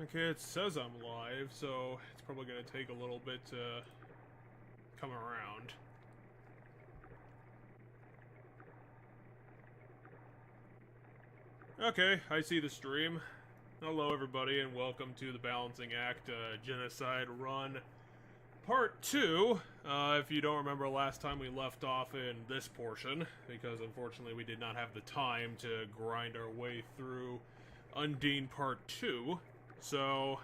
Okay, it says I'm live, so it's probably going to take a little bit to come around. Okay, I see the stream. Hello everybody, and welcome to the Balancing Act Genocide Run Part 2. If you don't remember last time, we left off in this portion, because unfortunately we did not have the time to grind our way through Undyne Part 2. So,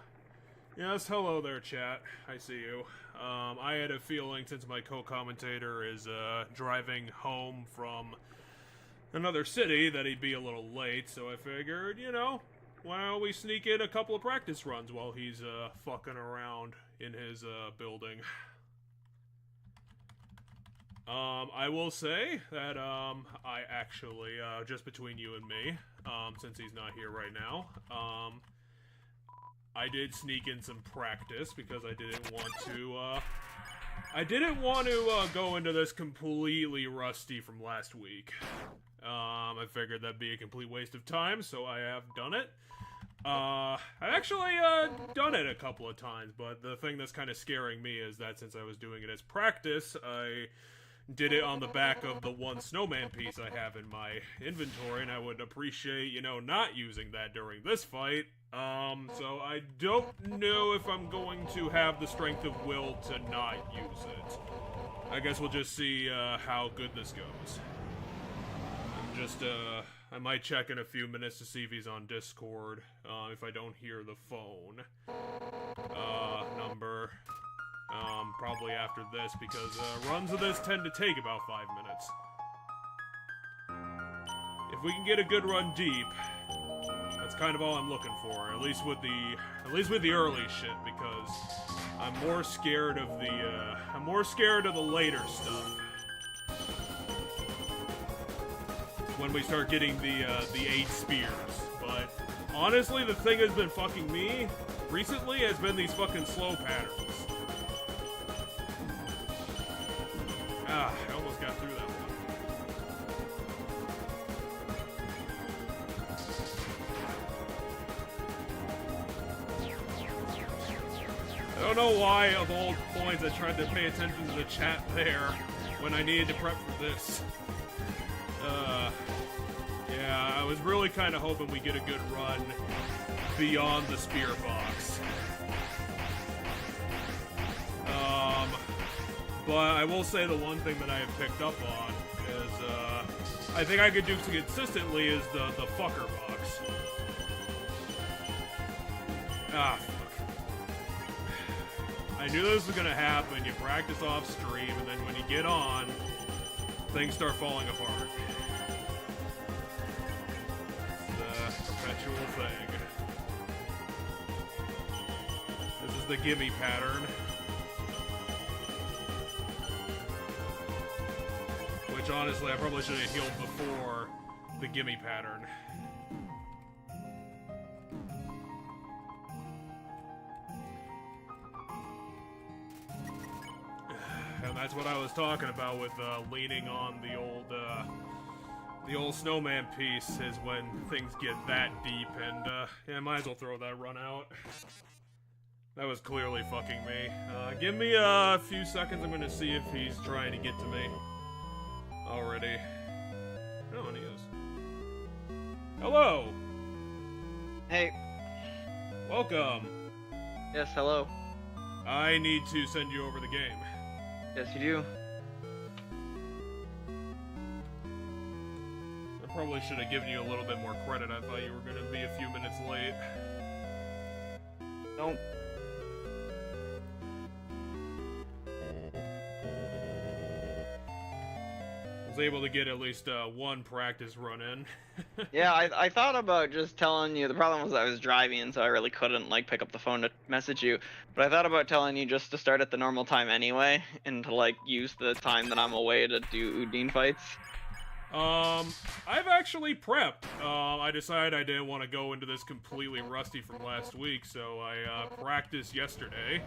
yes, hello there, chat. I see you. I had a feeling, since my co-commentator is driving home from another city, that he'd be a little late, so I figured, you know, why don't we sneak in a couple of practice runs while he's fucking around in his building. I will say that I actually, just between you and me, since he's not here right now, I did sneak in some practice because I didn't want to go into this completely rusty from last week. I figured that'd be a complete waste of time, so I have done it. I've actually done it a couple of times, but the thing that's kind of scaring me is that since I was doing it as practice, I did it on the back of the one snowman piece I have in my inventory, and I would appreciate, you know, not using that during this fight. So I don't know if I'm going to have the strength of will to not use it. I guess we'll just see, how good this goes. I might check in a few minutes to see if he's on Discord, if I don't hear the phone, number. Probably after this, because, runs of this tend to take about 5 minutes. If we can get a good run deep, that's kind of all I'm looking for, at least with the early shit, because I'm more scared of the later stuff. When we start getting the 8 spears. But honestly, the thing that's been fucking me recently has been these fucking slow patterns. Ah, I almost got through that one. I don't know why, of all points, I tried to pay attention to the chat there when I needed to prep for this. Yeah, I was really kind of hoping we get a good run beyond the spear box. But I will say the one thing that I have picked up on is, I think I could do consistently is the fucker box. Ah, fuck. I knew this was gonna happen. You practice off stream, and then when you get on, things start falling apart. It's a perpetual thing. This is the gimme pattern. Which, honestly, I probably should have healed before the gimme pattern. And that's what I was talking about with leaning on the old snowman piece, is when things get that deep, and yeah, I might as well throw that run out. That was clearly fucking me. Give me a few seconds, I'm gonna see if he's trying to get to me already. Oh, and he is. Hello! Hey. Welcome! Yes, hello. I need to send you over the game. Yes, you do. I probably should have given you a little bit more credit. I thought you were gonna be a few minutes late. Don't. I was able to get at least one practice run in. Yeah, I thought about just telling you. The problem was I was driving, so I really couldn't, like, pick up the phone to message you. But I thought about telling you just to start at the normal time anyway, and to, like, use the time that I'm away to do Undyne fights. I've actually prepped. I decided I didn't want to go into this completely rusty from last week, so I practiced yesterday.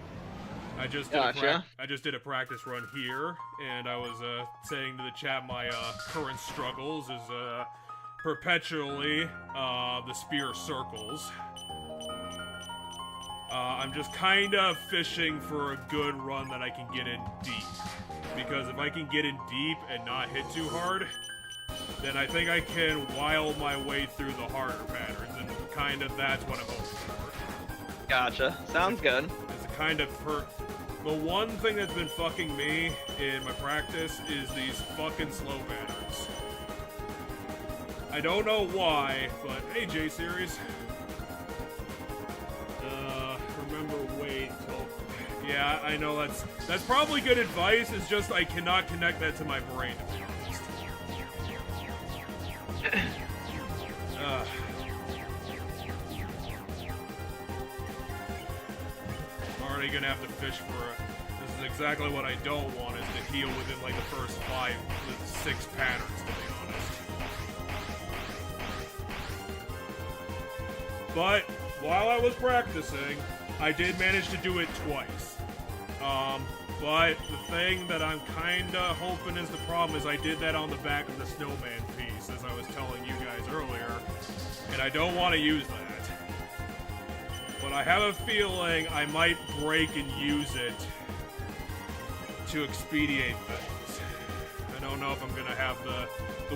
I just did a practice run here, and I was saying to the chat my current struggles is perpetually the spear circles. I'm just kind of fishing for a good run that I can get in deep. Because if I can get in deep and not hit too hard, then I think I can while my way through the harder patterns, and kind of that's what I'm hoping for. Gotcha. Sounds good. It's a kind of the one thing that's been fucking me in my practice is these fucking slow patterns. I don't know why, but hey, J-Series. Remember, wait till... Yeah, I know that's probably good advice, it's just I cannot connect that to my brain, to be honest. I'm already gonna have to fish for this is exactly what I don't want, is to heal within like the first 5 to 6 patterns, to be honest. But while I was practicing, I did manage to do it twice. But the thing that I'm kinda hoping is the problem is I did that on the back of the snowman piece, as I was telling you guys earlier, and I don't want to use that. But I have a feeling I might break and use it to expedite things. I don't know if I'm gonna have the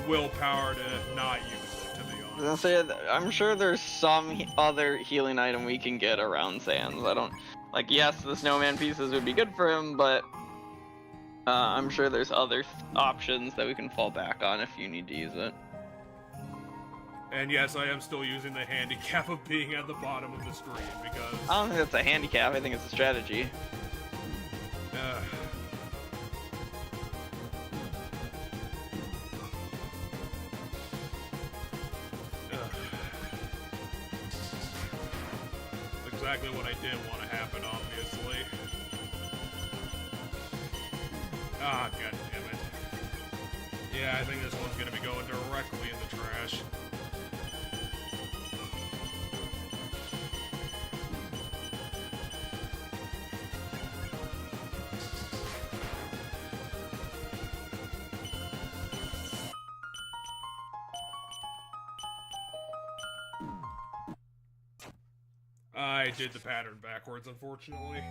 willpower to not use it, to be honest. I'm sure there's some other healing item we can get around Sans. I don't... Like, yes, the snowman pieces would be good for him, but I'm sure there's other options that we can fall back on if you need to use it. And yes, I am still using the handicap of being at the bottom of the screen, because... I don't think that's a handicap, I think it's a strategy. Exactly what I did want to happen, obviously. Ah, god damn it. Yeah, I think this one's gonna be going directly in the trash. I did the pattern backwards, unfortunately.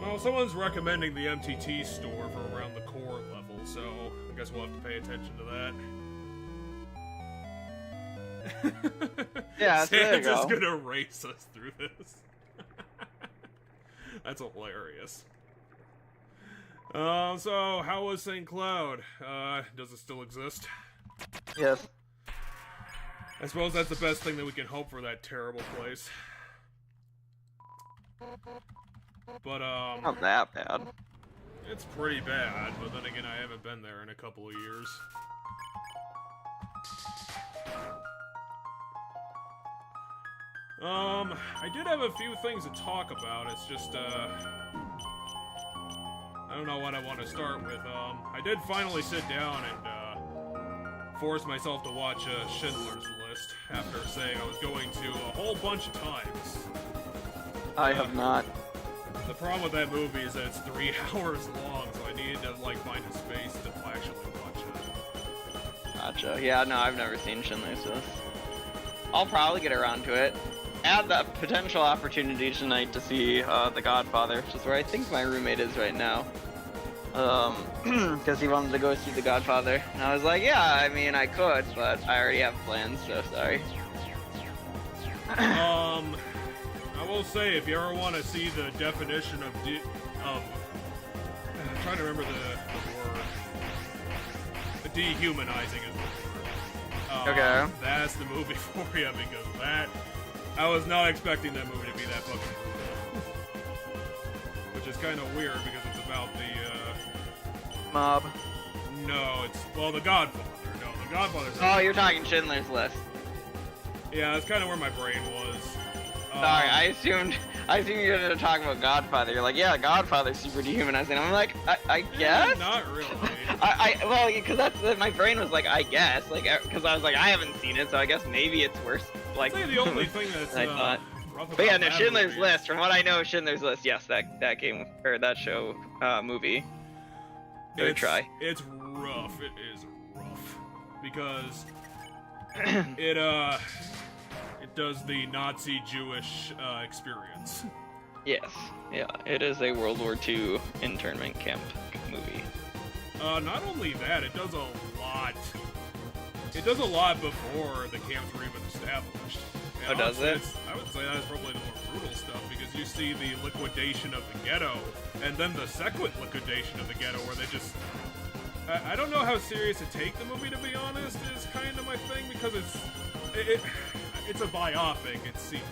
Well, someone's recommending the MTT store for around the core level, so I guess we'll have to pay attention to that. Yeah, so there you go. Santa's gonna race us through this. That's hilarious. So, how was St. Cloud? Does it still exist? Yes. I suppose that's the best thing that we can hope for that terrible place. But, Not that bad. it's pretty bad, but then again, I haven't been there in a couple of years. I did have a few things to talk about, it's just, I don't know what I want to start with. I did finally sit down and, force myself to watch Schindler's List after saying I was going to a whole bunch of times. I have not. The problem with that movie is that it's 3 hours long, so I needed to like find a space to actually watch it. Gotcha. Yeah, no, I've never seen Schindler's List. I'll probably get around to it. I had that potential opportunity tonight to see The Godfather, which is where I think my roommate is right now. Because he wanted to go see The Godfather. And I was like, yeah, I mean, I could, but I already have plans, so sorry. I will say, if you ever want to see the definition of I'm trying to remember the word. Dehumanizing is the word. Okay. That's the movie for you, because I was not expecting that movie to be that fucking brutal. Which is kind of weird, because it's about the, Mob. No, well, The Godfather. No, The Godfather's... Oh, you're talking Schindler's List. Yeah, that's kind of where my brain was. Sorry, I assumed you were going to talk about Godfather. You're like, yeah, Godfather's super dehumanizing. I'm like, I guess? Not really. Well, because my brain was like, I guess, like, because I was like, I haven't seen it, so I guess maybe it's worse. Like, I'd say the only thing that's I thought. rough about But yeah, no, that Schindler's movie List. From what I know, Schindler's List. Yes, that game or that show, movie. Good try. It's rough. It is rough because it does the Nazi Jewish experience. Yes. Yeah, it is a World War II internment camp movie. Not only that, it does a lot. It does a lot before the camps were even established. Oh, does it? I would say that's probably the more brutal stuff, because you see the liquidation of the ghetto, and then the second liquidation of the ghetto, where they just... I don't know how serious to take the movie, to be honest, is kind of my thing, because it's a biopic, it seems.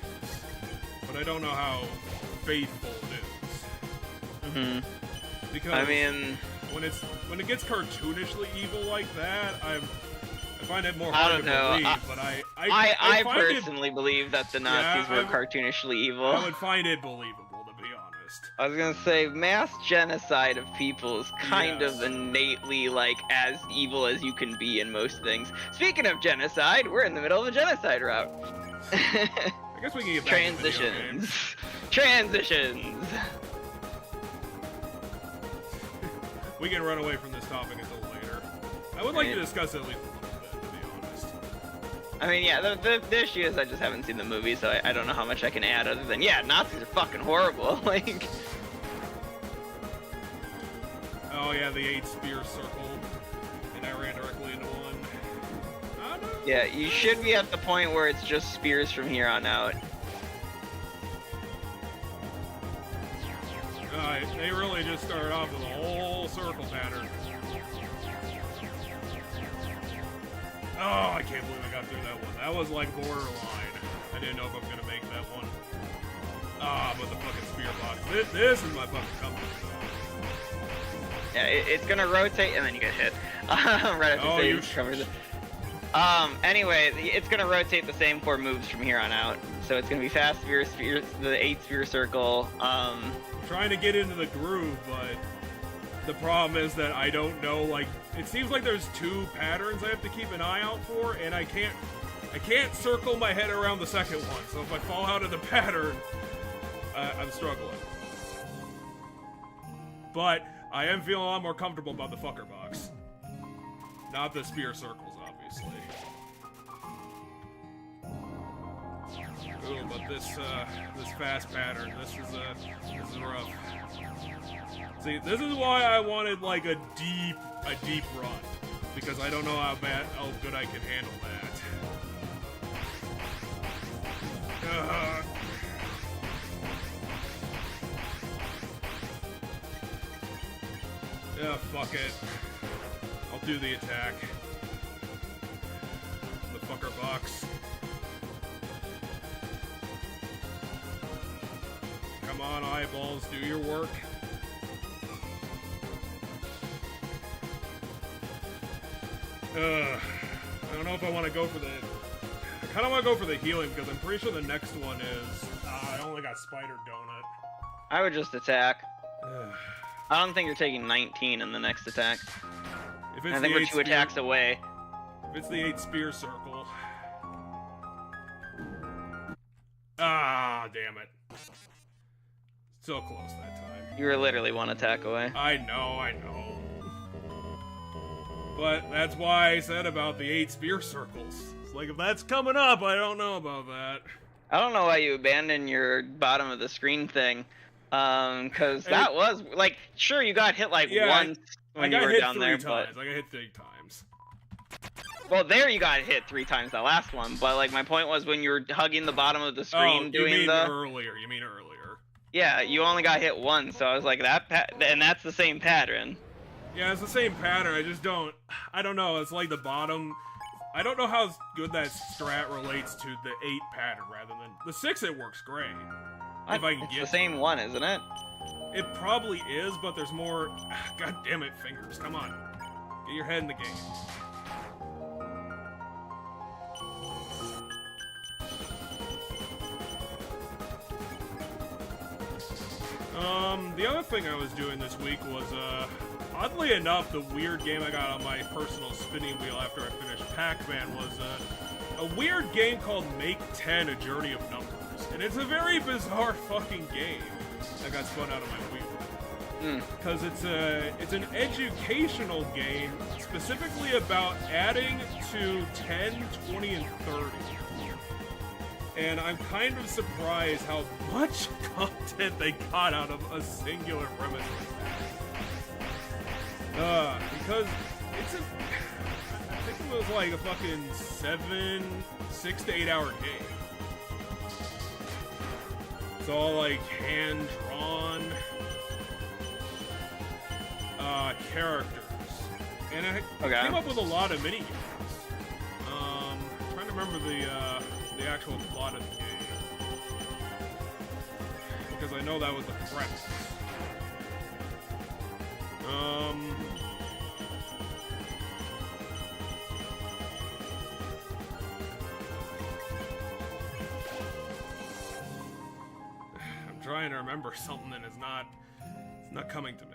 But I don't know how faithful it is. Mm-hmm. Because I mean... when it gets cartoonishly evil like that, I find it more hard to believe, but I personally believe that the Nazis were cartoonishly evil. I would find it believable, to be honest. I was gonna say, mass genocide of people is kind of innately, like, as evil as you can be in most things. Speaking of genocide, we're in the middle of a genocide route. I guess we can get back to video games. Transitions! We can run away from this topic until later. I would like to discuss it at least a little bit, to be honest. I mean, yeah, the issue is I just haven't seen the movie, so I don't know how much I can add other than, yeah, Nazis are fucking horrible. Like... Oh yeah, the 8-spear circle. And I ran directly into one. I don't know. Yeah, you should be at the point where it's just spears from here on out. They really just started off with a whole circle pattern. Oh, I can't believe I got through that one. That was like borderline. I didn't know if I was gonna make that one. Ah, but the fucking spear box. This is my fucking company. Yeah, it's gonna rotate and then you get hit. Right after you covered it. Anyway, it's gonna rotate the same 4 moves from here on out. So it's gonna be fast spear, the 8-spear circle. Trying to get into the groove, but the problem is that I don't know, like, it seems like there's 2 patterns I have to keep an eye out for, and I can't circle my head around the second one, so if I fall out of the pattern, I'm struggling. But I am feeling a lot more comfortable about the fucker box. Not the spear circles, obviously. Ooh, but this fast pattern, this is rough. See, this is why I wanted like a deep run, because I don't know how good I can handle that. Yeah, fuck it. I'll do the attack. The fucker box. Come on, eyeballs, do your work. I don't know if I want to go for the... I kind of want to go for the healing, because I'm pretty sure the next one is... I only got Spider Donut. I would just attack. I don't think you're taking 19 in the next attack. If it's I think we're 2 attacks away. If it's the 8-spear circle... Ah, damn it. So close that time. You were literally 1 attack away. I know. But that's why I said about the 8 spear circles. It's like, if that's coming up, I don't know about that. I don't know why you abandoned your bottom of the screen thing. Cause that was, like, sure, you got hit, like, once when you were down there, but... I got hit 3 times. Well, there you got hit 3 times, the last one, but, like, my point was when you were hugging the bottom of the screen doing you mean earlier. Yeah, you only got hit once, so I was like, and that's the same pattern. Yeah, it's the same pattern, I don't know, it's like the bottom... I don't know how good that strat relates to the 8 pattern rather than... The 6, it works great. If I can it's get the same one, isn't it? It probably is, but there's more... God damn it, fingers, come on. Get your head in the game. The other thing I was doing this week was, oddly enough, the weird game I got on my personal spinning wheel after I finished Pac-Man was, a weird game called Make 10, A Journey of Numbers. And it's a very bizarre fucking game that got spun out of my wheel. Because it's an educational game specifically about adding to 10, 20, and 30. And I'm kind of surprised how much content they got out of a singular premise like that. Because it's a... I think it was like a fucking 6 to 8 hour game. It's all like hand-drawn characters. And I came up with a lot of mini-games. Trying to remember the actual plot of the game. Because I know that was the premise. I'm trying to remember something and it's not coming to me.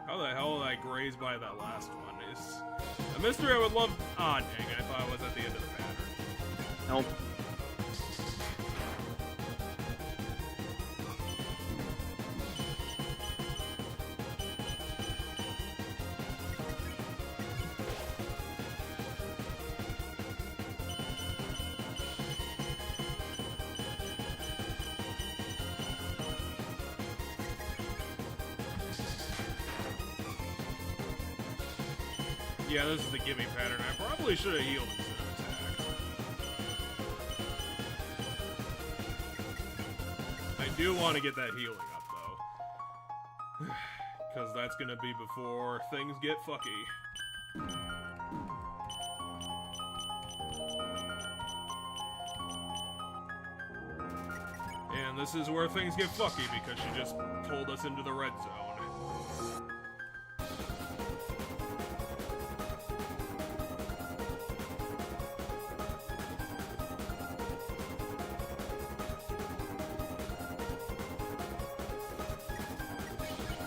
How the hell did I graze by that last one? Is a mystery I would love. Ah, dang it! I thought I was at the end of the pattern. Nope. Yeah, this is the gimme pattern. I probably should have healed instead of attacked. I do want to get that healing up, though. Because that's going to be before things get fucky. And this is where things get fucky, because she just pulled us into the red zone.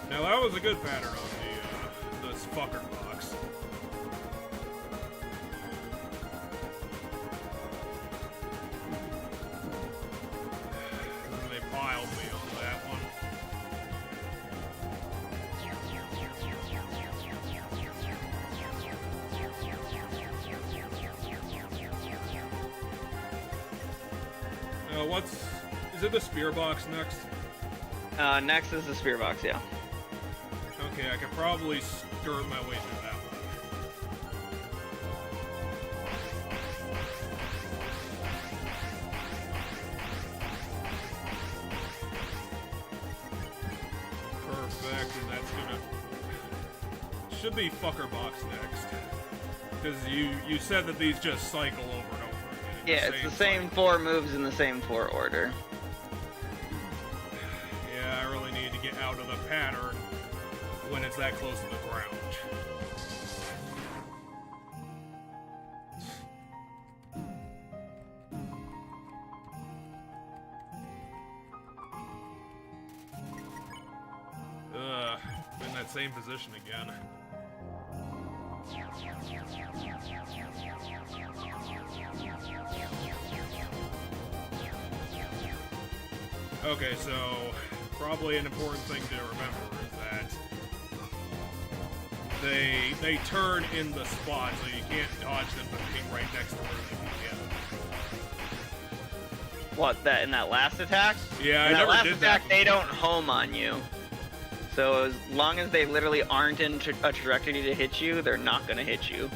Now that was a good pattern on this fucker box. They piled me on that one. Is it the spear box next? Next is the spear box, yeah. Okay, I could probably skirt my way through that one. Perfect, and that's gonna... Should be fucker box next. Because you said that these just cycle over and over again. Yeah, it's the same 4 moves in the same 4 order. Yeah, I really need to get out of the pattern when it's that close to the ground. In that same position again. Okay, so probably an important thing to remember is that they turn in the spot, so you can't dodge them from being right next to where they begin. What, that in that last attack? Yeah, in I that never last did attack, that they don't home on you. So as long as they literally aren't in a trajectory to hit you, they're not gonna hit you.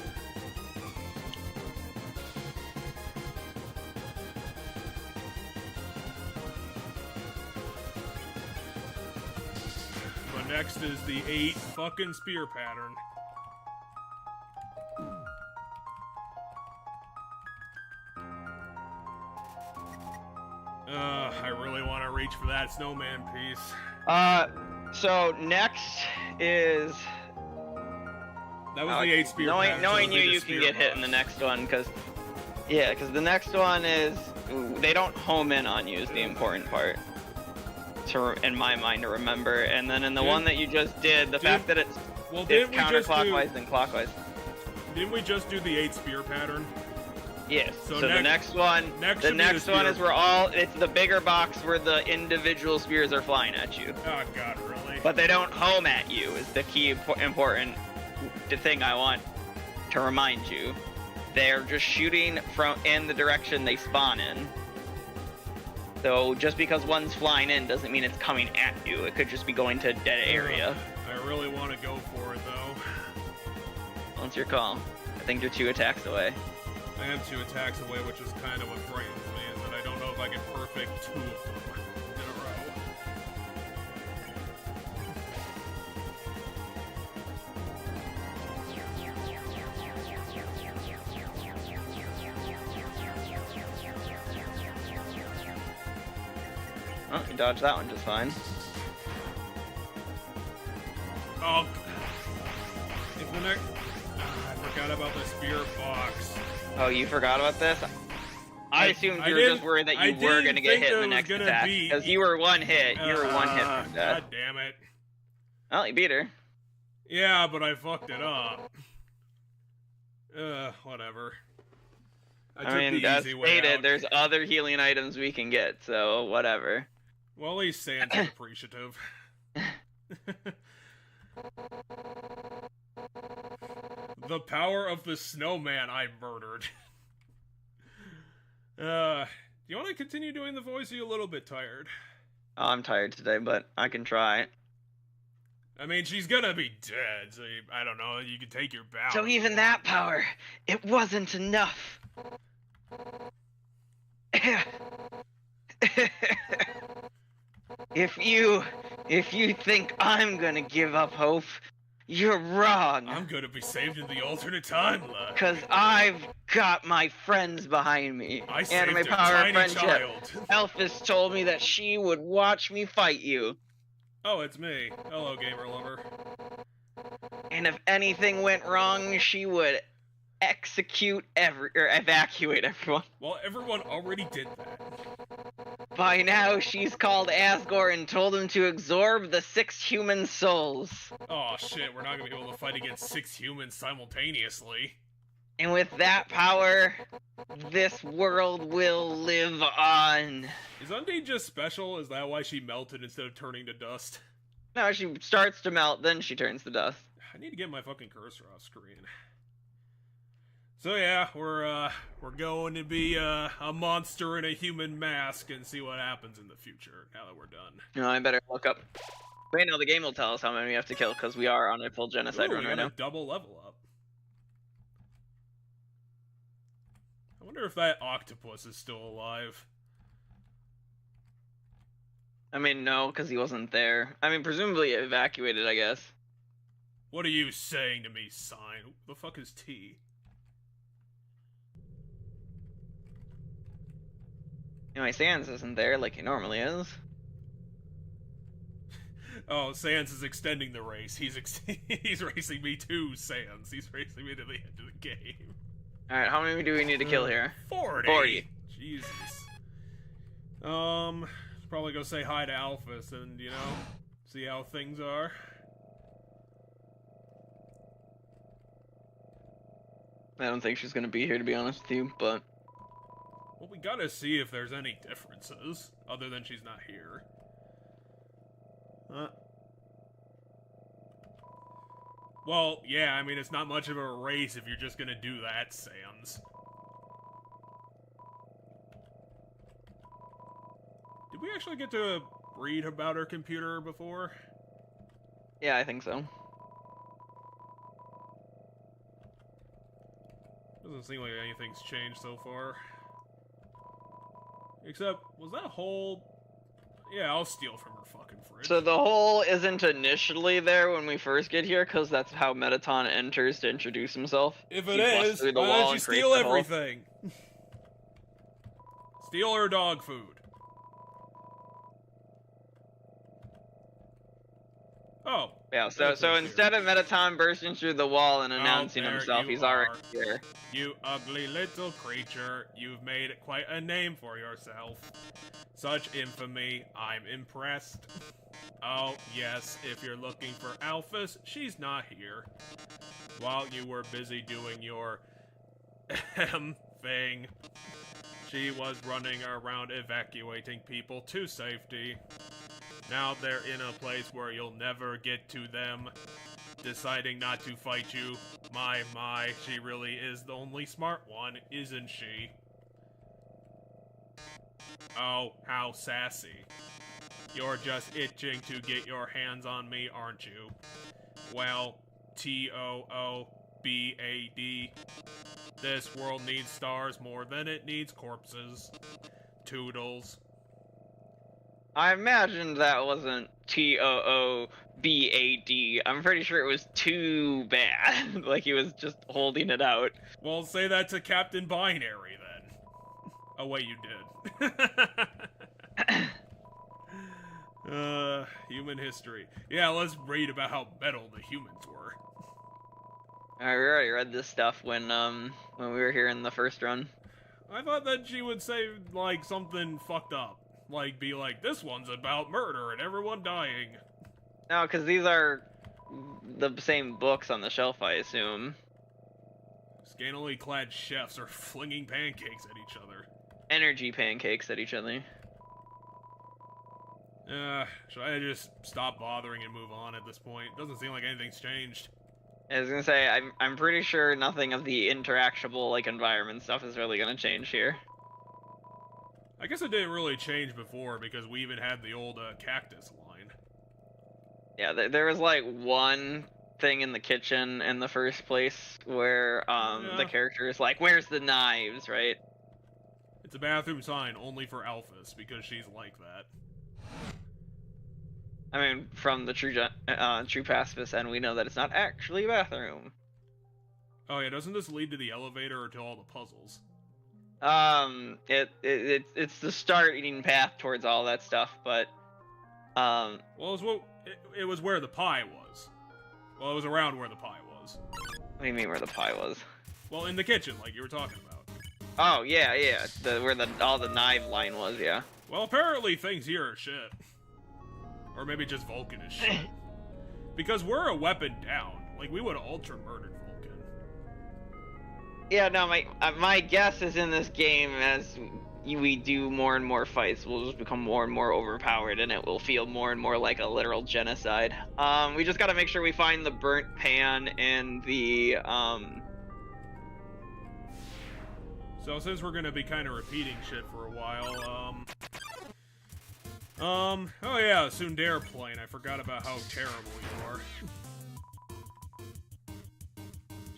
But next is the 8 fucking spear pattern. I really want to reach for that snowman piece. So next is... That was the 8 spear pattern. Knowing so you can get hit in the next one, because... Yeah, because the next one is... They don't home in on you is the important part. In my mind, to remember. And then in the one that you just did, the fact that it's counterclockwise and clockwise. Didn't we just do the 8 spear pattern? Yes. So So the next one, next the should be next the one spear. is where it's the bigger box where the individual spears are flying at you. Oh god, really? But they don't home at you is the key important thing I want to remind you. They're just shooting from in the direction they spawn in. So just because one's flying in doesn't mean it's coming at you. It could just be going to a dead area. I really want to go for it though. Well, it's your call. I think you're 2 attacks away. I am 2 attacks away, which is kind of what frightens me, is that I don't know if I can perfect 2 of them in a row. Oh, you dodged that one just fine. Oh, if the next... I forgot about the spear box. Oh, you forgot about this? I assumed you were just worried that you were going to get hit in the next attack. Because you were 1 hit. You were 1 hit from death. God damn it. Well, you beat her. Yeah, but I fucked it up. Whatever. I mean, as stated, there's other healing items we can get, so whatever. Well, at least Sans is appreciative. The power of the snowman I murdered. Do you want to continue doing the voice? Are you a little bit tired? Oh, I'm tired today, but I can try. I mean, she's gonna be dead, so I don't know, you can take your bow. So even that power, it wasn't enough. If you think I'm gonna give up hope, you're wrong. I'm gonna be saved in the alternate timeline. Cause I've got my friends behind me. I saved and my a power of tiny friendship. child. Elphys told me that she would watch me fight you. Oh, it's me. Hello, gamer lover. And if anything went wrong, she would evacuate everyone. Well, everyone already did that. By now, she's called Asgore and told him to absorb the 6 human souls. Oh shit, we're not gonna be able to fight against 6 humans simultaneously. And with that power, this world will live on. Is Undyne just special? Is that why she melted instead of turning to dust? No, she starts to melt, then she turns to dust. I need to get my fucking cursor off screen. So yeah, we're going to be a monster in a human mask and see what happens in the future now that we're done. No, I better look up. Wait, no, the game will tell us how many we have to kill because we are on a full genocide run right now. Double level up. I wonder if that octopus is still alive. I mean, no, because he wasn't there. I mean, presumably evacuated, I guess. What are you saying to me, sign? Who the fuck is T? Anyway, Sans isn't there like he normally is. Oh, Sans is extending the race. He's racing me to Sans. He's racing me to the end of the game. Alright, how many do we need to kill here? 40. 40. Jesus. Probably go say hi to Alphys and, you know, see how things are. I don't think she's gonna be here, to be honest with you, but... Well, we gotta see if there's any differences, other than she's not here. Well, yeah, I mean, it's not much of a race if you're just gonna do that, Sans. Did we actually get to read about her computer before? Yeah, I think so. Doesn't seem like anything's changed so far. Except, was that hole... Yeah, I'll steal from her fucking fridge. So the hole isn't initially there when we first get here, because that's how Metaton enters to introduce himself. If it is, why don't you steal everything? Steal her dog food. Oh. Yeah, so instead of Metaton bursting through the wall and announcing himself, he's already here. You ugly little creature, you've made quite a name for yourself. Such infamy, I'm impressed. Oh, yes, if you're looking for Alphys, she's not here. While you were busy doing your thing. She was running around evacuating people to safety. Now they're in a place where you'll never get to them, deciding not to fight you. My, she really is the only smart one, isn't she? Oh, how sassy. You're just itching to get your hands on me, aren't you? Well, TOOBAD. This world needs stars more than it needs corpses. Toodles. I imagined that wasn't TOOBAD. I'm pretty sure it was too bad. Like he was just holding it out. Well, say that to Captain Binary then. Oh wait, you did. Human history. Yeah, let's read about how metal the humans were. Alright, we already read this stuff when we were here in the first run. I thought that she would say, like, something fucked up. Like, be like, this one's about murder and everyone dying. No, because these are the same books on the shelf, I assume. Scantily clad chefs are flinging pancakes at each other. Energy pancakes at each other. Should I just stop bothering and move on at this point? Doesn't seem like anything's changed. I was gonna say, I'm pretty sure nothing of the interactable, like, environment stuff is really gonna change here. I guess it didn't really change before, because we even had the old, cactus line. Yeah, there was, like, one thing in the kitchen in the first place where, the character is like, where's the knives, right? It's a bathroom sign only for Alphys, because she's like that. I mean, from the true pacifist, and we know that it's not actually a bathroom. Oh yeah, doesn't this lead to the elevator or to all the puzzles? It's the starting path towards all that stuff, but well, it was where the pie was. Well, it was around where the pie was. What do you mean where the pie was? Well, in the kitchen, like you were talking about. Oh yeah, where all the knife line was, yeah. Well, apparently things here are shit. Or maybe just Vulcan is shit. Because we're a weapon down. Like, we would have ultra-murdered Vulcan. Yeah, no, my guess is in this game, as we do more and more fights, we'll just become more and more overpowered, and it will feel more and more like a literal genocide. We just gotta make sure we find the burnt pan and the, So since we're gonna be kind of repeating shit for a while, oh yeah, Tsundere plane. I forgot about how terrible you are.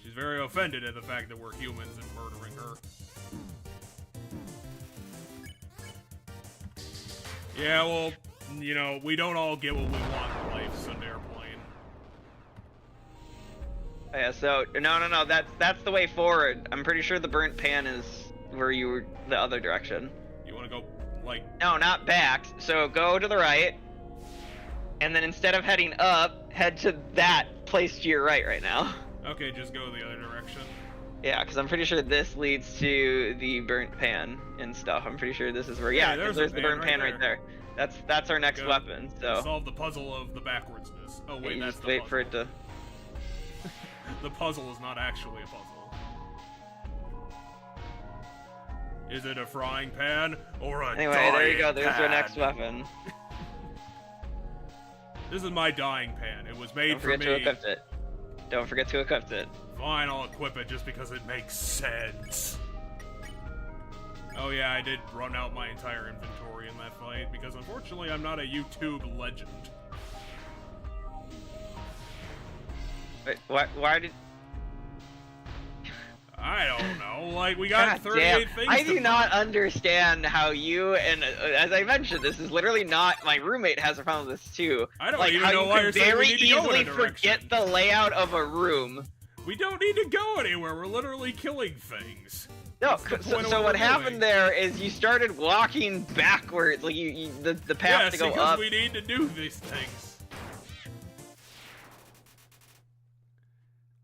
She's very offended at the fact that we're humans and murdering her. Yeah, well, you know, we don't all get what we want in life, Tsundere plane. Yeah, so, no, that's the way forward. I'm pretty sure the burnt pan is where you were, the other direction. You wanna go, like... No, not back. So go to the right, and then instead of heading up, head to that place to your right now. Okay, just go the other direction. Yeah, because I'm pretty sure this leads to the burnt pan and stuff. I'm pretty sure this is where... Yeah, there's the burnt pan right there. That's our next weapon, so... Solve the puzzle of the backwardsness. Oh wait, yeah, that's the wait puzzle. for it to... The puzzle is not actually a puzzle. Is it a frying pan or a Anyway, dying there you go. There's pan? your next weapon. This is my dying pan. It was made for me. Don't forget to equip it. Don't forget to equip it. Fine, I'll equip it just because it makes sense. Oh yeah, I did run out my entire inventory in that fight because unfortunately I'm not a YouTube legend. Wait, why did... I don't know. Like, we got God 38 damn. things I to do not find. understand how you, and as I mentioned, this is literally not... My roommate has a problem with this too. I don't like, even how know you why can you're saying we very need to go in a easily direction. forget the layout of a room. We don't need to go anywhere. We're literally killing things. No, That's the point of so what we're happened doing. there is you started walking backwards, like the path Yes, to go because up. we need to do these things.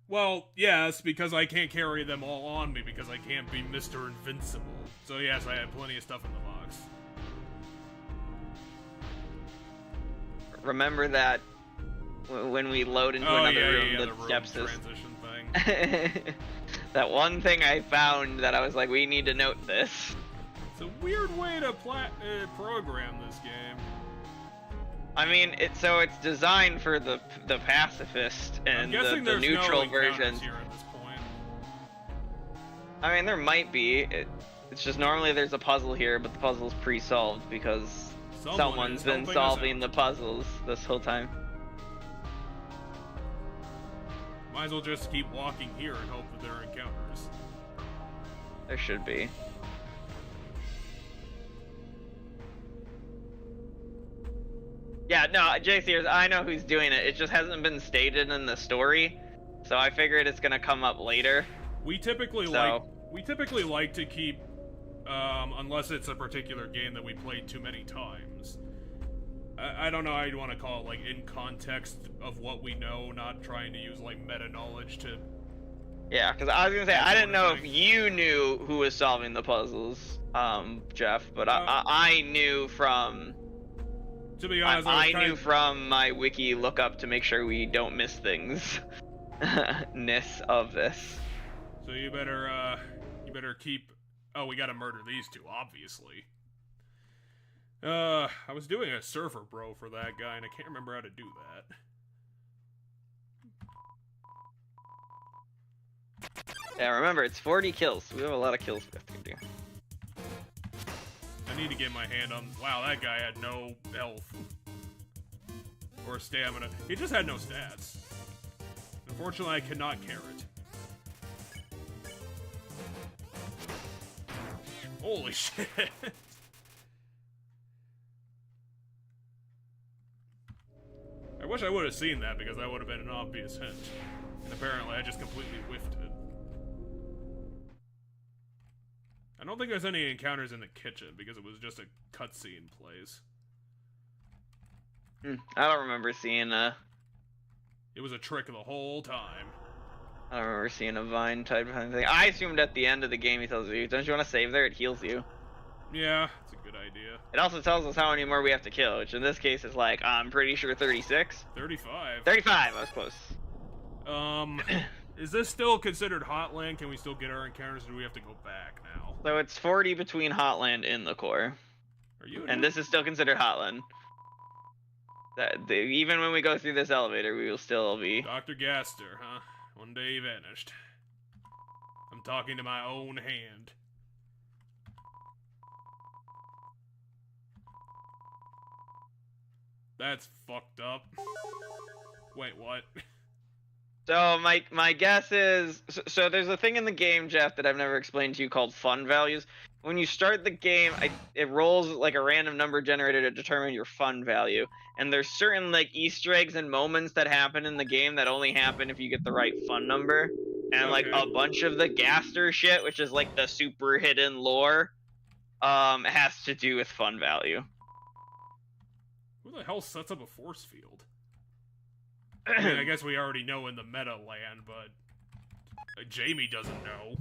Well, yes, because I can't carry them all on me because I can't be Mr. Invincible. So yes, I have plenty of stuff in the box. Remember that when we load into another room, the room steps is... transition thing. That one thing I found that I was like, we need to note this. It's a weird way to program this game. I mean, it's designed for the pacifist and the neutral version. Here at this point. I mean, there might be. It's just normally there's a puzzle here, but the puzzle's pre-solved because someone's been solving the puzzles this whole time. Might as well just keep walking here and hope that there are encounters. There should be. Yeah, no, JC, I know who's doing it. It just hasn't been stated in the story, so I figured it's gonna come up later. We typically like to keep, unless it's a particular game that we played too many times. I don't know how you'd want to call it, like in context of what we know, not trying to use like meta knowledge to. Yeah, because I was gonna say I didn't know if you knew who was solving the puzzles, Jeff, but I knew from. To be honest, I knew from my wiki lookup to make sure we don't miss things. Ness of this. So you better keep. Oh, we gotta murder these two, obviously. I was doing a surfer bro for that guy, and I can't remember how to do that. Yeah, remember it's 40 kills. We have a lot of kills we have to do. I need to get my hand on. Wow, that guy had no health or stamina. He just had no stats. Unfortunately, I cannot carrot. Holy shit! I wish I would have seen that because that would have been an obvious hint. And apparently, I just completely whiffed it. I don't think there's any encounters in the kitchen because it was just a cutscene place. I don't remember seeing a. It was a trick the whole time. I don't remember seeing a vine type of thing. I assumed at the end of the game he tells you, don't you want to save there? It heals you. Yeah, it's a good idea. It also tells us how many more we have to kill, which in this case is like, I'm pretty sure 36? 35. 35, I was close. Is this still considered Hotland? Can we still get our encounters, or do we have to go back now? So it's 40 between Hotland and the core. Are you? And this is still considered Hotland. Even when we go through this elevator, we will still be... Dr. Gaster, huh? One day he vanished. I'm talking to my own hand. That's fucked up. Wait, what? So my guess is, so there's a thing in the game, Jeff, that I've never explained to you called fun values. When you start the game, it rolls like a random number generator to determine your fun value. And there's certain like Easter eggs and moments that happen in the game that only happen if you get the right fun number. And like a bunch of the Gaster shit, which is like the super hidden lore, has to do with fun value. Who the hell sets up a force field? I mean, I guess we already know in the meta land, but Jamie doesn't know.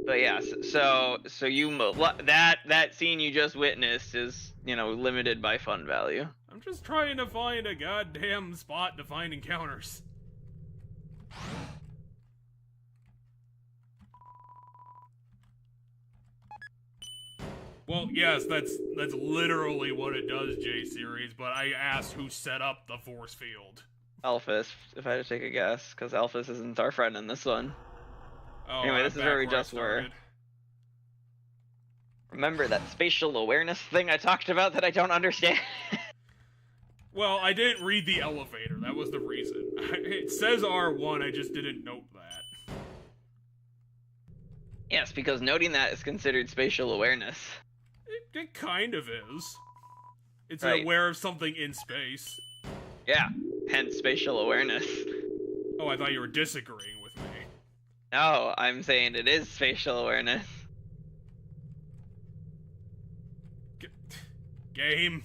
But yeah, so you that scene you just witnessed is, you know, limited by fun value. I'm just trying to find a goddamn spot to find encounters. Well, yes, that's literally what it does, J-Series, but I asked who set up the force field. Alphys, if I had to take a guess, because Alphys isn't our friend in this one. Oh, anyway, this is where we just were. Remember that spatial awareness thing I talked about that I don't understand? Well, I didn't read the elevator, that was the reason. It says R1, I just didn't note that. Yes, because noting that is considered spatial awareness. It kind of is. It's right. Aware of something in space. Yeah, hence spatial awareness. Oh, I thought you were disagreeing with me. No, I'm saying it is spatial awareness. Game.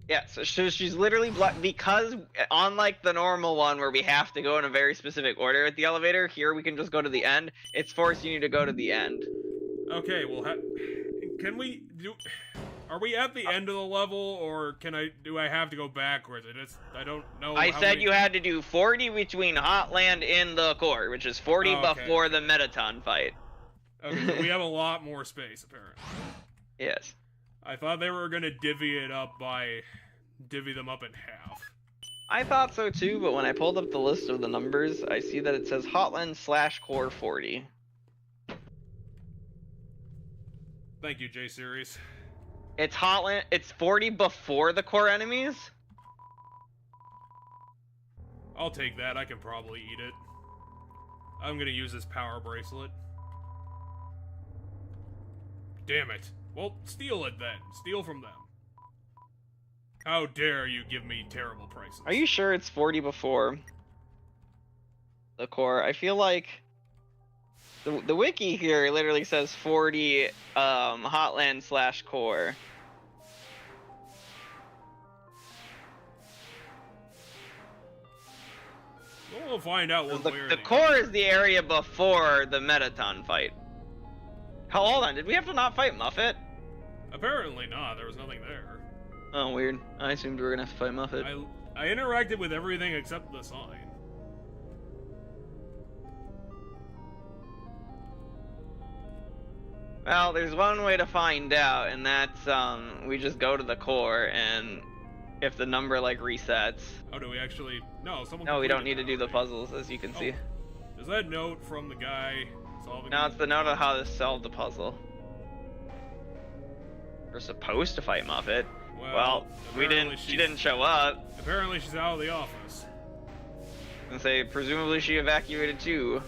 Yeah, so she's literally because unlike the normal one where we have to go in a very specific order at the elevator, here we can just go to the end. It's forcing you to go to the end. Okay, well, can we do... Are we at the end of the level, or do I have to go backwards? I don't know. I said you had to do 40 between Hotland and the core, which is 40 before the Metaton fight. Okay, so we have a lot more space, apparently. Yes. I thought they were gonna divvy them up in half. I thought so too, but when I pulled up the list of the numbers, I see that it says Hotland/core 40. Thank you, J-Series. It's Hotland. It's 40 before the core enemies. I'll take that. I can probably eat it. I'm gonna use this power bracelet. Damn it. Well, steal it then. Steal from them. How dare you give me terrible prices. Are you sure it's 40 before the core? I feel like the wiki here literally says 40 Hotland/core. We'll find out what The core is the area before the Metaton fight. Hold on, did we have to not fight Muffet? Apparently not. There was nothing there. Oh, weird. I assumed we were gonna have to fight Muffet. I interacted with everything except the sign. Well, there's one way to find out, and that's we just go to the core, and if the number like resets. Oh, do we actually? No, someone. No, we don't need to do the puzzles, as you can see. Is that note from the guy solving? No, it's the note of how to solve the puzzle. We're supposed to fight Muffet. Well, we didn't. She didn't show up. Apparently, she's out of the office. And say, presumably she evacuated too.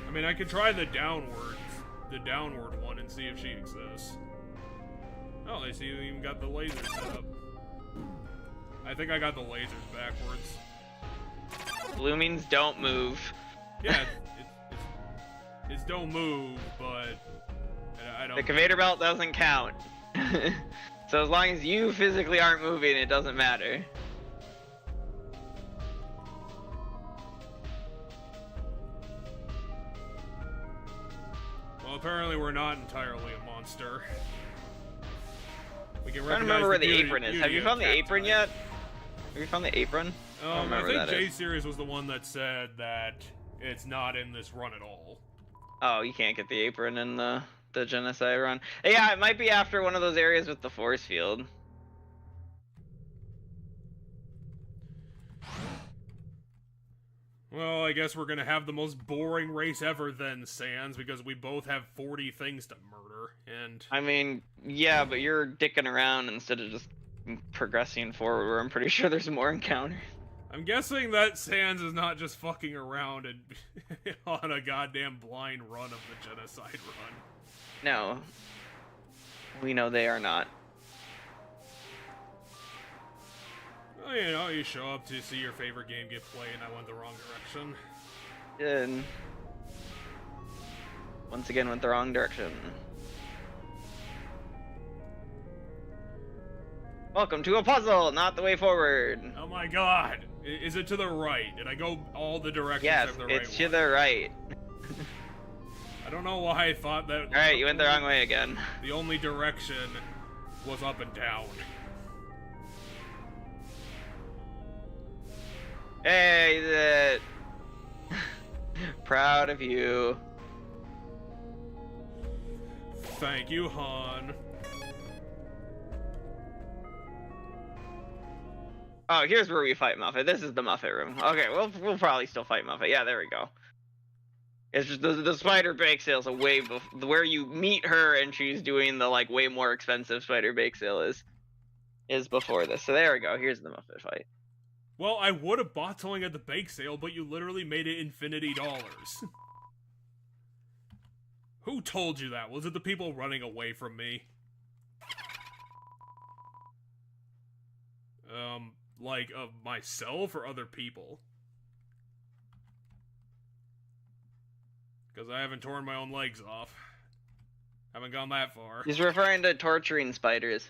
I mean, I could try the downward one, and see if she exists. Oh, they see you even got the lasers set up. I think I got the lasers backwards. Blue means don't move. Yeah, it's don't move, but I don't. The conveyor belt doesn't count. So as long as you physically aren't moving, it doesn't matter. Well, apparently we're not entirely a monster. We can I don't remember where the apron is. Have you found the apron yet? Have you found the apron? I think J-Series was the one that said that it's not in this run at all. Oh, you can't get the apron in the Genocide run. Yeah, it might be after one of those areas with the force field. Well, I guess we're gonna have the most boring race ever then, Sans, because we both have 40 things to murder, and... I mean, yeah, but you're dicking around instead of just progressing forward, where I'm pretty sure there's more encounters. I'm guessing that Sans is not just fucking around and on a goddamn blind run of the Genocide run. No. We know they are not. Well, you know, you show up to see your favorite game get played and I went the wrong direction. And once again went the wrong direction. Welcome to a puzzle, not the way forward. Oh my god. Is it to the right? Did I go all the directions? Yes, the right it's to the right. I don't know why I thought that... Alright, you went the wrong way again. The only direction was up and down. Hey, proud of you. Thank you, Han. Oh, here's where we fight Muffet. This is the Muffet room. Okay, we'll probably still fight Muffet. Yeah, there we go. It's just the spider bake sale's a way where you meet her and she's doing the like way more expensive spider bake sale is before this. So there we go. Here's the Muffet fight. Well, I would have bought something at the bake sale, but you literally made it infinity dollars. Who told you that? Was it the people running away from me? Like of myself or other people? Because I haven't torn my own legs off. Haven't gone that far. He's referring to torturing spiders.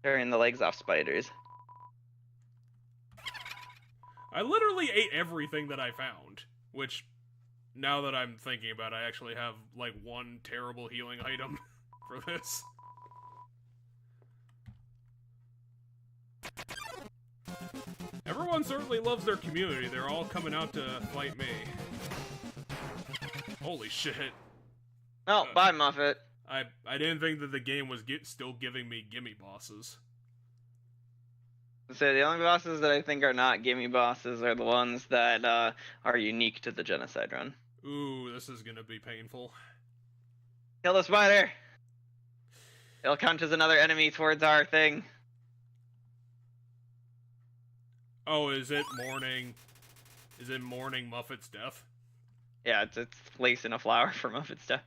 Tearing the legs off spiders. I literally ate everything that I found, which now that I'm thinking about it, I actually have, like, one terrible healing item for this. Everyone certainly loves their community. They're all coming out to fight me. Holy shit. Oh, bye, Muffet. I didn't think that the game was still giving me gimme bosses. So the only bosses that I think are not gimme bosses are the ones that are unique to the Genocide run. Ooh, this is gonna be painful. Kill the spider! It'll count as another enemy towards our thing. Oh, is it mourning Muffet's death? Yeah, it's placing a flower for Muffet's death.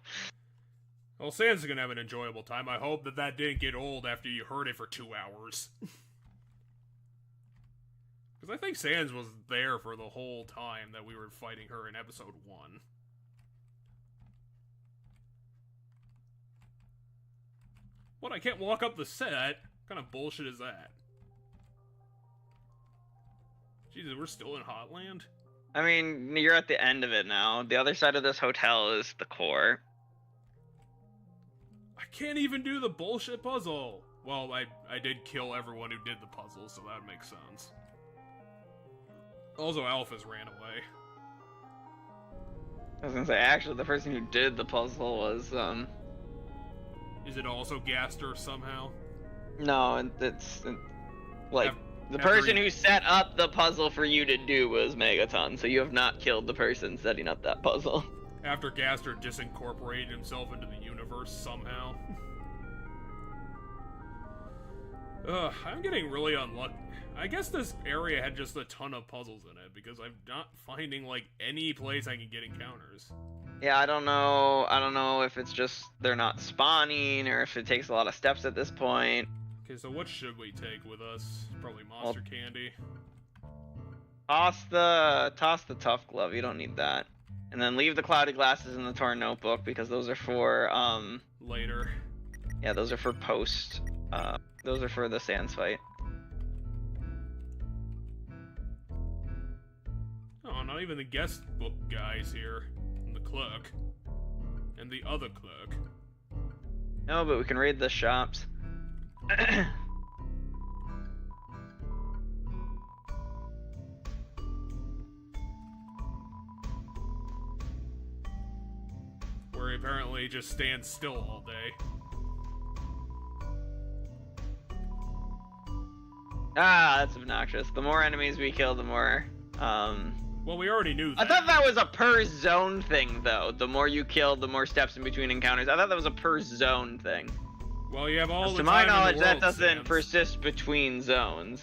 Well, Sans is gonna have an enjoyable time. I hope that didn't get old after you heard it for 2 hours. Because I think Sans was there for the whole time that we were fighting her in episode 1. What, I can't walk up the set? What kind of bullshit is that? Jesus, we're still in Hotland? I mean, you're at the end of it now. The other side of this hotel is the core. I can't even do the bullshit puzzle! Well, I did kill everyone who did the puzzle, so that makes sense. Also, Alphys ran away. I was gonna say, actually, the person who did the puzzle was, Is it also Gaster somehow? No, it's like, the person who set up the puzzle for you to do was Megaton, so you have not killed the person setting up that puzzle. After Gaster disincorporated himself into the universe somehow. Ugh, I'm getting really unlucky. I guess this area had just a ton of puzzles in it, because I'm not finding, like, any place I can get encounters. Yeah, I don't know if it's just they're not spawning, or if it takes a lot of steps at this point. Okay, so what should we take with us? Probably monster candy. Toss the tough glove, you don't need that. And then leave the cloudy glasses in the torn notebook, because those are for, later. Yeah, those are for post, those are for the Sans fight. Oh, not even the guest book guys here. And the clerk. And the other clerk. No, but we can raid the shops. Where he apparently just stands still all day. Ah, that's obnoxious. The more enemies we kill, the more, Well, we already knew that. I thought that was a per zone thing, though. The more you kill, the more steps in between encounters. I thought that was a per zone thing. Well, you have all the to time my in the knowledge, that world, doesn't Sans. persist between zones.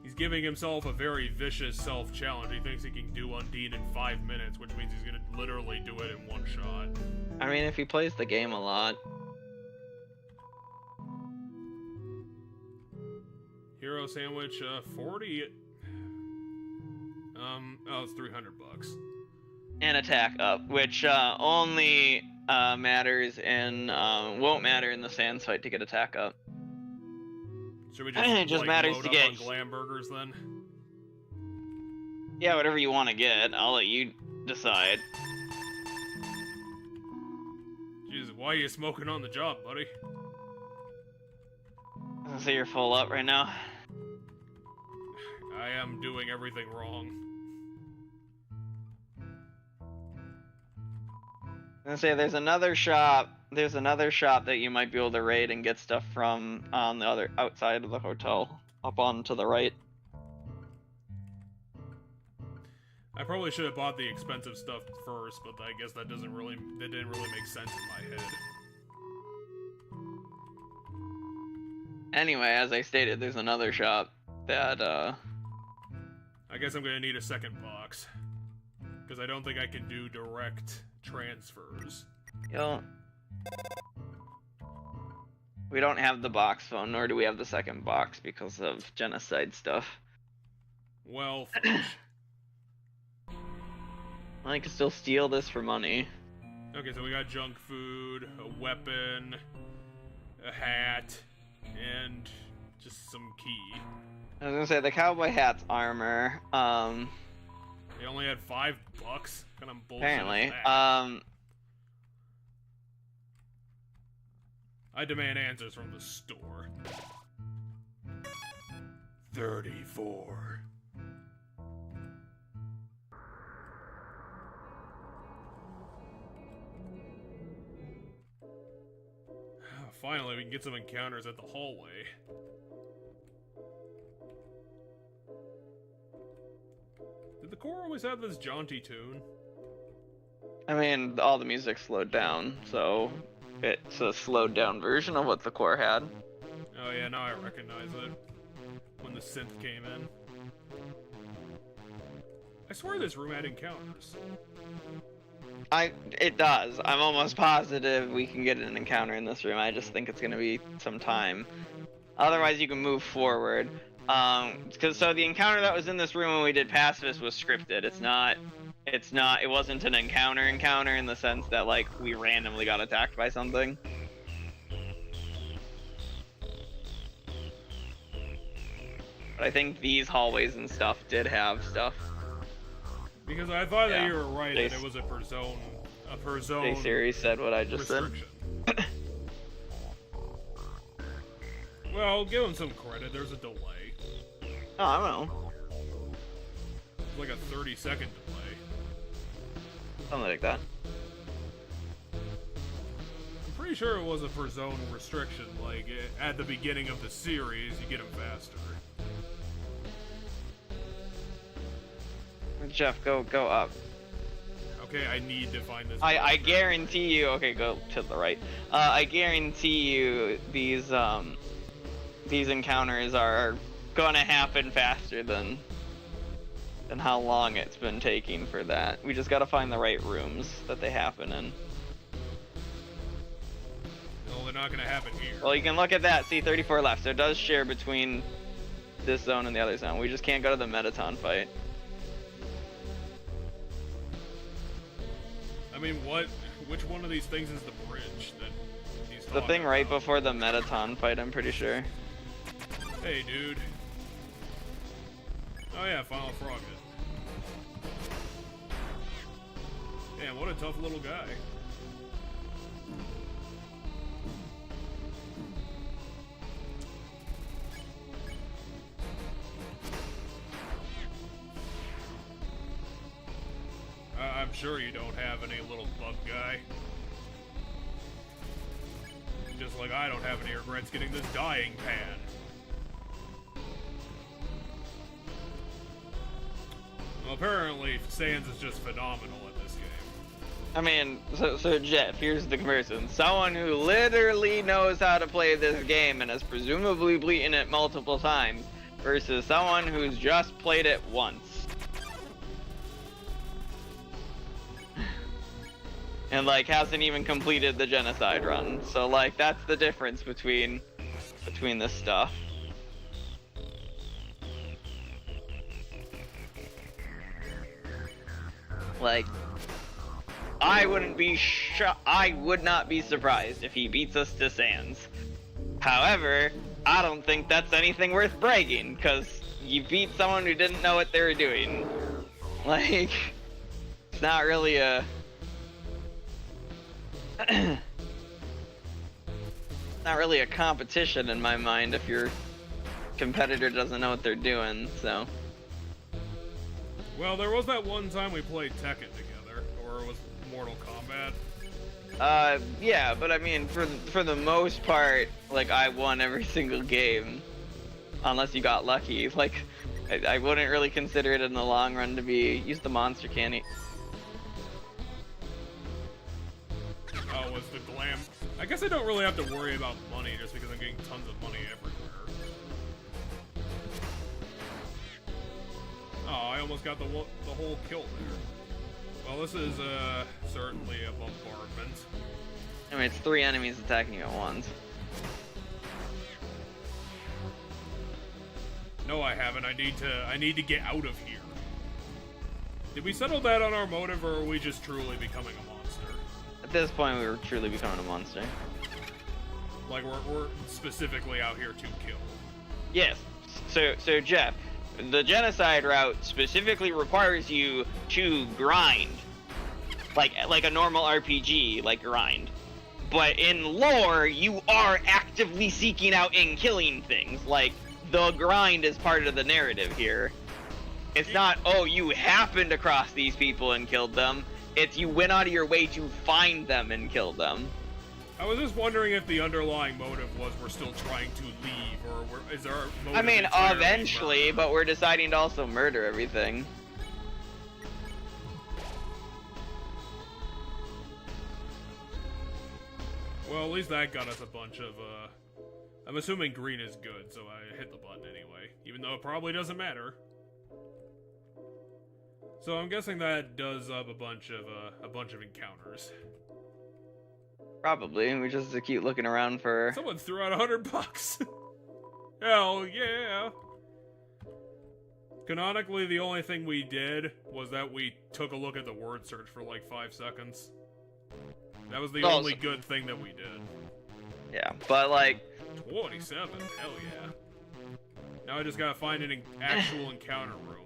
He's giving himself a very vicious self-challenge. He thinks he can do Undyne in 5 minutes, which means he's gonna literally do it in one shot. I mean, if he plays the game a lot. Hero sandwich, 40. Oh, it's $300. And attack up, which only matters in won't matter in the Sans fight to get attack up. Should we just, It just like, matters load to up get- on glam burgers then? Yeah, whatever you want to get, I'll let you decide. Jesus, why are you smoking on the job, buddy? So you're full up right now. I am doing everything wrong. I'm gonna say there's another shop. There's another shop that you might be able to raid and get stuff from on the other outside of the hotel, up on to the right. I probably should have bought the expensive stuff first, but I guess that didn't really make sense in my head. Anyway, as I stated, there's another shop that I guess I'm gonna need a second box. Because I don't think I can do direct transfers. you know, we don't have the box phone, nor do we have the second box because of genocide stuff. Well, fudge. I can still steal this for money. Okay, so we got junk food, a weapon, a hat, and just some key. I was gonna say the cowboy hat's armor. He only had $5. Kind of bullshit. Apparently. Is that? I demand answers from the store. 34. Finally, we can get some encounters at the hallway. Did the core always have this jaunty tune? I mean, all the music slowed down, so it's a slowed down version of what the core had. Oh yeah, now I recognize it. When the synth came in. I swear this room had encounters. It does. I'm almost positive we can get an encounter in this room. I just think it's gonna be some time. Otherwise, you can move forward. So the encounter that was in this room when we did Pacifist was scripted. It wasn't an encounter in the sense that, like, we randomly got attacked by something. But I think these hallways and stuff did have stuff. Because I thought that you were right that it was a per zone Day series said what I just said. Well, give him some credit, there's a delay. Oh, I don't know. It's like a 30-second delay. Something like that. I'm pretty sure it was a per zone restriction, like at the beginning of the series, you get them faster. Jeff, go up. Okay, I need to find this. I guarantee you. Okay, go to the right. I guarantee you these encounters are gonna happen faster than how long it's been taking for that. We just gotta find the right rooms that they happen in. No, they're not gonna happen here. Well, you can look at that. See, 34 left. So it does share between this zone and the other zone. We just can't go to the Metaton fight. I mean, which one of these things is the bridge that he's talking The thing right about? before the Metaton fight, I'm pretty sure. Hey, dude. Oh yeah, Final Frog. Damn, what a tough little guy. I'm sure you don't have any little bug guy. Just like I don't have any regrets getting this dying pan. Well, apparently Sans is just phenomenal at this game. I mean, so Jeff, here's the comparison. Someone who literally knows how to play this game and has presumably beaten it multiple times versus someone who's just played it once. And, like, hasn't even completed the genocide run. So, like, that's the difference between this stuff. Like, I would not be surprised if he beats us to Sans. However, I don't think that's anything worth bragging, because you beat someone who didn't know what they were doing. Like, it's not really a... not really a competition in my mind if your competitor doesn't know what they're doing, so... Well, there was that one time we played Tekken together, or it was Mortal Kombat. Yeah, but I mean, for the most part, like, I won every single game. Unless you got lucky. Like, I wouldn't really consider it in the long run to be... Use the monster candy. Oh, was the glam... I guess I don't really have to worry about money just because I'm getting tons of money everywhere. Oh, I almost got the whole kill there. Well, this is certainly a bombardment. I mean, it's 3 enemies attacking you at once. No, I haven't. I need to get out of here. Did we settle that on our motive, or are we just truly becoming a monster? At this point, we were truly becoming a monster. Like, we're specifically out here to kill. Yes, So Jeff, the genocide route specifically requires you to grind, like a normal RPG, like grind. But in lore, you are actively seeking out and killing things. Like, the grind is part of the narrative here. It's not, oh, you happened across these people and killed them. It's you went out of your way to find them and kill them. I was just wondering if the underlying motive was we're still trying to leave, or is our motive... I mean, eventually, but we're deciding to also murder everything. Well, at least that got us a bunch of, I'm assuming green is good, so I hit the button anyway, even though it probably doesn't matter. So I'm guessing that does up a bunch of encounters. Probably. We just have to keep looking around for... Someone threw out $100. Hell yeah! Canonically, the only thing we did was that we took a look at the word search for like 5 seconds. That was the only good thing that we did. Yeah, but like... 27? Hell yeah. Now I just gotta find an actual encounter room.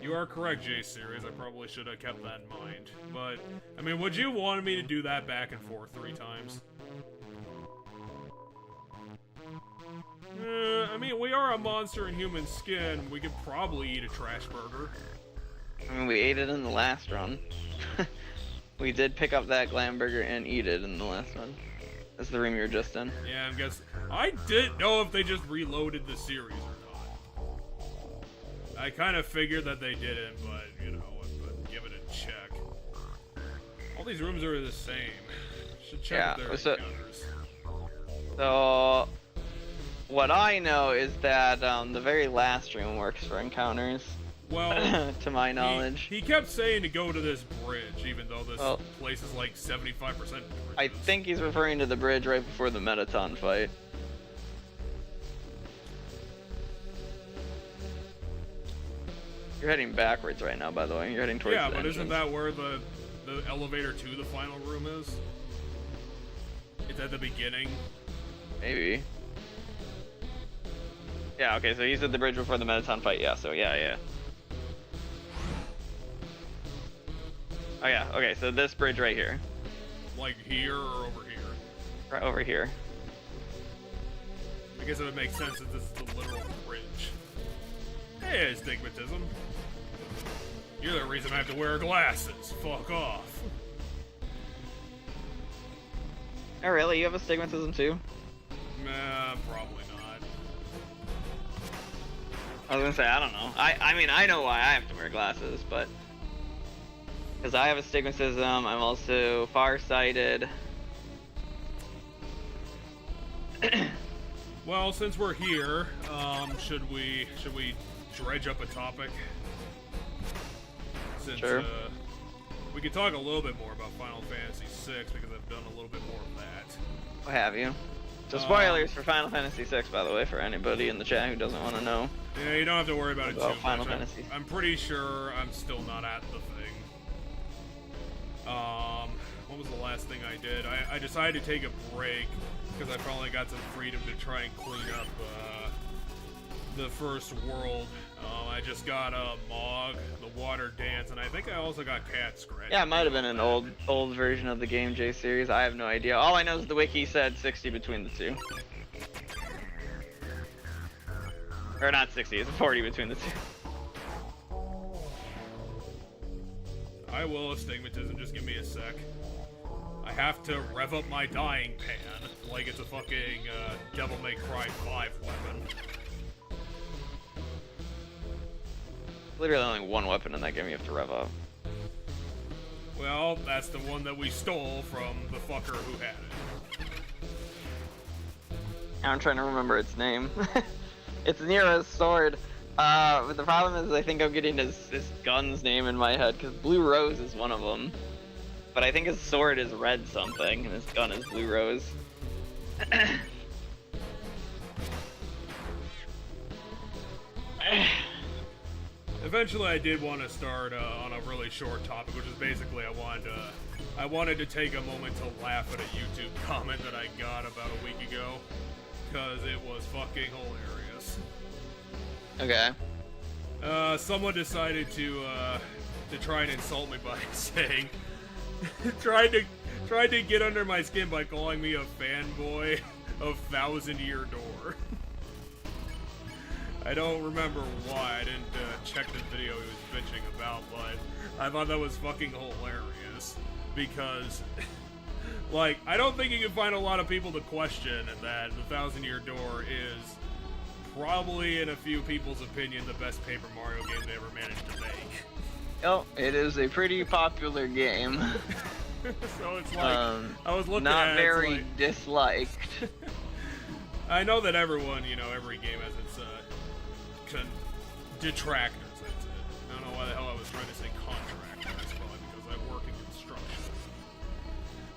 You are correct, J-Series. I probably should have kept that in mind. But, I mean, would you want me to do that back and forth 3 times? I mean, we are a monster in human skin. We could probably eat a trash burger. I mean, we ate it in the last run. We did pick up that glam burger and eat it in the last one. That's the room you were just in. Yeah, I guess... I didn't know if they just reloaded the series or not. I kind of figured that they didn't, but, you know, but give it a check. All these rooms are the same. Should check their encounters. So... What I know is that the very last room works for encounters. Well, to my knowledge. He kept saying to go to this bridge, even though this place is like 75% bridges. I think he's referring to the bridge right before the Metaton fight. You're heading backwards right now, by the way. You're heading towards the but entrance. Isn't that where the elevator to the final room is? It's at the beginning. Maybe. Yeah, okay, so he's at the bridge before the Metaton fight, yeah, so yeah. Oh yeah, okay, so this bridge right here. Like here or over here? Right over here. I guess it would make sense that this is the literal bridge. Hey, astigmatism. You're the reason I have to wear glasses. Fuck off. Oh really? You have astigmatism too? Nah, probably not. I was gonna say, I don't know. I mean, I know why I have to wear glasses, but... Because I have astigmatism, I'm also farsighted. Well, since we're here, should we dredge up a topic? Since, sure. We could talk a little bit more about Final Fantasy VI, because I've done a little bit more of that. What have you? So spoilers for Final Fantasy VI, by the way, for anybody in the chat who doesn't want to know. Yeah, you don't have to worry about it too Final much. Fantasy. I'm pretty sure I'm still not at the thing. What was the last thing I did? I decided to take a break because I finally got some freedom to try and clean up the first world. I just got Mog, the Water Dance, and I think I also got Cat Scratch. Yeah, it might have been an old version of the game J series. I have no idea. All I know is the wiki said 60 between the two. Or not 60, it's 40 between the two. I will, astigmatism, just give me a sec. I have to rev up my dying pan like it's a fucking Devil May Cry 5 weapon. Literally only one weapon in that game you have to rev up. Well, that's the one that we stole from the fucker who had it. I'm trying to remember its name. It's Nera's sword. But the problem is I think I'm getting his gun's name in my head, because Blue Rose is one of them. But I think his sword is red something, and his gun is Blue Rose. Eventually I did want to start on a really short topic, which is basically I wanted to I wanted to take a moment to laugh at a YouTube comment that I got about a week ago, because it was fucking hilarious. Okay. Someone decided to try and insult me by saying, tried to get under my skin by calling me a fanboy of Thousand Year Door. I don't remember why. I didn't check the video he was bitching about, but I thought that was fucking hilarious. Because, like, I don't think you can find a lot of people to question that the Thousand Year Door is probably, in a few people's opinion, the best Paper Mario game they ever managed to make. Oh, it is a pretty popular game. So it's like, I was looking not at it, very like, disliked. I know that everyone, every game has its detractors. I don't know why the hell I was trying to say contractors, probably because I work in construction.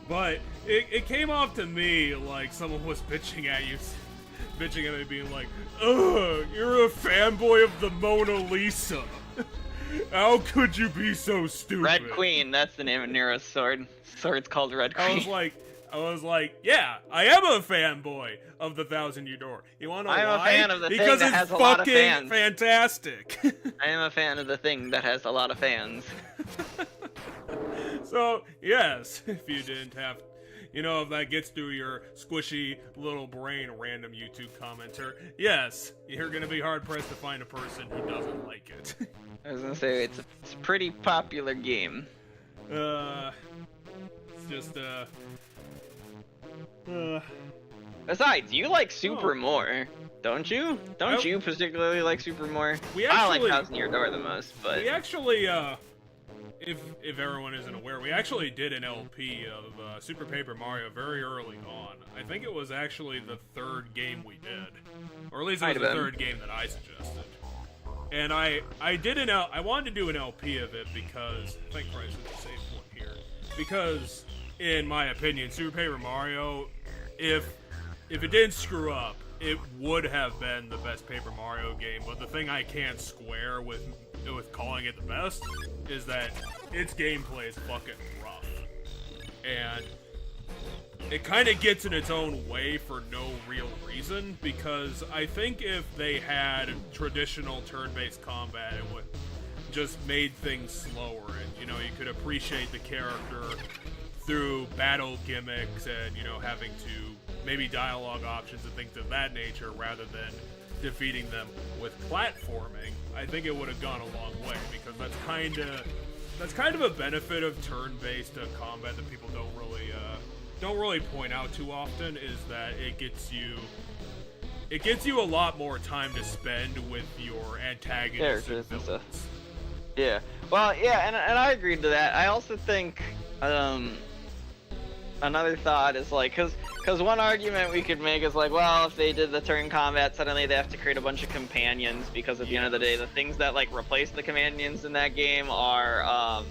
But it came off to me like someone was bitching at me being like, ugh, you're a fanboy of the Mona Lisa. How could you be so stupid? Red Queen, that's the name of Nero's sword. Sword's called Red Queen. I was like, yeah, I am a fanboy of the Thousand Year Door. You wanna know why? I'm a fan of the thing because that it's has a lot of fucking fans. Fantastic. I am a fan of the thing that has a lot of fans. So, yes, if you didn't have, if that gets through your squishy little brain, random YouTube commenter, yes, you're gonna be hard pressed to find a person who doesn't like it. I was gonna say, it's a pretty popular game. It's just, Besides, you like Super more, don't you? Don't you particularly like Super more? I like Thousand Year Door the most, but... We actually, if everyone isn't aware, we actually did an LP of Super Paper Mario very early on. I think it was actually the third game we did. Or at least it was the third game that I suggested. And I wanted to do an LP of it because, thank Christ for the save point here, because, in my opinion, Super Paper Mario, if it didn't screw up, it would have been the best Paper Mario game, but the thing I can't square with calling it the best is that its gameplay is fucking rough. And it kind of gets in its own way for no real reason, because I think if they had traditional turn-based combat, it would just made things slower, and, you could appreciate the character through battle gimmicks and, having to maybe dialogue options and things of that nature rather than defeating them with platforming. I think it would have gone a long way, because that's kind of a benefit of turn-based combat that people don't really point out too often, is that it gets you a lot more time to spend with your antagonists and villains. Yeah. Well, yeah, and I agreed to that. I also think another thought is like, because one argument we could make is like, well, if they did the turn combat, suddenly they have to create a bunch of companions, because at the end of the day, the things that like replace the companions in that game are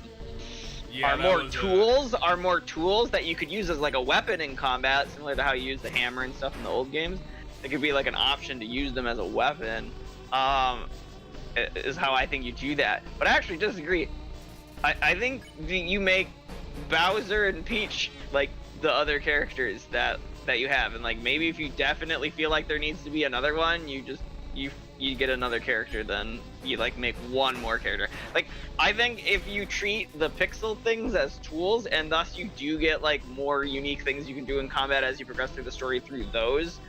more tools that you could use as like a weapon in combat, similar to how you use the hammer and stuff in the old games. It could be like an option to use them as a weapon. Is how I think you do that. But I actually disagree. I think you make Bowser and Peach like the other characters that you have, and like maybe if you definitely feel like there needs to be another one, you get another character, then you like make one more character. Like, I think if you treat the pixel things as tools, and thus you do get like more unique things you can do in combat as you progress through the story through those,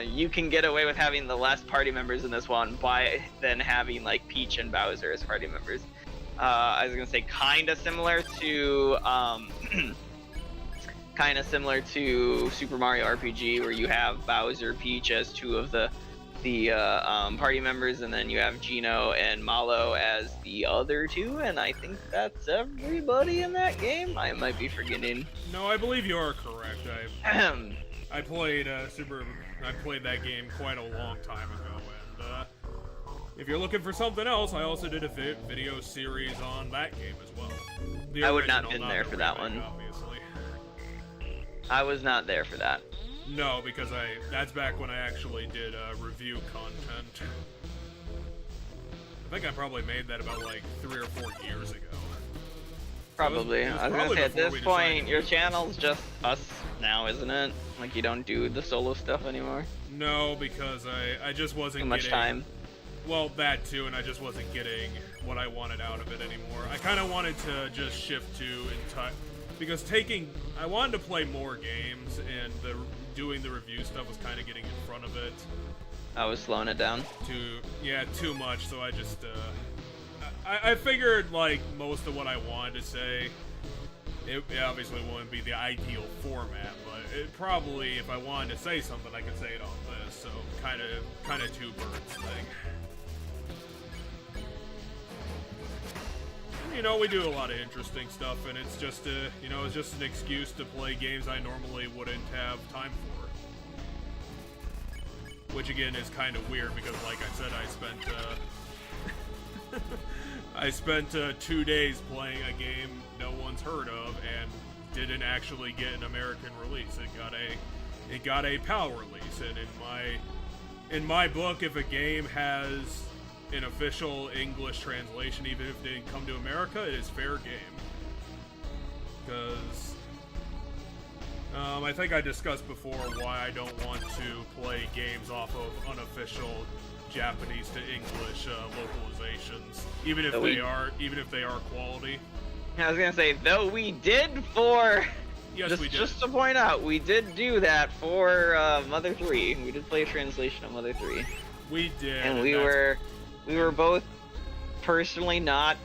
you can get away with having the less party members in this one by then having like Peach and Bowser as party members. I was gonna say kind of similar to Super Mario RPG, where you have Bowser, Peach as two of the party members, and then you have Geno and Malo as the other two, and I think that's everybody in that game. I might be forgetting. No, I believe you are correct. I played that game quite a long time ago, and if you're looking for something else, I also did a video series on that game as well. I would not have been there for that one. Obviously. I was not there for that. No, because that's back when I actually did review content. I think I probably made that about like 3 or 4 years ago. Probably. It was I was gonna probably say at before this we point, decided your to- channel's just us now, isn't it? Like you don't do the solo stuff anymore. No, because I just wasn't Too much getting... time. Well, that too, and I just wasn't getting what I wanted out of it anymore. I kind of wanted to just shift to because I wanted to play more games, and doing the review stuff was kind of getting in front of it. I was slowing it down. Too much. So I just I figured like most of what I wanted to say, it obviously wouldn't be the ideal format, but it probably, if I wanted to say something, I could say it on this. So kind of two birds thing. You know, we do a lot of interesting stuff, and it's just it's just an excuse to play games I normally wouldn't have time for. Which again is kind of weird because, like I said, I spent 2 days playing a game no one's heard of and didn't actually get an American release. It got a PAL release, and in my book, if a game has an official English translation, even if it didn't come to America, it is fair game. Because I think I discussed before why I don't want to play games off of unofficial Japanese to English localizations, even if they are quality. I was gonna say, though we did for. Yes, we did. Just to point out, we did do that for Mother 3. We did play a translation of Mother 3. We did, and we were both personally not.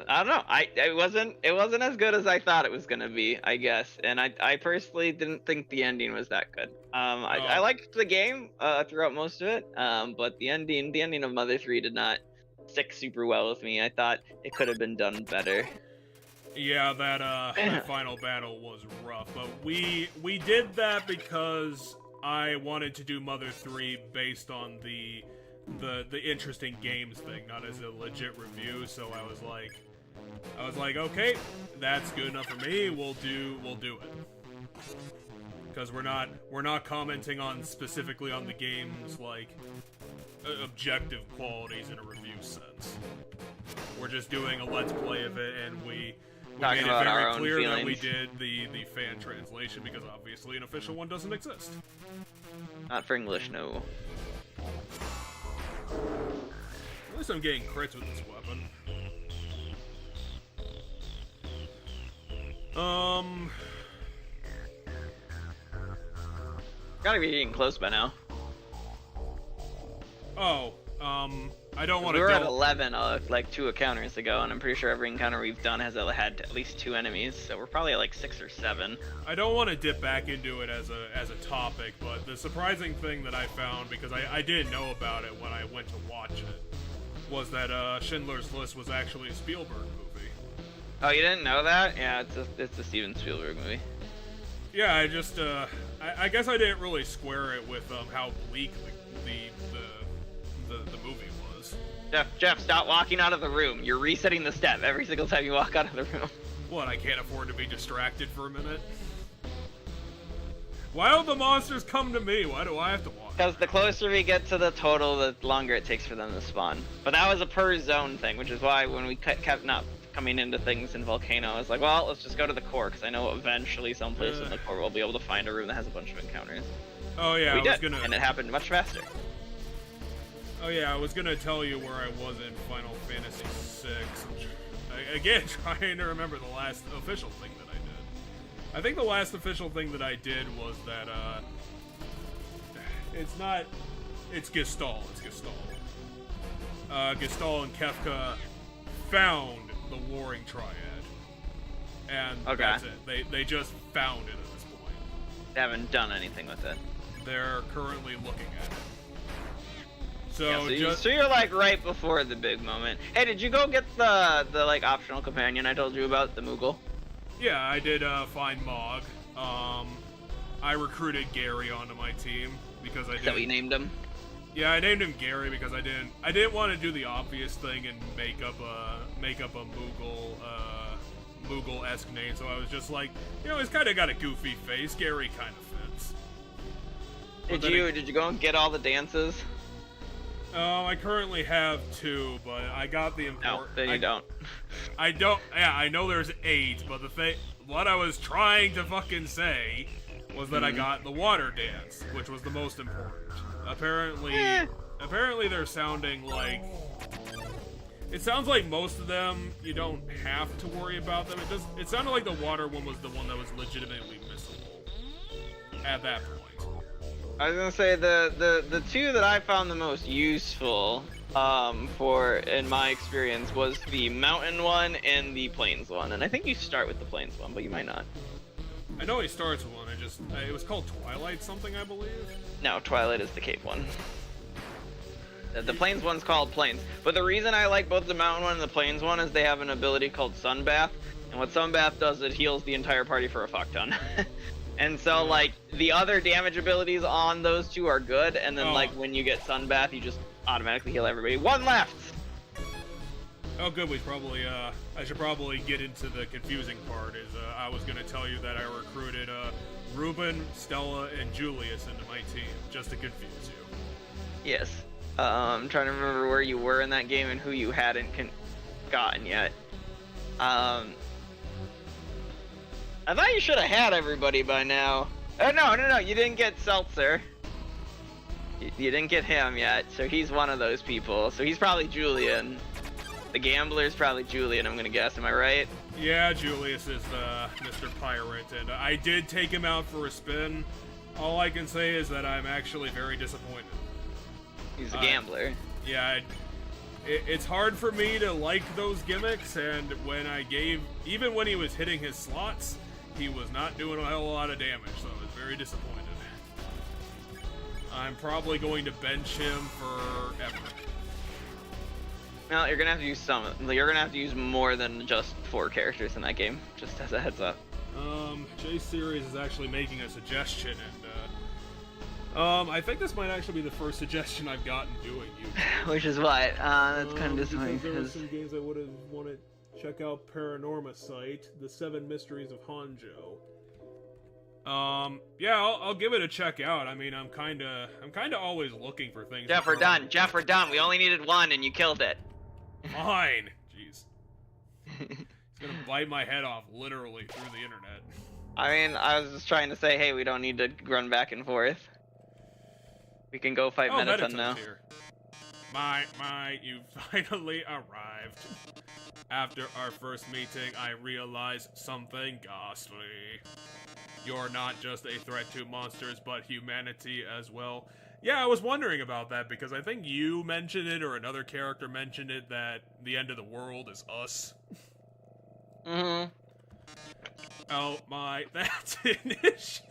I don't know. It wasn't as good as I thought it was gonna be, I guess. And I personally didn't think the ending was that good. I liked the game throughout most of it. But the ending of Mother 3 did not stick super well with me. I thought it could have been done better. Yeah, that final battle was rough, but we did that because I wanted to do Mother 3 based on the interesting games thing, not as a legit review. So I was like, okay, that's good enough for me. We'll do it, because we're not commenting on specifically on the game's like objective qualities in a review sense. We're just doing a let's play of it, and we made it very clear that we did the fan translation, because obviously an official one doesn't exist. Not for English, no. At least I'm getting crits with this weapon. Gotta be getting close by now. Oh, I don't want to. We were at 11 like 2 encounters ago, and I'm pretty sure every encounter we've done has had at least 2 enemies, so we're probably at like 6 or 7. I don't want to dip back into it as a topic, but the surprising thing that I found, because I didn't know about it when I went to watch it, was that Schindler's List was actually a Spielberg movie. Oh, you didn't know that? Yeah, it's a Steven Spielberg movie. Yeah, I just I guess I didn't really square it with how bleak the movie was. Jeff, stop walking out of the room. You're resetting the step every single time you walk out of the room. What, I can't afford to be distracted for a minute? Why don't the monsters come to me? Why do I have to walk? Because the closer we get to the total, the longer it takes for them to spawn. But that was a per zone thing, which is why when we kept not coming into things in Volcano, I was like, well, let's just go to the core, because I know eventually someplace in the core we'll be able to find a room that has a bunch of encounters. Oh yeah, and it happened much faster. Oh yeah, I was gonna tell you where I was in Final Fantasy VI. Again, trying to remember the last official thing that I did. I think the last official thing that I did was that, it's Gestalt. Gestalt and Kefka found the Warring Triad. And that's it. They just found it at this point. They haven't done anything with it. They're currently looking at it. So, so you're like right before the big moment. Hey, did you go get the like optional companion I told you about, the Moogle? Yeah, I did find Mog. I recruited Gary onto my team because I did. Is that what you named him? Yeah, I named him Gary because I didn't want to do the obvious thing and make up a Moogle-esque name. So I was just like, he's kind of got a goofy face. Gary kind of fits. Did you go and get all the dances? I currently have 2, but I got the No, important. then you don't. I don't. Yeah, I know there's 8, but what I was trying to fucking say was that I got the water dance, which was the most important. Apparently they're sounding like. It sounds like most of them you don't have to worry about them. It sounded like the water one was the one that was legitimately missable at that point. I was gonna say the 2 that I found the most useful in my experience was the mountain one and the plains one, and I think you start with the plains one, but you might not. I know he starts with one. It was called Twilight something, I believe. No, Twilight is the cave one. The plains one's called plains, but the reason I like both the mountain one and the plains one is they have an ability called sunbath, and what sunbath does, it heals the entire party for a fuck ton. And so, like, the other damage abilities on those 2 are good, and then, like, when you get Sunbath, you just automatically heal everybody. 1 left! Oh, good. I should probably get into the confusing part, I was gonna tell you that I recruited, Ruben, Stella, and Julius into my team, just to confuse you. Yes. I'm trying to remember where you were in that game and who you hadn't gotten yet. I thought you should have had everybody by now. Oh, no, you didn't get Seltzer. You didn't get him yet, so he's one of those people. So he's probably Julian. The gambler's probably Julian, I'm gonna guess. Am I right? Yeah, Julius is Mr. Pirate, and I did take him out for a spin. All I can say is that I'm actually very disappointed. He's a gambler. Yeah, it's hard for me to like those gimmicks, and even when he was hitting his slots, he was not doing a hell of a lot of damage, so I was very disappointed. I'm probably going to bench him forever. Well, you're gonna have to use you're gonna have to use more than just 4 characters in that game, just as a heads up. J-Series is actually making a suggestion, and I think this might actually be the first suggestion I've gotten doing YouTube. Which is what? That's kind of disappointing. There were some games I would have wanted to check out. Paranorma site, The 7 Mysteries of Hanjo. Yeah, I'll give it a check out. I mean, I'm kinda always looking for things. Jeff, we're done. Jeff, we're done. We only needed 1, and you killed it. Fine. Jeez. He's gonna bite my head off literally through the internet. I mean, I was just trying to say, hey, we don't need to run back and forth. We can go fight Mettaton now. Here. You finally arrived. After our first meeting, I realized something ghastly. You're not just a threat to monsters, but humanity as well. Yeah, I was wondering about that, because I think you mentioned it, or another character mentioned it, that the end of the world is us. Mm-hmm. Oh my, that's an issue!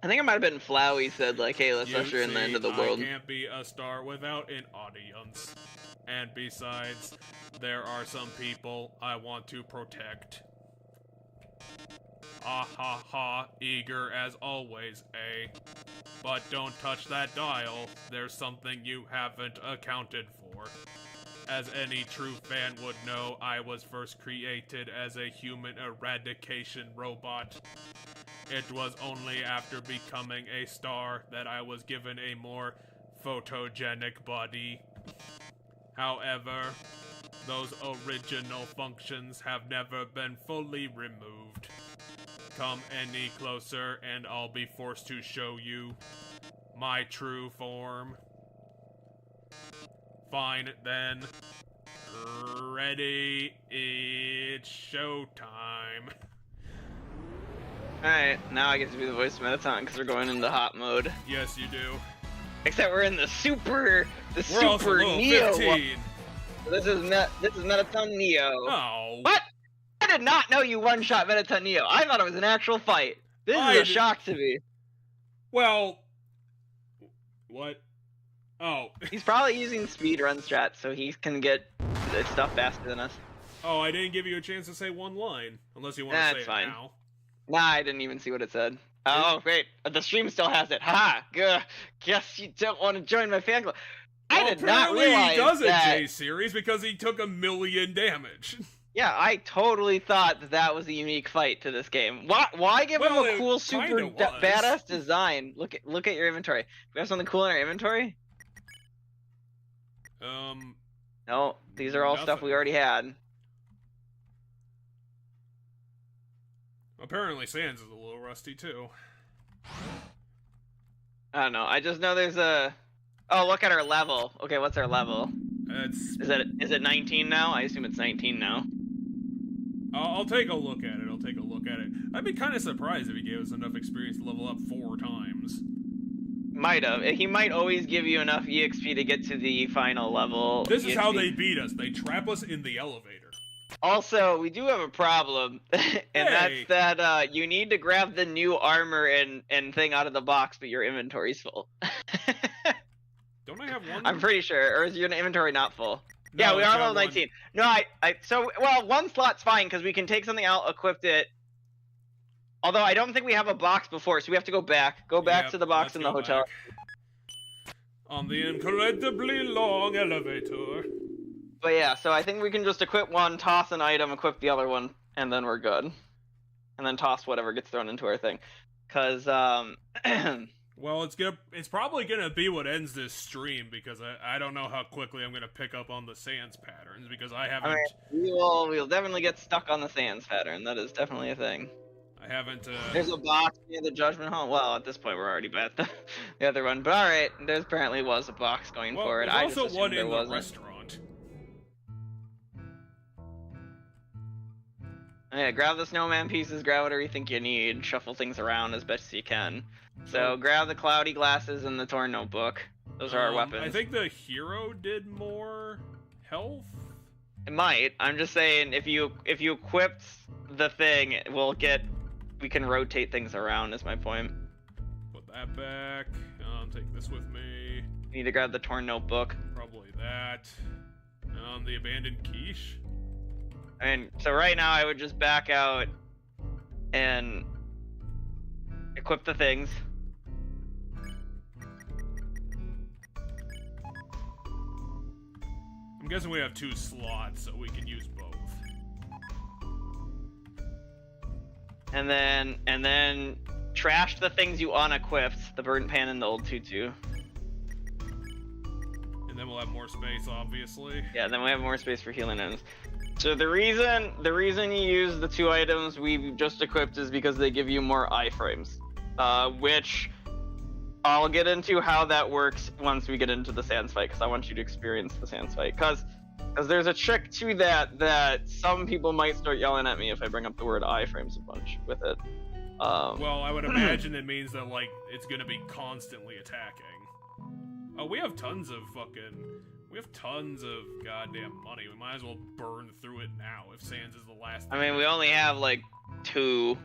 I think it might have been Flowey said, like, hey, let's usher in the end of the world. I can't be a star without an audience. And besides, there are some people I want to protect. Ah ha ha, eager as always, eh? But don't touch that dial, there's something you haven't accounted for. As any true fan would know, I was first created as a human eradication robot. It was only after becoming a star that I was given a more photogenic body. However, those original functions have never been fully removed. Come any closer and I'll be forced to show you my true form. Fine then. Ready? It's showtime. Alright, now I get to be the voice of Mettaton because we're going into hot mode. Yes, you do. Except we're in the super level Neo 15. This is Mettaton Neo. Oh. What? I did not know you one-shot Mettaton Neo. I thought it was an actual fight. This is a shock to me. Well, what? Oh. He's probably using speedrun strats so he can get the stuff faster than us. Oh, I didn't give you a chance to say one line. Unless you want to say it fine. now. Nah, I didn't even see what it said. Oh, wait. The stream still has it. Ha! Guess you don't want to join my fan club. I did not realize he does that. a J-Series because he took 1,000,000 damage. Yeah, I totally thought that was a unique fight to this game. Why give him a cool, super badass design? Look at your inventory. We have something cool in our inventory? No, these are all stuff we already had. Apparently Sans is a little rusty too. I don't know. I just know there's a... Oh, look at our level. Okay, what's our level? Is it 19 now? I assume it's 19 now. I'll take a look at it. I'd be kind of surprised if he gave us enough experience to level up 4 times. Might have. He might always give you enough EXP to get to the final level. This is how they beat us. They trap us in the elevator. Also, we do have a problem, and that's that you need to grab the new armor and thing out of the box, but your inventory's full. Don't I have one? I'm pretty sure. Or is your inventory not full? No, yeah, we are level one. 19. No, well, one slot's fine because we can take something out, equip it. Although I don't think we have a box before, so we have to go back. Go back to the box in the hotel. On the incredibly long elevator. But yeah, so I think we can just equip one, toss an item, equip the other one, and then we're good. And then toss whatever gets thrown into our thing. Cause well, it's probably gonna be what ends this stream because I don't know how quickly I'm gonna pick up on the Sans patterns because I haven't. I mean, we'll definitely get stuck on the Sans pattern. That is definitely a thing. I haven't. There's a box near the Judgment Hall. Well, at this point we're already at the other one. But all right, there apparently was a box going for it. There's also one in the restaurant. Yeah, grab the snowman pieces, grab whatever you think you need, shuffle things around as best you can. So grab the cloudy glasses and the torn notebook. Those are our weapons. I think the hero did more health. It might. I'm just saying if you equipped the thing, we can rotate things around is my point. Put that back. Take this with me. You need to grab the torn notebook. Probably that. The abandoned quiche. And so right now I would just back out and equip the things. I'm guessing we have 2 slots, so we can use both. And then trash the things you unequipped, the burnt pan and the old tutu. And then we'll have more space, obviously. Yeah, then we have more space for healing items. So the reason you use the 2 items we've just equipped is because they give you more iframes, which I'll get into how that works once we get into the Sans fight, because I want you to experience the Sans fight. Because there's a trick to that some people might start yelling at me if I bring up the word iframes a bunch with it. Well, I would imagine it means that like it's gonna be constantly attacking. Oh, we have tons of goddamn money. We might as well burn through it now if Sans is the last thing. I mean, we only have like 2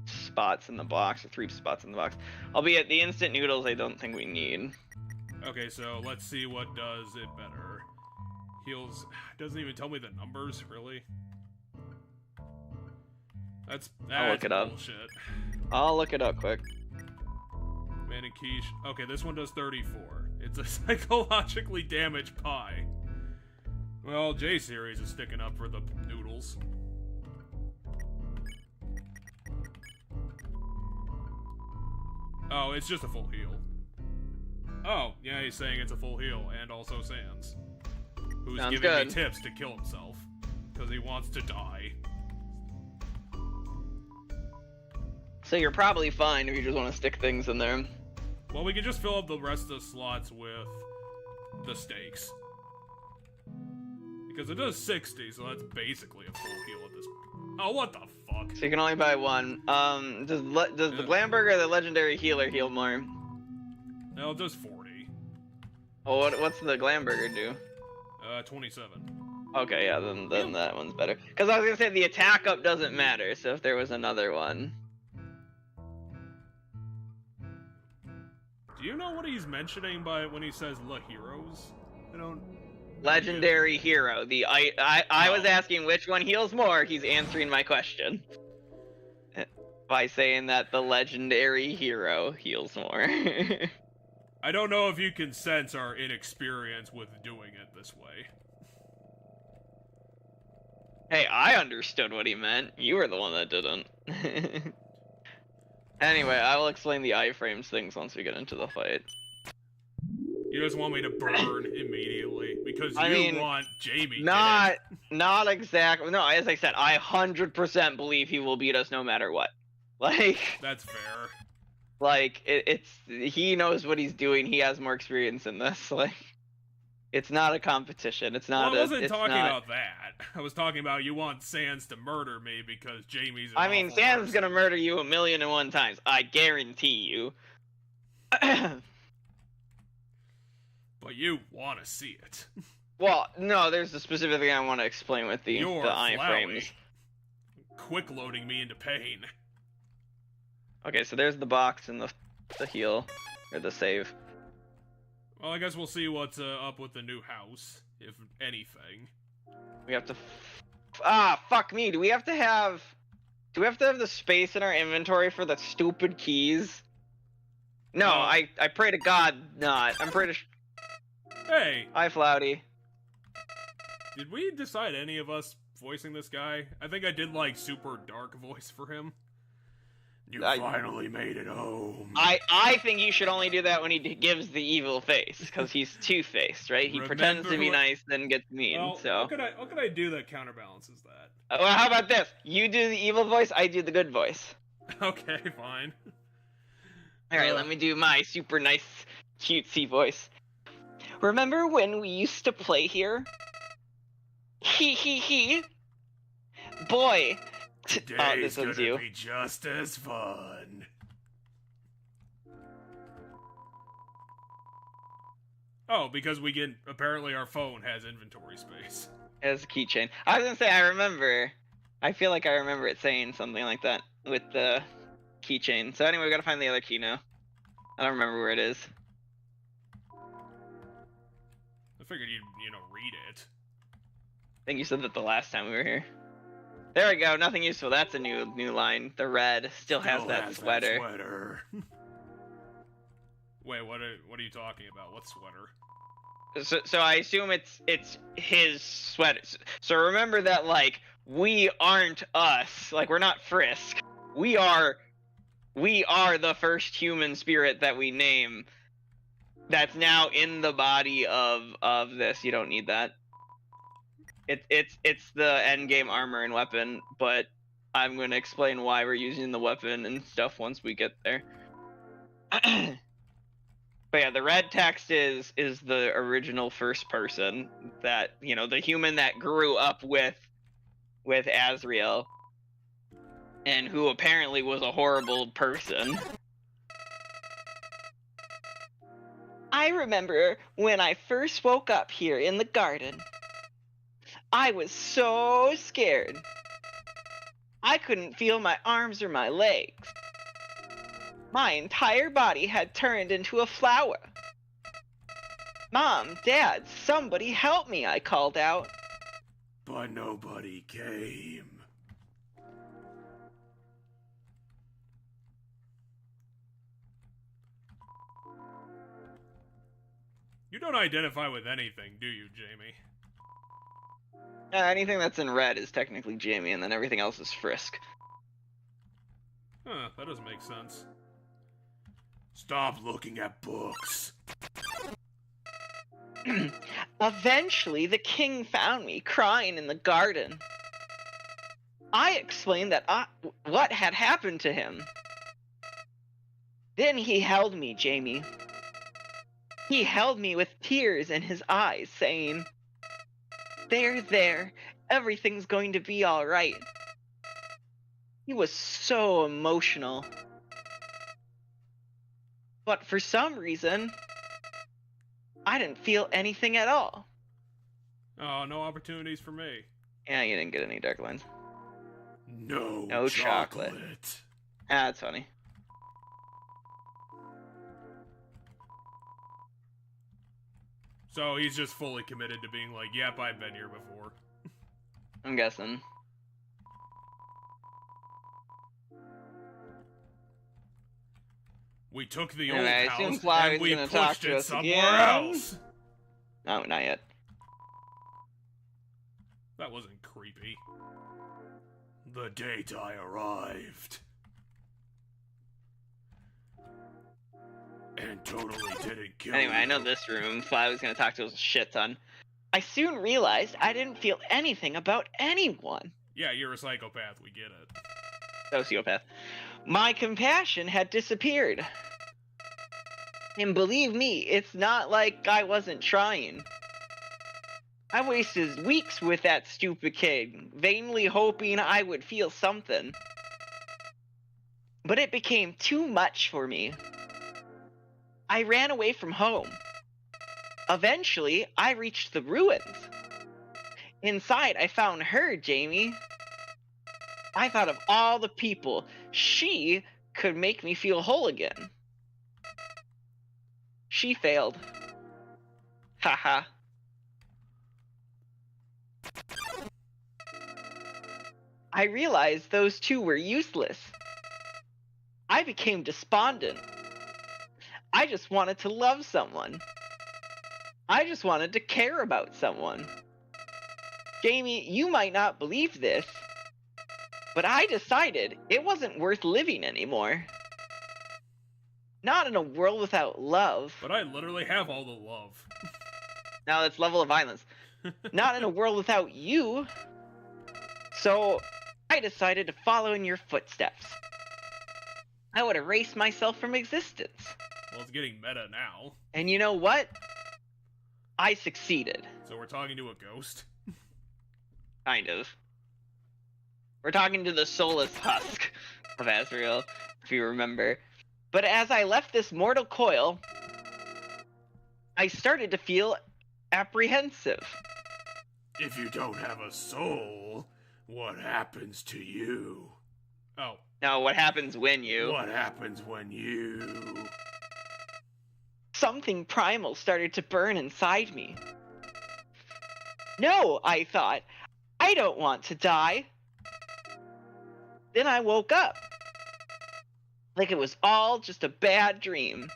spots in the box, or 3 spots in the box. Albeit the instant noodles I don't think we need. Okay, so let's see what does it better. Heals doesn't even tell me the numbers, really. That's I'll look it bullshit. I'll look it up quick. Man and quiche. Okay, this one does 34. It's a psychologically damaged pie. Well, J-Series is sticking up for the noodles. Oh, it's just a full heal. Oh, yeah, he's saying it's a full heal, and also Sans. Who's giving me tips to kill himself. Because he wants to die. So you're probably fine if you just want to stick things in there. Well, we can just fill up the rest of the slots with the steaks. Because it does 60, so that's basically a full heal at this point. Oh, what the fuck? So you can only buy one. Does the Glamburger or the Legendary Healer heal more? No, it does 40. Oh, what's the Glamburger do? 27. Okay, yeah, then that one's better. Because I was gonna say the attack up doesn't matter, so if there was another one. Do you know what he's mentioning by when he says La Heroes? I don't... Legendary Hero. I was asking which one heals more. He's answering my question. By saying that the Legendary Hero heals more. I don't know if you can sense our inexperience with doing it this way. Hey, I understood what he meant. You were the one that didn't. Anyway, I will explain the iframes things once we get into the fight. You just want me to burn immediately because I mean, want Jamie not dead. not exactly. No, as I said, I 100% believe he will beat us no matter what. Like, That's fair. like it's he knows what he's doing. He has more experience in this. Like, it's not a competition. It's not Well, I wasn't it's talking not. about that. I was talking about you want Sans to murder me because Jamie's an I mean, awful Sam's person. gonna murder you 1,000,001 times. I guarantee you. But you want to see it. Well, no, there's a specific thing I want to explain with the You're iframes. quick loading me into pain. Okay, so there's the box and the heal or the save. Well, I guess we'll see what's up with the new house, if anything. We have to. Fuck me. Do we have to have the space in our inventory for the stupid keys? No, I pray to God not. I'm pretty sure. Hey! Hi, Flouty. Did we decide any of us voicing this guy? I think I did, like, super dark voice for him. You finally made it home. I think you should only do that when he gives the evil face, because he's two-faced, right? He pretends to be nice, then gets mean. Well, so what could I do that counterbalances that? well, how about this? You do the evil voice, I do the good voice. Okay, fine. Alright, let me do my super nice, cutesy voice. Remember when we used to play here? He. Boy. Today's gonna be just as fun. Oh, because apparently our phone has inventory space. It has a keychain. I was gonna say, I feel like I remember it saying something like that with the keychain. So anyway, we gotta find the other key now. I don't remember where it is. I figured you'd, read it. I think you said that the last time we were here. There we go, nothing useful. That's a new line. The red still has that sweater. Wait, what are you talking about? What sweater? So I assume it's his sweater. So remember that, like, we aren't us. Like, we're not Frisk. We are the first human spirit that we name that's now in the body of this. You don't need that. It's the endgame armor and weapon, but I'm gonna explain why we're using the weapon and stuff once we get there. But yeah, the red text is the original first person that, the human that grew up with Azrael, and who apparently was a horrible person. I remember when I first woke up here in the garden. I was so scared. I couldn't feel my arms or my legs. My entire body had turned into a flower. Mom, Dad, somebody help me, I called out. But nobody came. You don't identify with anything, do you, Jamie? Anything that's in red is technically Jamie, and then everything else is Frisk. Huh, that doesn't make sense. Stop looking at books. Eventually, the king found me crying in the garden. I explained that what had happened to him. Then he held me, Jamie. He held me with tears in his eyes, saying, There, everything's going to be all right. He was so emotional. But for some reason, I didn't feel anything at all. Oh, no opportunities for me. Yeah, you didn't get any dark lines. No chocolate. That's funny. So he's just fully committed to being like, yep, I've been here before. I'm guessing. We took the old Anyway, house and we gonna talk pushed to it us somewhere again. else. No, not yet. That wasn't creepy. The date I arrived. And totally didn't kill Anyway, you. I know this room. Fly was gonna talk to us a shit ton. I soon realized I didn't feel anything about anyone. Yeah, you're a psychopath, we get it. Sociopath. My compassion had disappeared. And believe me, it's not like I wasn't trying. I wasted weeks with that stupid kid, vainly hoping I would feel something. But it became too much for me. I ran away from home. Eventually, I reached the ruins. Inside, I found her, Jamie. I thought of all the people she could make me feel whole again. She failed. Haha. I realized those two were useless. I became despondent. I just wanted to love someone. I just wanted to care about someone. Jamie, you might not believe this, but I decided it wasn't worth living anymore. Not in a world without love. But I literally have all the love. Now that's level of violence. Not in a world without you. So I decided to follow in your footsteps. I would erase myself from existence. Well, it's getting meta now. And you know what? I succeeded. So we're talking to a ghost? Kind of. We're talking to the soulless husk of Azrael, if you remember. But as I left this mortal coil, I started to feel apprehensive. If you don't have a soul, what happens to you? Oh. Now, what happens when you... What happens when you... Something primal started to burn inside me. No, I thought. I don't want to die. Then I woke up. Like it was all just a bad dream.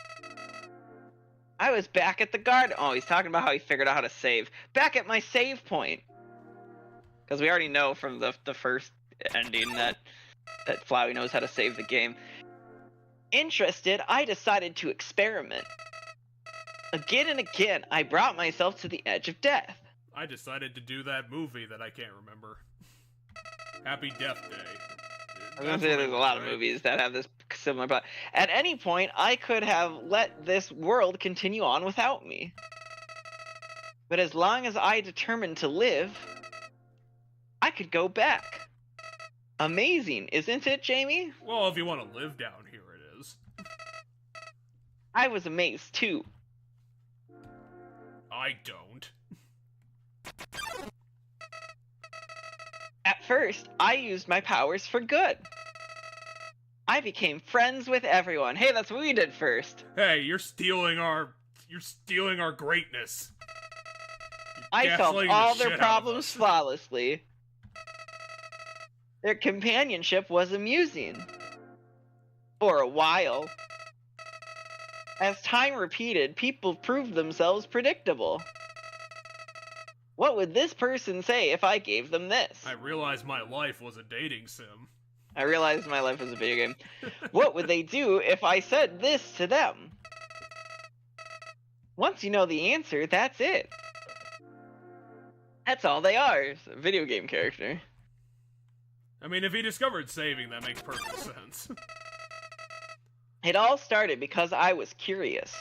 I was back at the garden. Oh, he's talking about how he figured out how to save. Back at my save point. Because we already know from the first ending that Flowey knows how to save the game. Interested, I decided to experiment. Again and again, I brought myself to the edge of death. I decided to do that movie that I can't remember. Happy Death Day. I was gonna say there's a lot of movies that have this similar plot. At any point, I could have let this world continue on without me. But as long as I determined to live, I could go back. Amazing, isn't it, Jamie? Well, if you want to live down here, it is. I was amazed, too. I don't. At first, I used my powers for good. I became friends with everyone. Hey, that's what we did first. Hey, you're stealing our greatness. I solved all their problems flawlessly. Their companionship was amusing. For a while. As time repeated, people proved themselves predictable. What would this person say if I gave them this? I realized my life was a dating sim. I realized my life was a video game. What would they do if I said this to them? Once you know the answer, that's it. That's all they are. It's a video game character. I mean, if he discovered saving, that makes perfect sense. It all started because I was curious.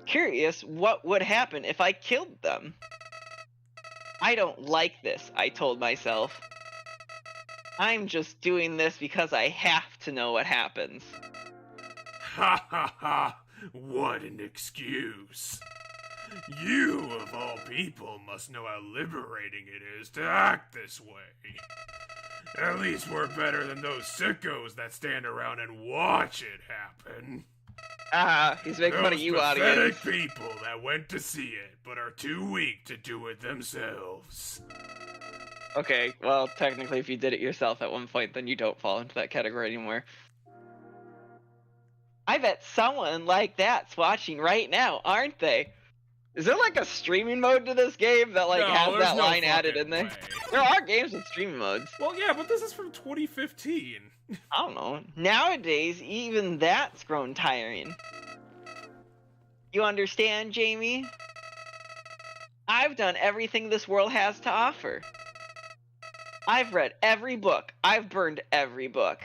Curious what would happen if I killed them. I don't like this, I told myself. I'm just doing this because I have to know what happens. Ha ha ha! What an excuse. You, of all people, must know how liberating it is to act this way. At least we're better than those sickos that stand around and watch it happen. He's making fun of you, audience. Pathetic people that went to see it, but are too weak to do it themselves. Okay, well, technically if you did it yourself at one point, then you don't fall into that category anymore. I bet someone like that's watching right now, aren't they? Is there like a streaming mode to this game that like has that line added in there? Way. There are games with streaming modes. Well, yeah, but this is from 2015. I don't know. Nowadays, even that's grown tiring. You understand, Jamie? I've done everything this world has to offer. I've read every book. I've burned every book.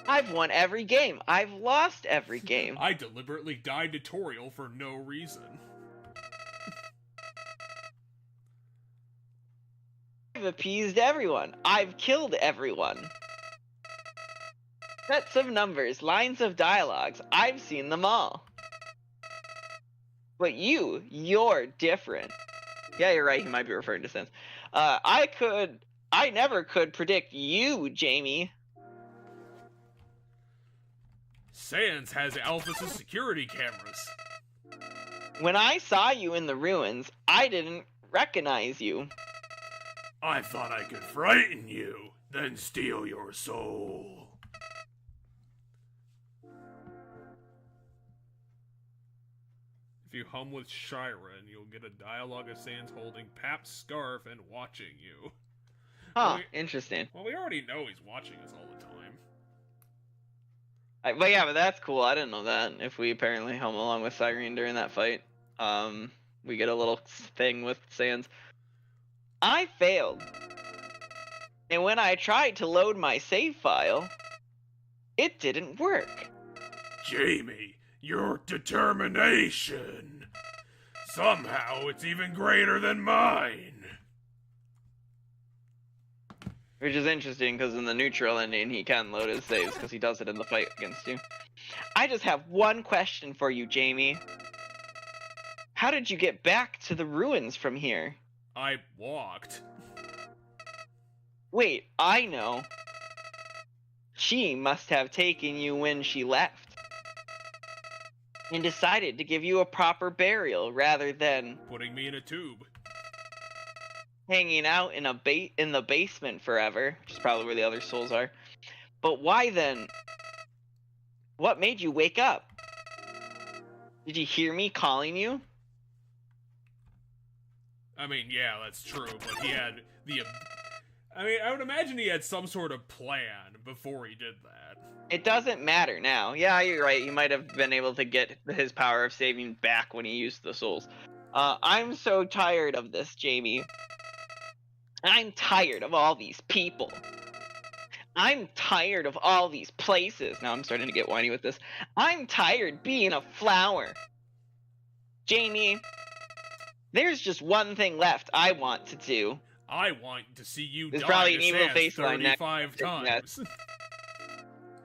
I've won every game. I've lost every game. I deliberately died tutorial for no reason. I've appeased everyone. I've killed everyone. Sets of numbers, lines of dialogues. I've seen them all. But you're different. Yeah, you're right. He might be referring to Sans. I never could predict you, Jamie. Sans has Alphys' security cameras. When I saw you in the ruins, I didn't recognize you. I thought I could frighten you, then steal your soul. If you hum with Shyren, you'll get a dialogue of Sans holding Pap's scarf and watching you. Huh, interesting. Well, we already know he's watching us all the time. But that's cool. I didn't know that. If we apparently hum along with Cyrene during that fight, we get a little thing with Sans. I failed. And when I tried to load my save file, it didn't work. Jamie, your determination. Somehow it's even greater than mine. Which is interesting, because in the neutral ending, he can load his saves, because he does it in the fight against you. I just have one question for you, Jamie. How did you get back to the ruins from here? I walked. Wait, I know. She must have taken you when she left. And decided to give you a proper burial, rather than Putting me in a tube. hanging out in the basement forever, which is probably where the other souls are. But why then? What made you wake up? Did you hear me calling you? I mean, yeah, that's true, but he had the... I mean, I would imagine he had some sort of plan before he did that. It doesn't matter now. Yeah, you're right. He might have been able to get his power of saving back when he used the souls. I'm so tired of this, Jamie. I'm tired of all these people. I'm tired of all these places. Now I'm starting to get whiny with this. I'm tired being a flower. Jamie, there's just one thing left I want to do. I want to see you There's die probably to an evil Sans face line next. 35 times.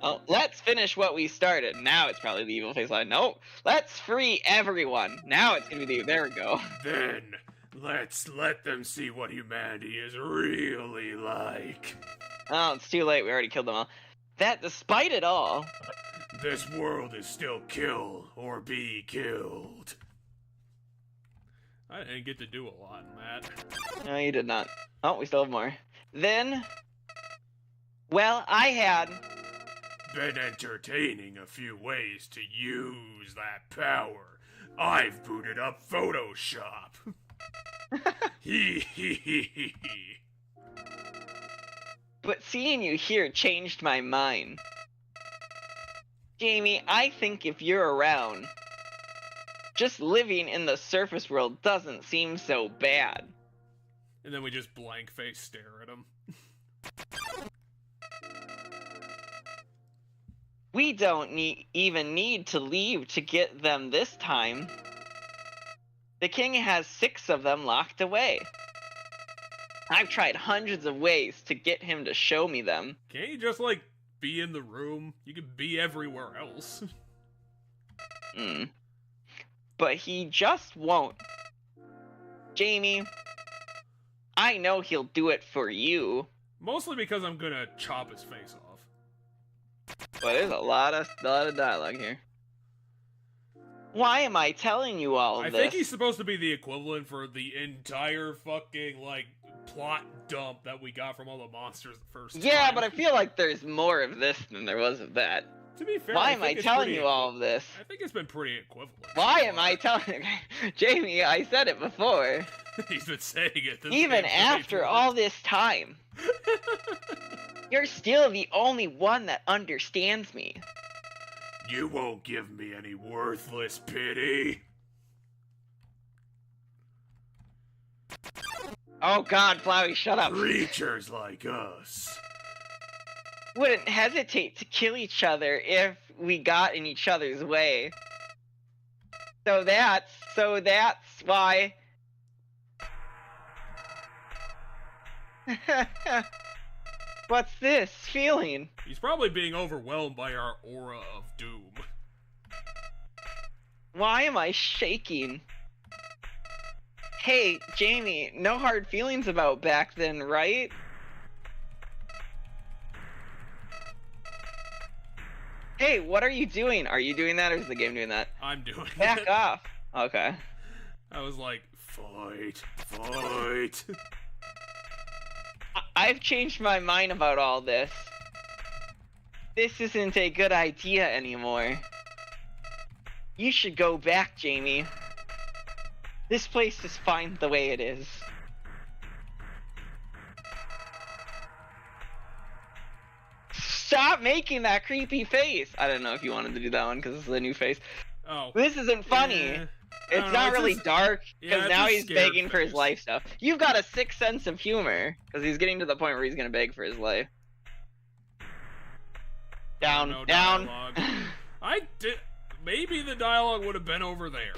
Oh, let's finish what we started. Now it's probably the evil face line. No, let's free everyone. Now it's gonna be the... There we go. Then, let's let them see what humanity is really like. Oh, it's too late. We already killed them all. That, despite it all... This world is still kill or be killed. I didn't get to do a lot in that. No, you did not. Oh, we still have more. Then... Well, I had... Been entertaining a few ways to use that power. I've booted up Photoshop. Hee hee hee hee hee. But seeing you here changed my mind. Jamie, I think if you're around, just living in the surface world doesn't seem so bad. And then we just blank face stare at him. We don't even need to leave to get them this time. The king has 6 of them locked away. I've tried hundreds of ways to get him to show me them. Can't you just, like, be in the room? You could be everywhere else. But he just won't. Jamie, I know he'll do it for you. Mostly because I'm gonna chop his face off. But there's a lot of dialogue here. Why am I telling you all of this? I think he's supposed to be the equivalent for the entire fucking, like, plot dump that we got from all the monsters the first time. Yeah, but I feel like there's more of this than there was of that. To be fair, why am I telling you all of this? I think it's been pretty equivalent. Why am I telling... Jamie, I said it before. He's been saying it this Even after all this time. You're still the only one that understands me. You won't give me any worthless pity. Oh God, Flowey, shut up. Creatures like us Wouldn't hesitate to kill each other if we got in each other's way. So that's why. What's this feeling? He's probably being overwhelmed by our aura of doom. Why am I shaking? Hey, Jamie, no hard feelings about back then, right? Hey, what are you doing? Are you doing that or is the game doing that? I'm doing it. Back off. Okay. I was like, fight, fight. I've changed my mind about all this. This isn't a good idea anymore. You should go back, Jamie. This place is fine the way it is. Stop making that creepy face! I don't know if you wanted to do that one because it's the new face. Oh. This isn't funny. Yeah. It's not really dark because now he's begging for his life stuff. You've got a sick sense of humor because he's getting to the point where he's gonna beg for his life. Down, no down. I did. Maybe the dialogue would have been over there.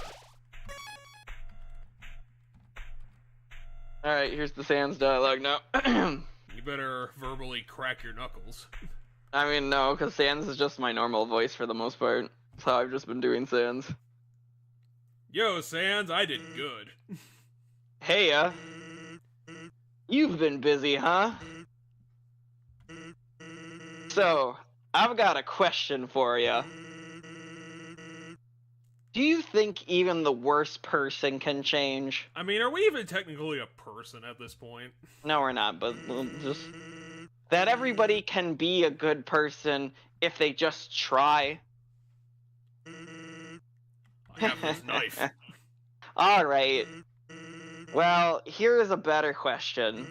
All right, here's the Sans dialogue now. You better verbally crack your knuckles. I mean, no, because Sans is just my normal voice for the most part. That's how I've just been doing Sans. Yo, Sans, I did good. Hey, you've been busy, huh? So, I've got a question for you. Do you think even the worst person can change? I mean, are we even technically a person at this point? No, we're not, but we'll just... That everybody can be a good person if they just try. I have this knife. Alright. Well, here's a better question.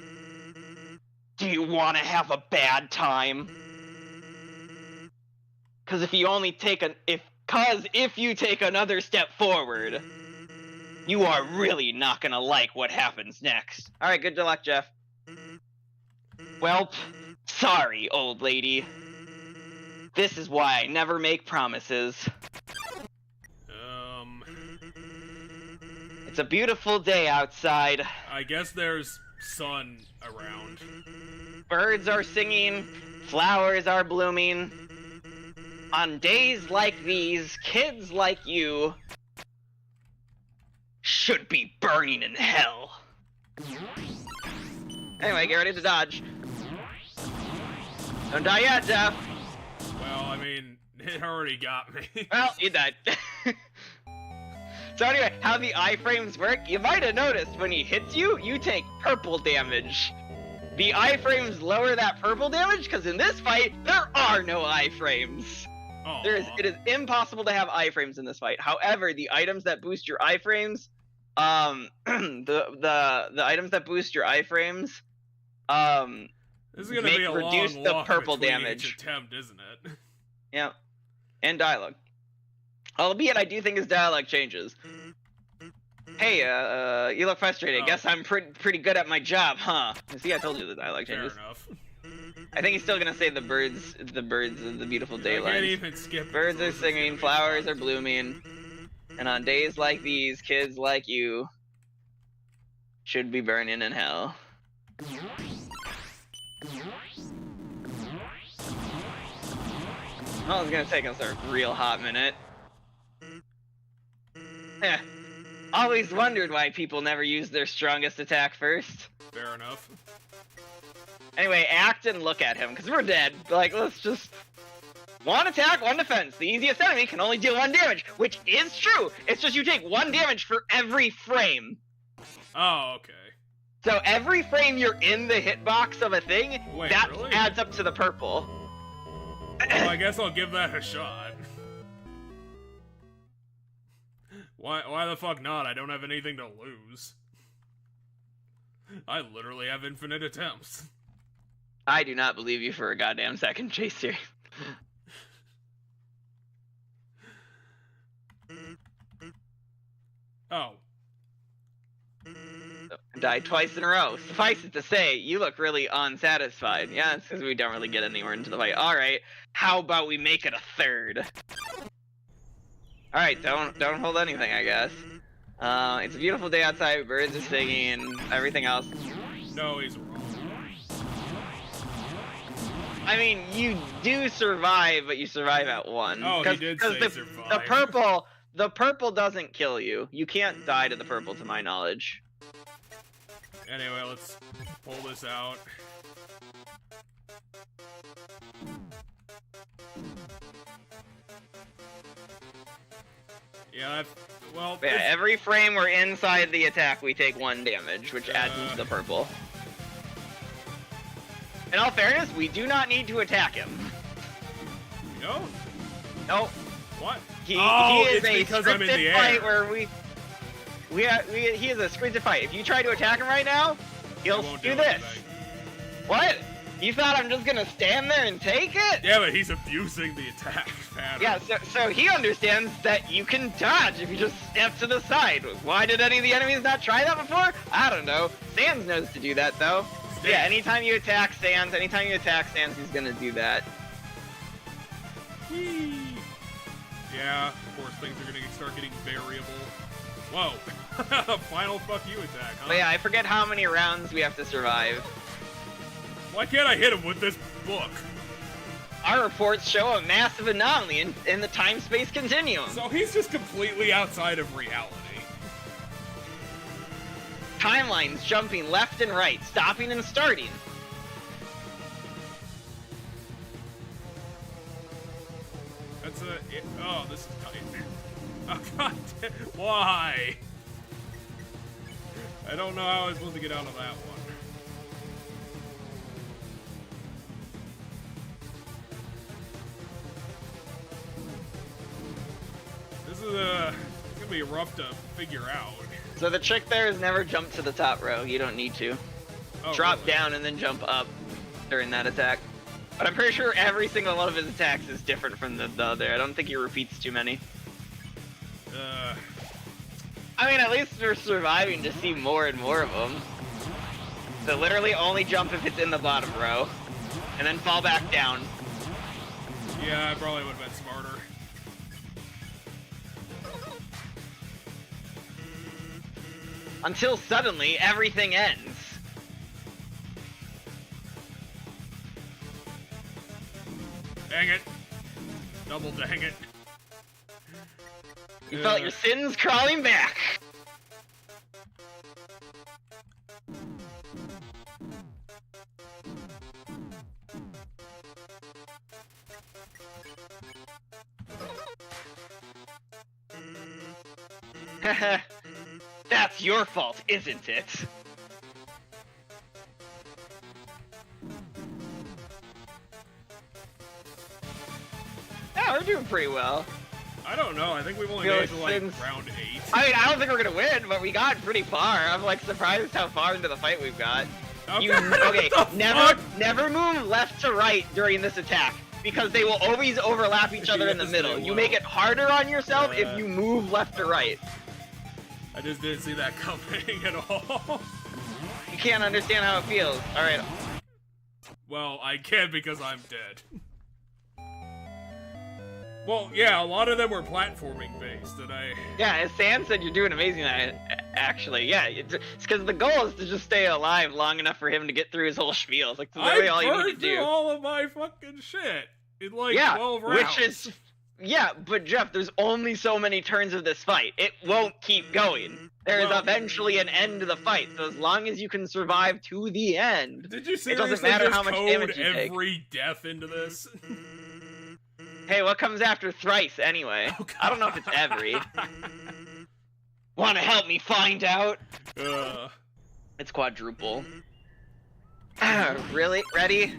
Do you want to have a bad time? Because if you only take if you take another step forward, you are really not gonna like what happens next. Alright, good luck, Jeff. Welp, sorry, old lady. This is why I never make promises. It's a beautiful day outside. I guess there's sun around. Birds are singing, flowers are blooming. On days like these, kids like you should be burning in hell. Anyway, get ready to dodge. Don't die yet, Jeff. Well, I mean, it already got me. Well, you died. So anyway, how the iframes work, you might have noticed when he hits you, you take purple damage. The iframes lower that purple damage, because in this fight, there are no iframes. It is impossible to have iframes in this fight. However, the items that boost your iframes, the items that boost your iframes, this is gonna be a reduce long the walk purple between damage. each attempt, isn't it? Yeah, and dialogue. Albeit, I do think his dialogue changes. Hey, you look frustrated. Oh. Guess I'm pretty good at my job, huh? See, I told you the dialogue changes. Fair enough. I think he's still gonna say the birds of the beautiful I daylight. can't even skip. Birds are singing, flowers are blooming, and on days like these, kids like you should be burning in hell. Oh, it's gonna take us a real hot minute. Yeah. Always wondered why people never use their strongest attack first. Fair enough. Anyway, act and look at him, because we're dead. Like, let's just... One attack, one defense. The easiest enemy can only deal 1 damage, which is true. It's just you take 1 damage for every frame. Oh, okay. So every frame you're in the hitbox of a thing, Wait, that really? adds up to the purple. Well, I guess I'll give that a shot. Why the fuck not? I don't have anything to lose. I literally have infinite attempts. I do not believe you for a goddamn second, Chaser. Oh. Died twice in a row. Suffice it to say, you look really unsatisfied. Yeah, it's because we don't really get anywhere into the fight. Alright, how about we make it a third? Alright, don't hold anything, I guess. It's a beautiful day outside, birds are singing, everything else. No, he's wrong. I mean, you do survive, but you survive at 1. Oh, he did say survive. The purple doesn't kill you. You can't die to the purple, to my knowledge. Anyway, let's pull this out. Yeah, well... Yeah, every frame we're inside the attack, we take 1 damage, which adds into the purple. In all fairness, we do not need to attack him. No? Nope. What? He it's is a because I'm in the scripted fight air. where he is a scripted fight. If you try to attack him right now, he'll do this. Anything. What? You thought I'm just gonna stand there and take it? Yeah, but he's abusing the attack pattern. Yeah, so he understands that you can dodge if you just step to the side. Why did any of the enemies not try that before? I don't know. Sans knows to do that, though. Yeah, anytime you attack Sans, he's gonna do that. Whee. Yeah, of course, things are gonna start getting variable. Whoa. Final fuck you attack, huh? But yeah, I forget how many rounds we have to survive. Why can't I hit him with this book? Our reports show a massive anomaly in the time-space continuum. So he's just completely outside of reality. Timelines jumping left and right, stopping and starting. That's oh, this is tight. Oh, god damn. Why? I don't know how I was supposed to get out of that one. This is gonna be rough to figure out. So the trick there is never jump to the top row. You don't need to. Oh, Drop really? down and then jump up during that attack. But I'm pretty sure every single one of his attacks is different from the other. I don't think he repeats too many. I mean, at least we're surviving to see more and more of them. So literally only jump if it's in the bottom row. And then fall back down. Yeah, I probably would have been smarter. Until suddenly, everything ends. Dang it. Double dang it. You felt your sins crawling back. That's your fault, isn't it? Yeah, we're doing pretty well. I don't know. I think we've only made it to like round 8. I mean, I don't think we're gonna win, but we got pretty far. I'm like surprised how far into the fight we've got. Okay, never move left to right during this attack, because they will always overlap each other in the middle. You make it harder on yourself if you move left to right. I just didn't see that coming at all. You can't understand how it feels. Alright. Well, I can because I'm dead. Well, yeah, a lot of them were platforming based, and Yeah, as Sam said, you're doing amazing at it, actually. Yeah, it's because the goal is to just stay alive long enough for him to get through his whole spiel. It's like literally all you need to do. all of my fucking shit in like 12 rounds. Which is... Yeah, but Jeff, there's only so many turns of this fight. It won't keep going. There is eventually an end to the fight, so as long as you can survive to the end, did you seriously it doesn't matter just how much damage you take. every death into this? Hey, what comes after thrice, anyway? Oh, I don't know if it's every. Wanna help me find out? It's quadruple. Really? Ready?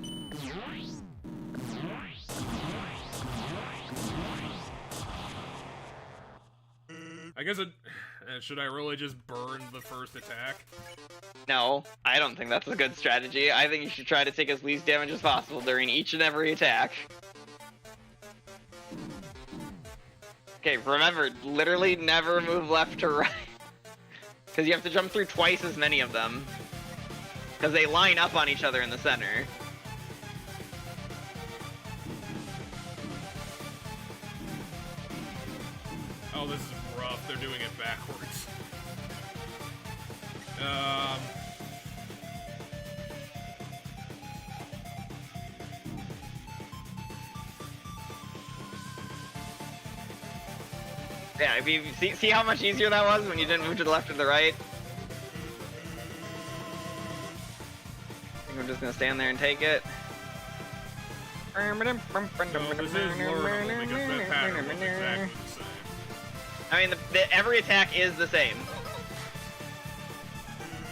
I guess should I really just burn the first attack? No, I don't think that's a good strategy. I think you should try to take as least damage as possible during each and every attack. Okay, remember, literally never move left to right. Because you have to jump through twice as many of them. Because they line up on each other in the center. Oh, this is rough. They're doing it backwards. Yeah, if you see how much easier that was when you didn't move to the left or the right? I think we're just gonna stand there and take it. So this is learnable because that pattern was exactly the same. I mean, every attack is the same.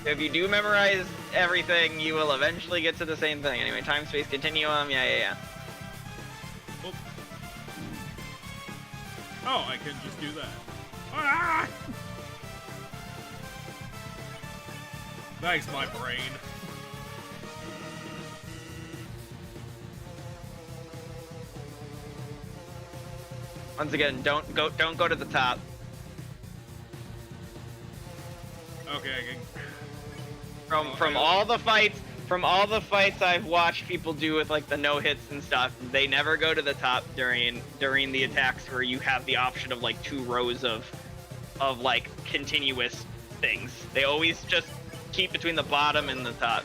If you do memorize everything, you will eventually get to the same thing. Anyway, time, space, continuum, yeah. Oh, oh, I can just do that. Ah! Thanks, my brain. Once again, don't go to the top. Okay, I can. From all the fights I've watched people do with like the no hits and stuff, they never go to the top during the attacks where you have the option of like 2 rows of like continuous things. They always just keep between the bottom and the top.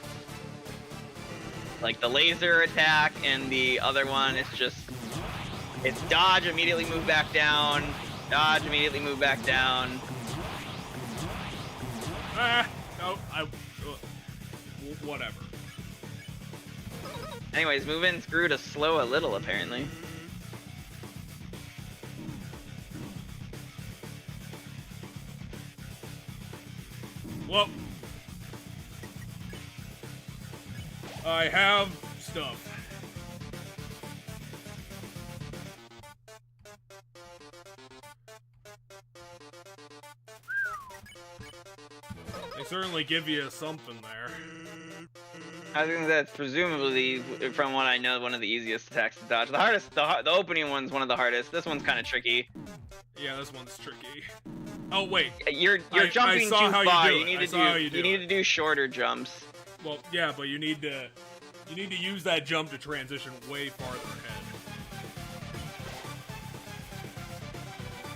Like the laser attack and the other one, it's dodge, immediately move back down, dodge, immediately move back down. Ah, no, whatever. Anyways, moving screw to slow a little, apparently. Well, I have stuff. They certainly give you something there. I think that's presumably, from what I know, one of the easiest attacks to dodge. The hardest, the opening one's one of the hardest. This one's kind of tricky. Yeah, this one's tricky. Oh wait, you're jumping too far. You need to do shorter jumps. Well, yeah, but you need to use that jump to transition way farther ahead.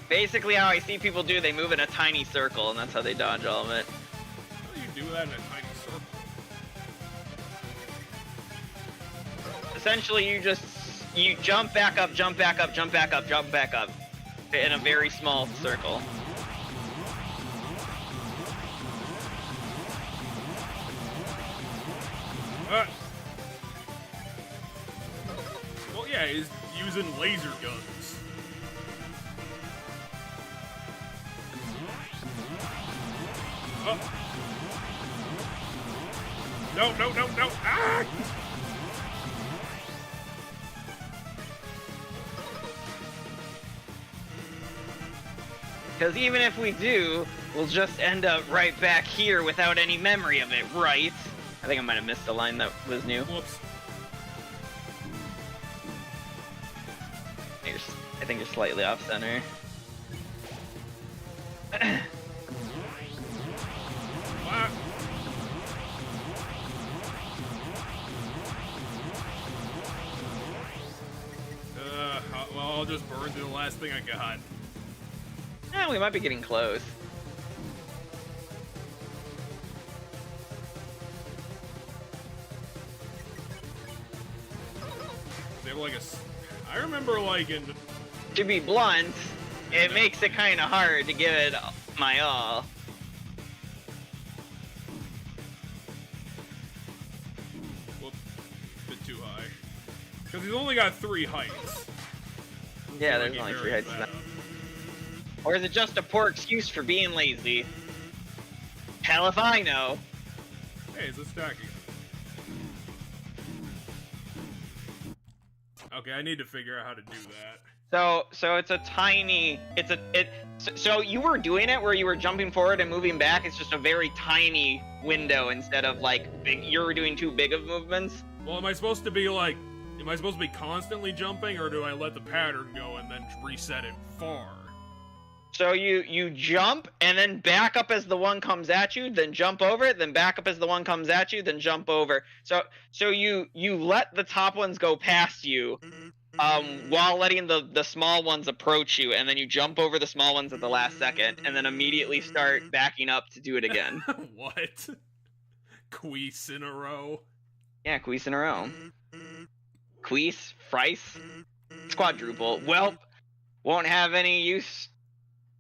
Basically, how I see people do, they move in a tiny circle, and that's how they dodge all of it. How do you do that in a tiny circle? Essentially, you jump back up, jump back up, jump back up, jump back up, in a very small circle. Well, yeah, he's using laser guns. Oh. No. Ah! Because even if we do, we'll just end up right back here without any memory of it, right? I think I might have missed a line that was new. Whoops. I think you're slightly off center. What? Well, I'll just burn through the last thing I got. We might be getting close. They have like I remember like in. To be blunt, it makes it kind of hard to give it my all. Whoop, bit too high. Because he's only got 3 heights. Yeah, there's only 3 heights. Or is it just a poor excuse for being lazy? Hell if I know. Hey, it's a stacking. Okay, I need to figure out how to do that. So it's a tiny. So you were doing it where you were jumping forward and moving back. It's just a very tiny window instead of like big. You were doing too big of movements. Well, am I supposed to be constantly jumping, or do I let the pattern go and then reset it far? So you jump and then back up as the one comes at you, then jump over it, then back up as the one comes at you, then jump over. So you let the top ones go past you, while letting the small ones approach you, and then you jump over the small ones at the last second, and then immediately start backing up to do it again. What? Queese in a row? Yeah, queese in a row. Queese, thrice, quadruple. Well, won't have any use.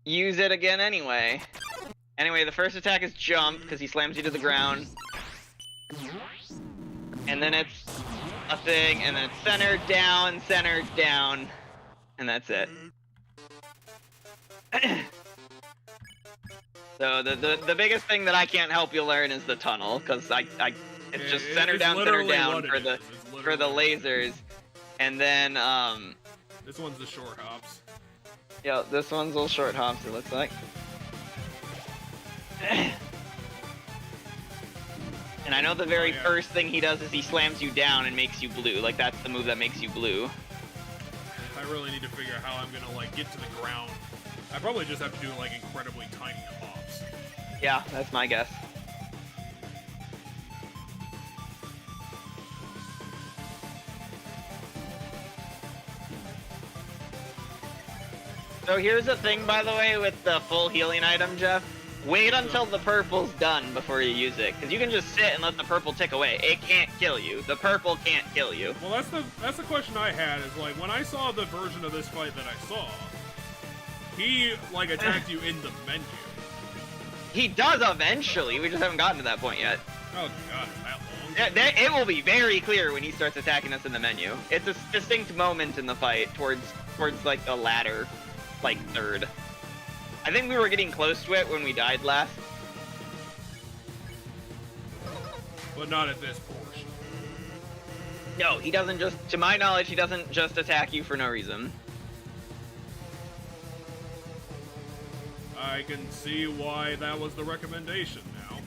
Use it again anyway. Anyway, the first attack is jump, because he slams you to the ground. And then it's a thing, and then it's center, down, and that's it. So the biggest thing that I can't help you learn is the tunnel, because it's just center, down for the lasers. And then, This one's the short hops. Yeah, this one's little short hops, it looks like. And I know the very first thing he does is he slams you down and makes you blue. Like, that's the move that makes you blue. I really need to figure out how I'm gonna, like, get to the ground. I probably just have to do, like, incredibly tiny hops. Yeah, that's my guess. So here's the thing, by the way, with the full healing item, Jeff. Wait until the purple's done before you use it, because you can just sit and let the purple tick away. It can't kill you. The purple can't kill you. Well, that's the question I had, is, like, when I saw the version of this fight that I saw, he, like, attacked you in the menu. He does eventually, we just haven't gotten to that point yet. Oh god, is that long? It will be very clear when he starts attacking us in the menu. It's a distinct moment in the fight towards like, the latter, like, third. I think we were getting close to it when we died last. But not at this portion. No, he doesn't just, to my knowledge, he doesn't just attack you for no reason. I can see why that was the recommendation now.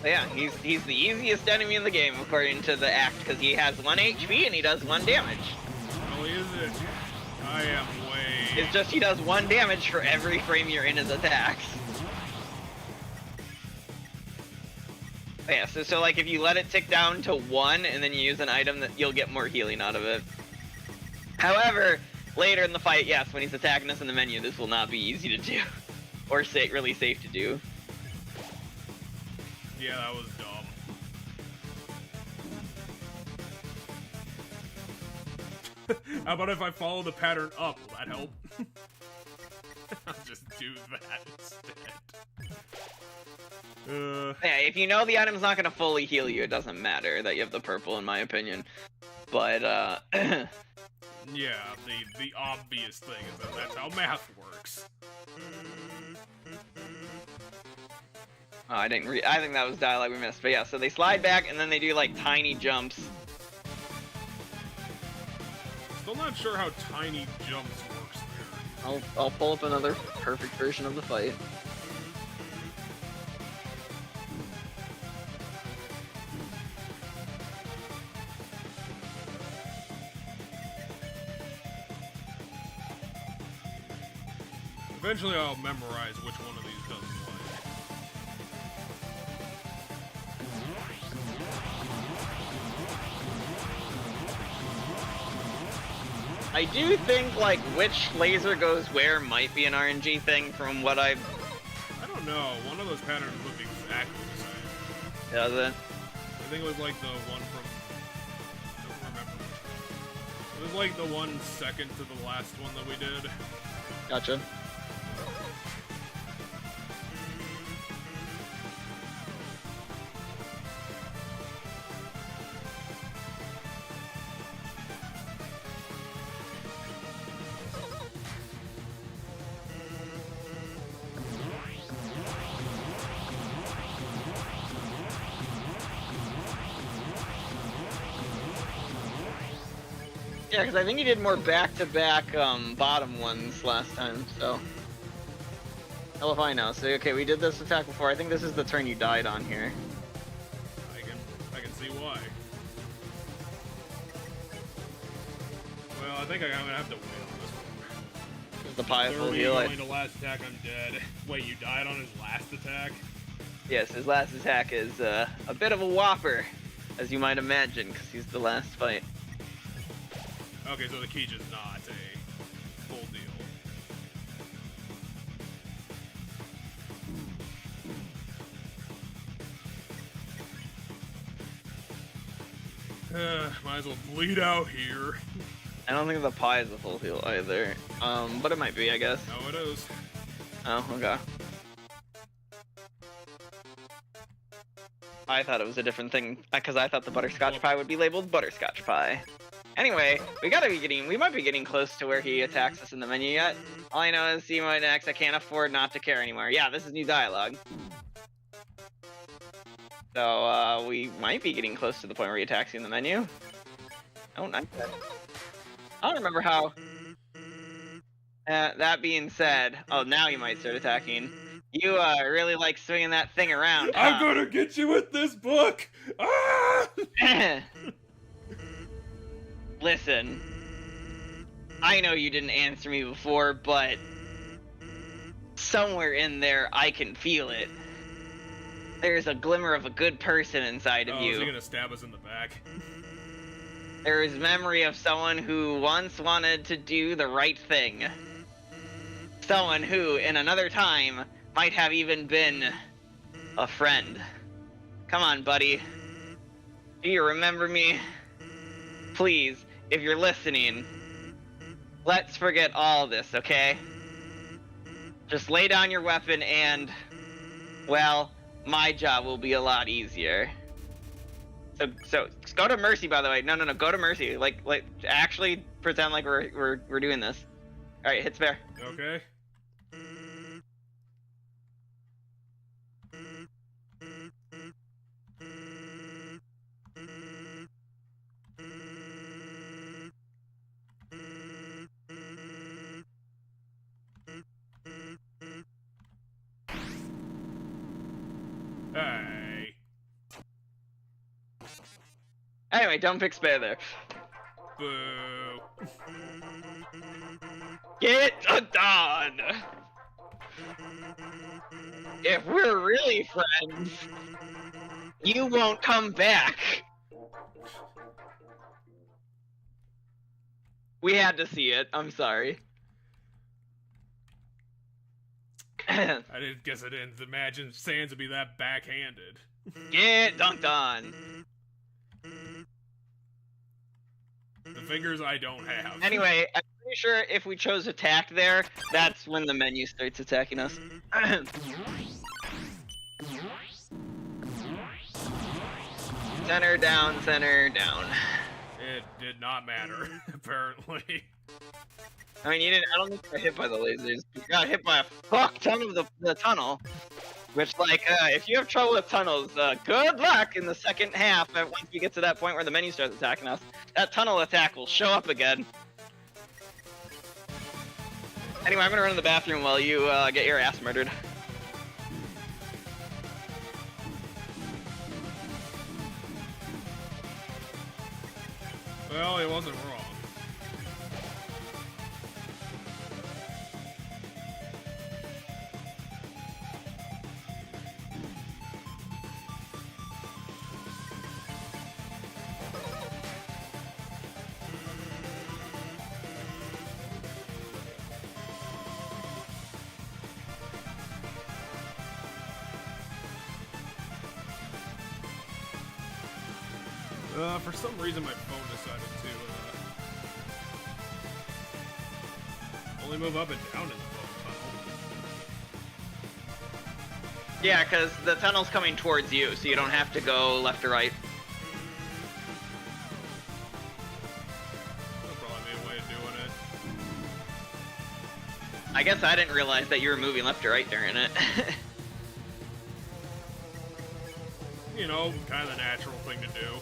But yeah, he's the easiest enemy in the game according to the act, because he has 1 HP and he does 1 damage. Oh, is it? I am way... It's just he does 1 damage for every frame you're in his attacks. But yeah, so like if you let it tick down to 1 and then you use an item, that you'll get more healing out of it. However, later in the fight, yes, when he's attacking us in the menu, this will not be easy to do. Or really safe to do. Yeah, that was dumb. How about if I follow the pattern up? Will that help? I'll just do that instead. Yeah, if you know the item's not gonna fully heal you, it doesn't matter that you have the purple, in my opinion. But, yeah, the obvious thing is that that's how math works. Oh, I think that was dialogue we missed. But yeah, so they slide back and then they do like tiny jumps. Still not sure how tiny jumps works there. I'll pull up another perfect version of the fight. Eventually I'll memorize which one of these does what. I do think, like, which laser goes where might be an RNG thing from what I don't know. One of those patterns looked exactly the same. Does it? I think it was like the one from... I don't remember which one. It was like the 1 second to the last one that we did. Gotcha. Yeah, because I think you did more back-to-back bottom ones last time, so... Hell if I know. So okay, we did this attack before. I think this is the turn you died on here. I can see why. Well, I think I'm gonna have to wait on this one. The pie full heal. Going to last attack, I'm dead. Wait, you died on his last attack? Yes, his last attack is a bit of a whopper, as you might imagine, because he's the last fight. Okay, so the key is not a full deal. Might as well bleed out here. I don't think the pie is a full heal either. But it might be, I guess. Oh, it is. Oh, okay. I thought it was a different thing, because I thought the butterscotch pie would be labeled butterscotch pie. Anyway, we might be getting close to where he attacks us in the menu yet. All I know is see my next, I can't afford not to care anymore. Yeah, this is new dialogue. So, we might be getting close to the point where he attacks you in the menu. Oh, nice. I don't remember how. That being said, oh, now you might start attacking. You, really like swinging that thing around, huh? I'm gonna get you with this book! Ah! Listen. I know you didn't answer me before, but somewhere in there, I can feel it. There's a glimmer of a good person inside of you. Is he gonna stab us in the back? There is memory of someone who once wanted to do the right thing. Someone who, in another time, might have even been a friend. Come on, buddy. Do you remember me? Please, if you're listening, let's forget all this, okay? Just lay down your weapon and, well, my job will be a lot easier. So go to Mercy, by the way. No, go to Mercy. Like actually pretend like we're doing this. All right, hit spare. Okay. Hey. Anyway, don't pick spare there. Boo. Get done. If we're really friends, you won't come back. We had to see it. I'm sorry. I guess I didn't imagine Sans would be that backhanded. Get dunked on. The fingers I don't have. Anyway, I'm pretty sure if we chose attack there, that's when the menu starts attacking us. Center down, center down. It did not matter, apparently. I mean, I don't think you got hit by the lasers. You got hit by a fuck ton of the tunnel. Which, like, if you have trouble with tunnels, good luck in the second half. Once we get to that point where the menu starts attacking us, that tunnel attack will show up again. Anyway, I'm gonna run to the bathroom while you get your ass murdered. Well, it wasn't wrong. For some reason my phone decided to only move up and down in the phone tunnel. Yeah, because the tunnel's coming towards you, so you don't have to go left or right. That'll probably be a way of doing it. I guess I didn't realize that you were moving left or right during it. You know, kind of the natural thing to do.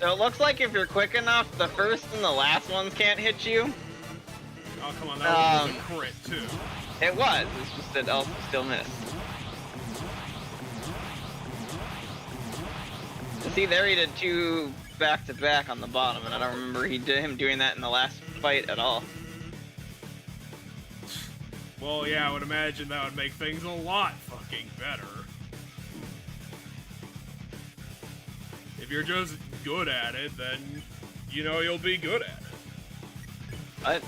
So it looks like if you're quick enough, the first and the last ones can't hit you. Oh, come on, that one was a crit, too. It was. It's just that Elf still missed. See, there he did 2 back-to-back on the bottom, and I don't remember him doing that in the last fight at all. Well, yeah, I would imagine that would make things a lot fucking better. If you're just good at it, then you know you'll be good at it. What?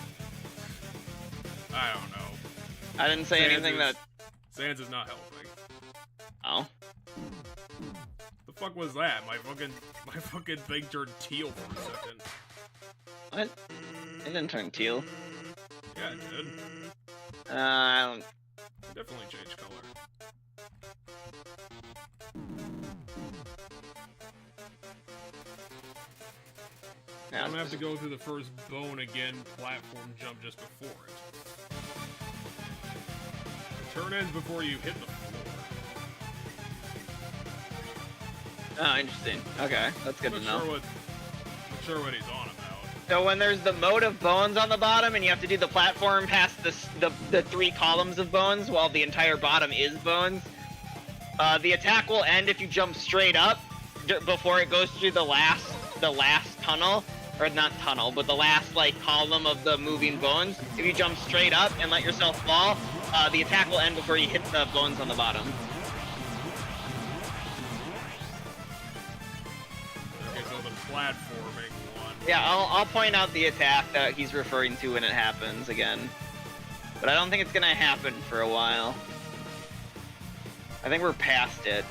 I don't know. I didn't say anything that... Sans is not helping. Oh. The fuck was that? My fucking thing turned teal for a second. What? It didn't turn teal. Yeah, it did. I don't... It definitely changed color. Yeah, I don't have to go through the first bone again platform jump just before it. The turn ends before you hit the floor. Oh, interesting. Okay, that's good to know. Not sure what he's on about. So when there's the mode of bones on the bottom and you have to do the platform past the 3 columns of bones while the entire bottom is bones, the attack will end if you jump straight up before it goes through the last tunnel. Or not tunnel, but the last, like, column of the moving bones. If you jump straight up and let yourself fall, the attack will end before you hit the bones on the bottom. Okay, so the platforming one. Yeah, I'll point out the attack that he's referring to when it happens again. But I don't think it's gonna happen for a while. I think we're past it.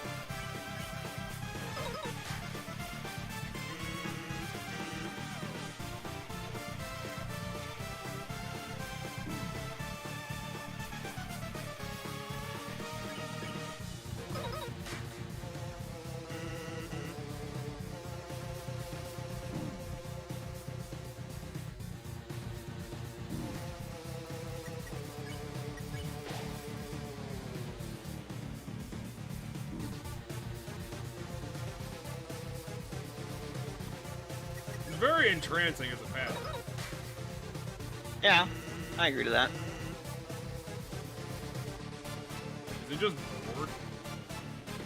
Very entrancing as a pattern. Yeah, I agree to that. Is it just bored?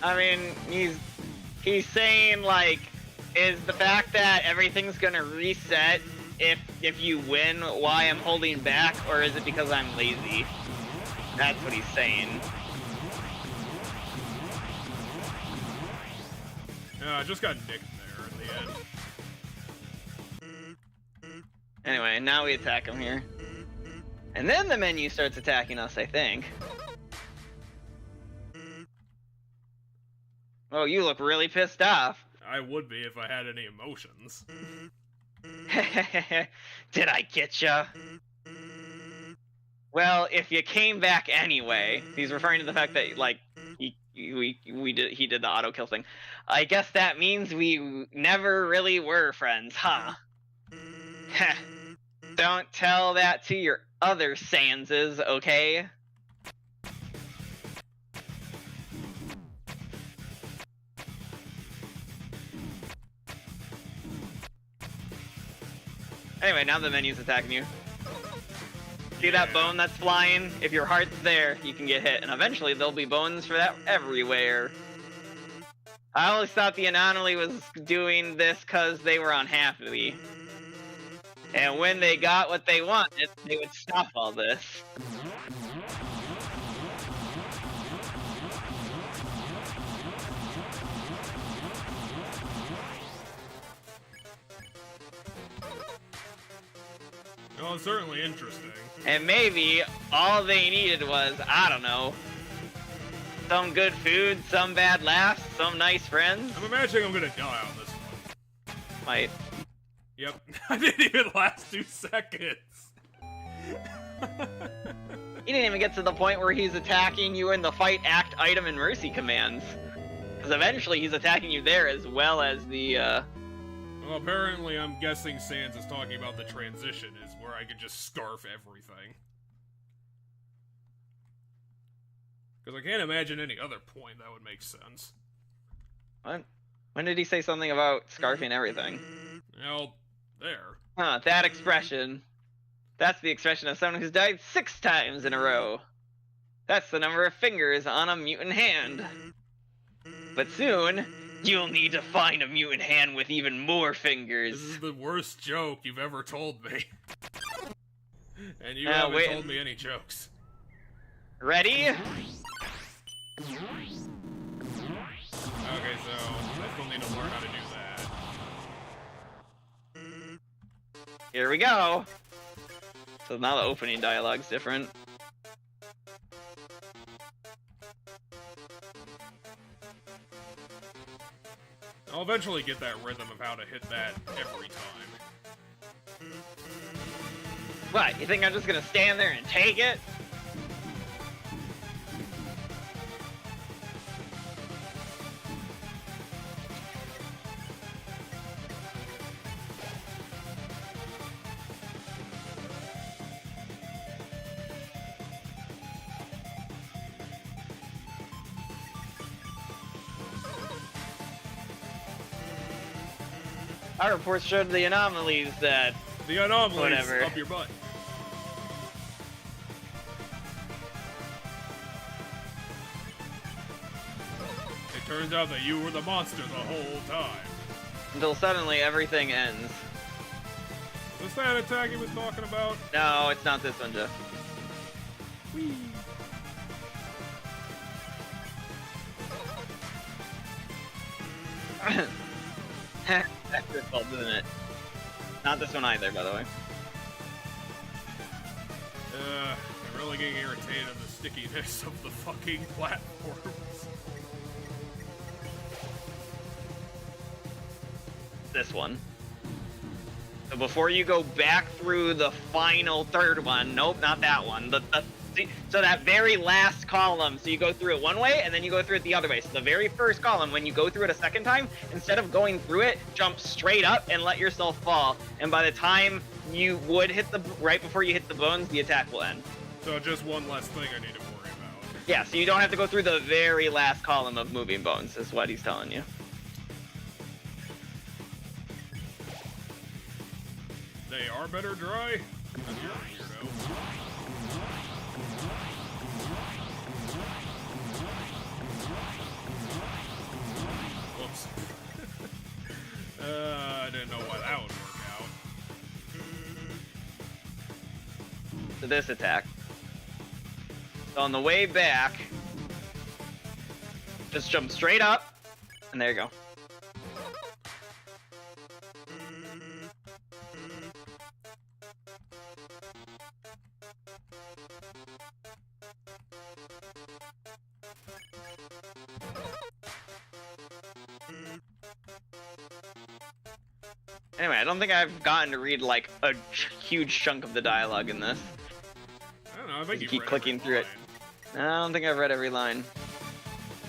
I mean, he's saying, like, is the fact that everything's gonna reset if you win why I'm holding back, or is it because I'm lazy? That's what he's saying. Yeah, I just got nicked there in the end. Anyway, now we attack him here. And then the menu starts attacking us, I think. Oh, you look really pissed off. I would be if I had any emotions. Did I get ya? Well, if you came back anyway, he's referring to the fact that, like, he did the auto kill thing. I guess that means we never really were friends, huh? Don't tell that to your other Sanses, okay? Anyway, now the menu's attacking you. See that bone that's flying? If your heart's there, you can get hit, and eventually there'll be bones for that everywhere. I always thought the anomaly was doing this because they were unhappy. And when they got what they wanted, they would stop all this. Well, it's certainly interesting. And maybe all they needed was, I don't know, some good food, some bad laughs, some nice friends. I'm imagining I'm gonna die on this one. Might. Yep. I didn't even last 2 seconds. He didn't even get to the point where he's attacking you in the fight, act, item, and mercy commands. Because eventually he's attacking you there as well as the, Well, apparently I'm guessing Sans is talking about the transition, is where I could just scarf everything. Because I can't imagine any other point that would make sense. What? When did he say something about scarfing everything? Well, there. Huh, that expression. That's the expression of someone who's died 6 times in a row. That's the number of fingers on a mutant hand. But soon, you'll need to find a mutant hand with even more fingers. This is the worst joke you've ever told me. And you haven't told me any jokes. Ready? Okay, so I still need to learn how to do that. Here we go. So now the opening dialogue's different. I'll eventually get that rhythm of how to hit that every time. What, you think I'm just gonna stand there and take it? Our reports showed the anomalies that... The anomalies Whatever. up your butt. It turns out that you were the monster the whole time. Until suddenly everything ends. Was that attack he was talking about? No, it's not this one, Jeff. Whee. That's your fault, isn't it? Not this one either, by the way. I'm really getting irritated at the stickiness of the fucking platforms. This one. So before you go back through the final third one, nope, not that one. So that very last column, so you go through it one way and then you go through it the other way. So the very first column, when you go through it a second time, instead of going through it, jump straight up and let yourself fall. And by the time you would hit right before you hit the bones, the attack will end. So just one less thing I need to worry about. Yeah, so you don't have to go through the very last column of moving bones, is what he's telling you. They are better dry? You're a weirdo. Whoops. I didn't know why that would work out. To this attack. So on the way back, just jump straight up, and there you go. Anyway, I don't think I've gotten to read like a huge chunk of the dialogue in this. I don't know, I think you keep read clicking every through it. line. I don't think I've read every line.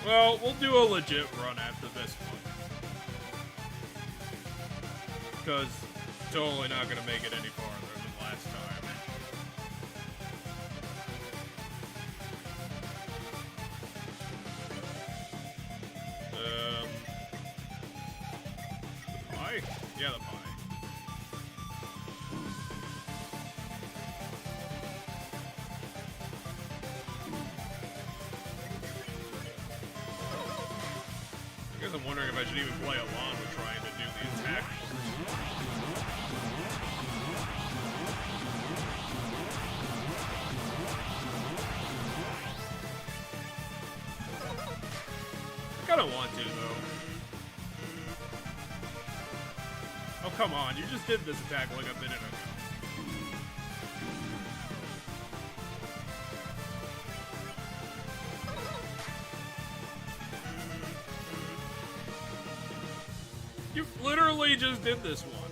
Well, we'll do a legit run after this one. Because totally not gonna make it any farther than last time. The pie? Yeah, the pie. I guess I'm wondering if I should even play along with trying to do the attack. I kinda want to, though. Oh, come on, you just did this attack like a minute ago. You literally just did this one.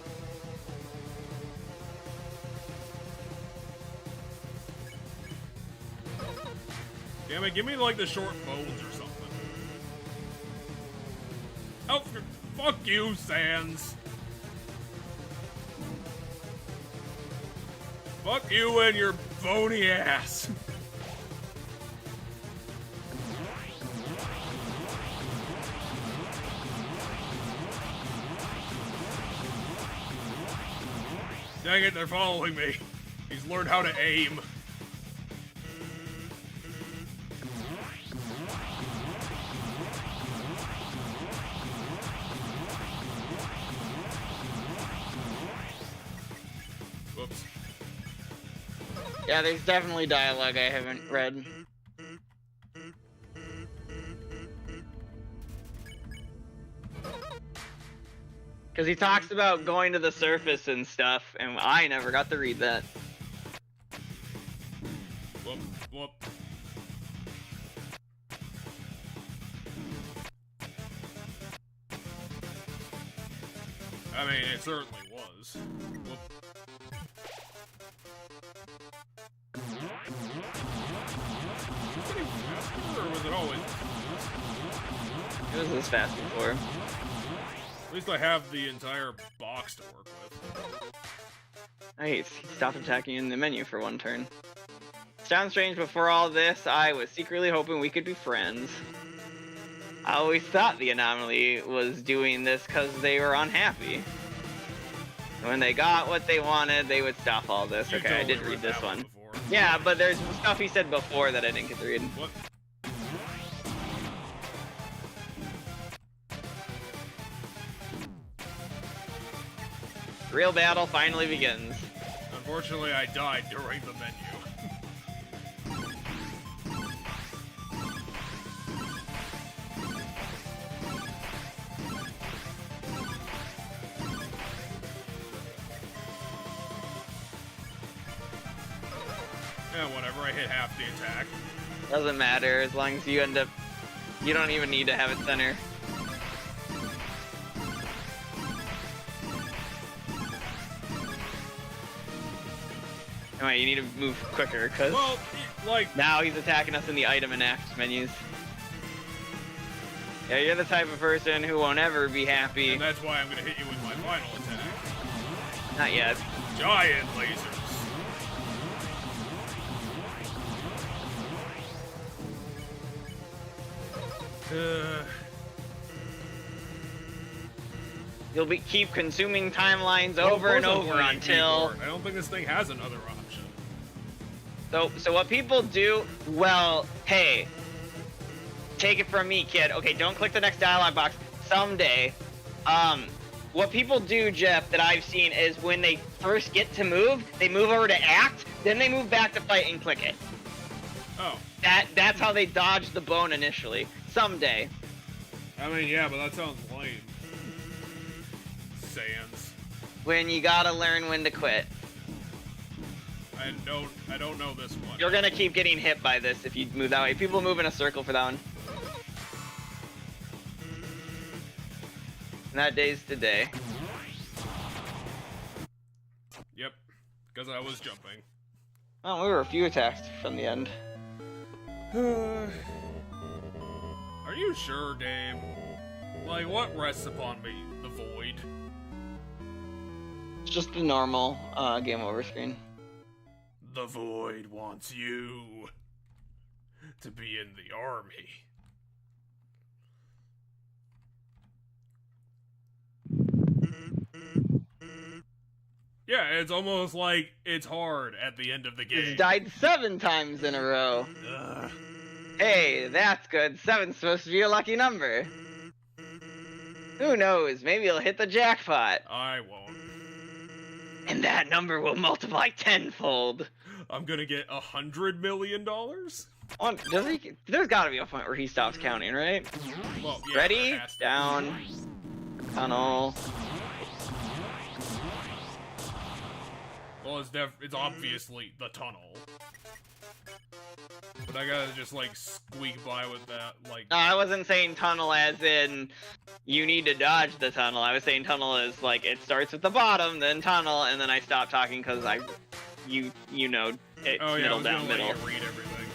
Damn it, give me like the short bones or something. Oh, fuck you, Sans. Fuck you and your bony ass. Dang it, they're following me. He's learned how to aim. Whoops. Yeah, there's definitely dialogue I haven't read. Because he talks about going to the surface and stuff, and I never got to read that. Whoop, whoop. I mean, it certainly was. Whoop. Getting faster, or was it always? It was this fast before. At least I have the entire box to work with. Nice. He stopped attacking in the menu for one turn. Sounds strange, before all this, I was secretly hoping we could be friends. I always thought the Anomaly was doing this because they were unhappy. When they got what they wanted, they would stop all this. Okay, I did read this one. Yeah, but there's stuff he said before that I didn't get to read. What? Real battle finally begins. Unfortunately, I died during the menu. Yeah, whatever, I hit half the attack. Doesn't matter, as long as you end up... You don't even need to have it center. Anyway, you need to move quicker, because... Well, like... Now he's attacking us in the item and act menus. Yeah, you're the type of person who won't ever be happy. And that's why I'm gonna hit you with my final attack. Not yet. Giant lasers. You'll keep consuming timelines over and over until... I don't think this thing has another option. So what people do... Well, hey. Take it from me, kid. Okay, don't click the next dialogue box. Someday. What people do, Jeff, that I've seen is when they first get to move, they move over to act, then they move back to fight and click it. Oh. That's how they dodge the bone initially. Someday. I mean, yeah, but that sounds lame. Sans. When you gotta learn when to quit. I don't know this one. You're gonna keep getting hit by this if you move that way. People move in a circle for that one. And that day's today. Yep, because I was jumping. Oh, we were a few attacks from the end. Are you sure, Dave? Like, what rests upon me? The void? It's just the normal game over screen. The void wants you to be in the army. Yeah, it's almost like it's hard at the end of the game. He's died 7 times in a row. Ugh. Hey, that's good. 7's supposed to be a lucky number. Who knows? Maybe he'll hit the jackpot. I won't. And that number will multiply tenfold. I'm gonna get $100 million? Does he? There's gotta be a point where he stops counting, right? Well, yeah, ready? Down. Tunnel. Well, it's obviously the tunnel. But I gotta just, like, squeak by with that, like... No, I wasn't saying tunnel as in you need to dodge the tunnel. I was saying tunnel as, like, it starts at the bottom, then tunnel, and then I stopped talking because you know, it's middle down middle. Let you read everything.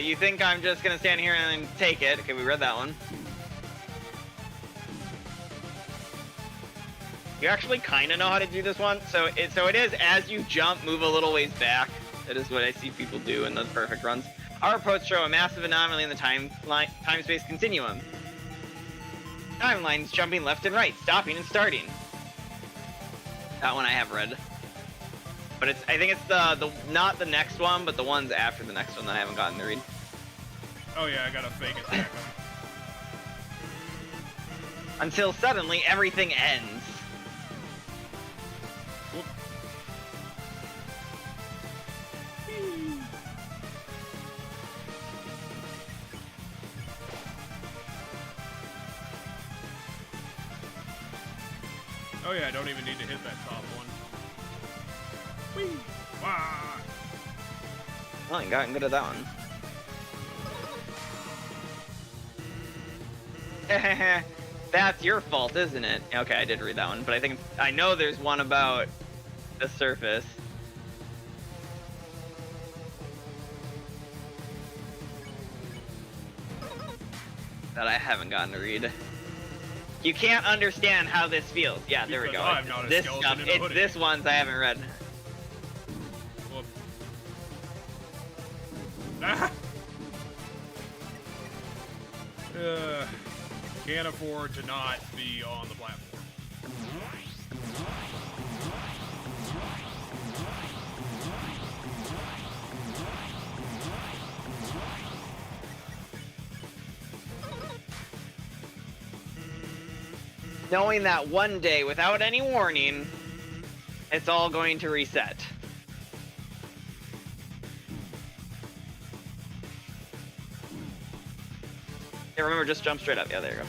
You think I'm just gonna stand here and take it? Okay, we read that one. You actually kind of know how to do this one. So it is as you jump, move a little ways back. That is what I see people do in those perfect runs. Our approach show a massive anomaly in the time-space continuum. Timelines jumping left and right, stopping and starting. That one I have read. But I think it's the not the next one, but the ones after the next one that I haven't gotten to read. Oh yeah, I gotta fake attack him. Until suddenly everything ends. Whoop. Oh yeah, I don't even need to hit that top one. Whee! Wah! Oh, you gotten good at that one. That's your fault, isn't it? Okay, I did read that one, but I know there's one about the surface. That I haven't gotten to read. You can't understand how this feels. Yeah, there we go. I'm not a this skeleton stuff. in a It's hoodie. this ones I haven't read. Whoop. Ah! Can't afford to not be on the platform. Knowing that one day, without any warning, it's all going to reset. Yeah, remember, just jump straight up. Yeah, there you go.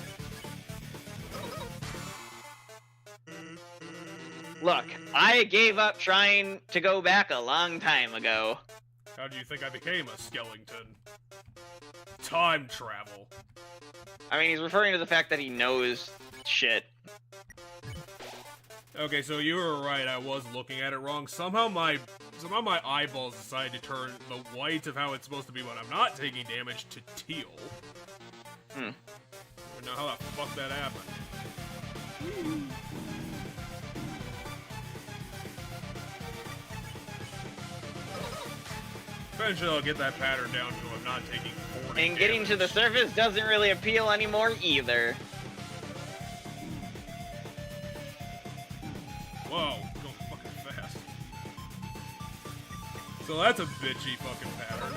Look, I gave up trying to go back a long time ago. How do you think I became a skeleton? Time travel. I mean, he's referring to the fact that he knows shit. Okay, so you were right. I was looking at it wrong. Somehow my eyeballs decided to turn the white of how it's supposed to be when I'm not taking damage to teal. I don't know how the fuck that happened. Eventually I'll get that pattern down to I'm not taking 40 And getting damage. to the surface doesn't really appeal anymore either. Whoa, going fucking fast. So that's a bitchy fucking pattern.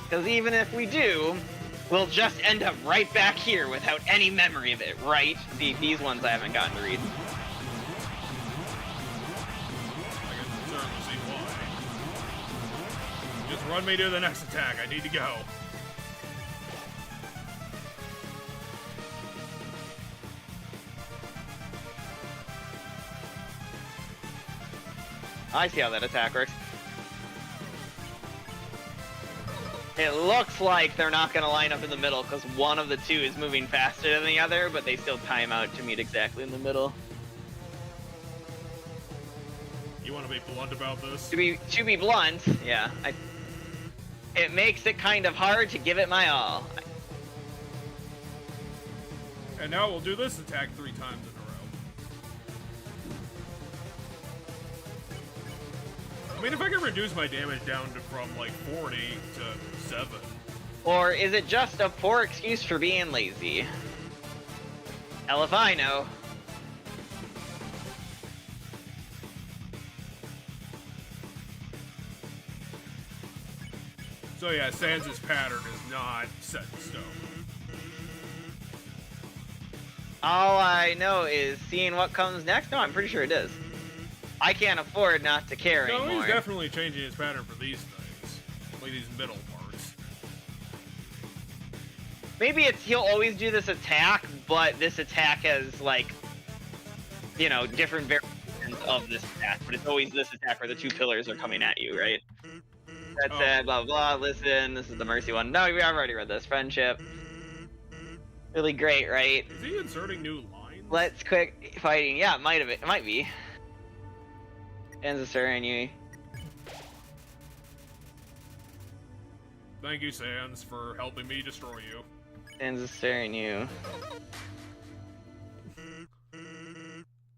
Because even if we do, we'll just end up right back here without any memory of it, right? See, these ones I haven't gotten to read. I can certainly see why. Just run me to the next attack. I need to go. I see how that attack works. It looks like they're not going to line up in the middle because one of the two is moving faster than the other, but they still time out to meet exactly in the middle. You want to be blunt about this? To be blunt, yeah, it makes it kind of hard to give it my all. And now we'll do this attack 3 times in a row. I mean, if I can reduce my damage down to from like 40 to 7. Or is it just a poor excuse for being lazy? Hell if I know. So yeah, Sans' pattern is not set in stone. All I know is seeing what comes next. No, I'm pretty sure it is. I can't afford not to care No, anymore. he's definitely changing his pattern for these things. Like these middle parts. Maybe he'll always do this attack, but this attack has, like, you know, different variations of this attack. But it's always this attack where the 2 pillars are coming at you, right? That said, blah, blah, listen, this is the mercy one. No, I've already read this. Friendship. Really great, right? Is he inserting new lines? Let's quit fighting. Yeah, it might be. Ends of Serenity. Thank you, Sans, for helping me destroy you. Ends of Serenity.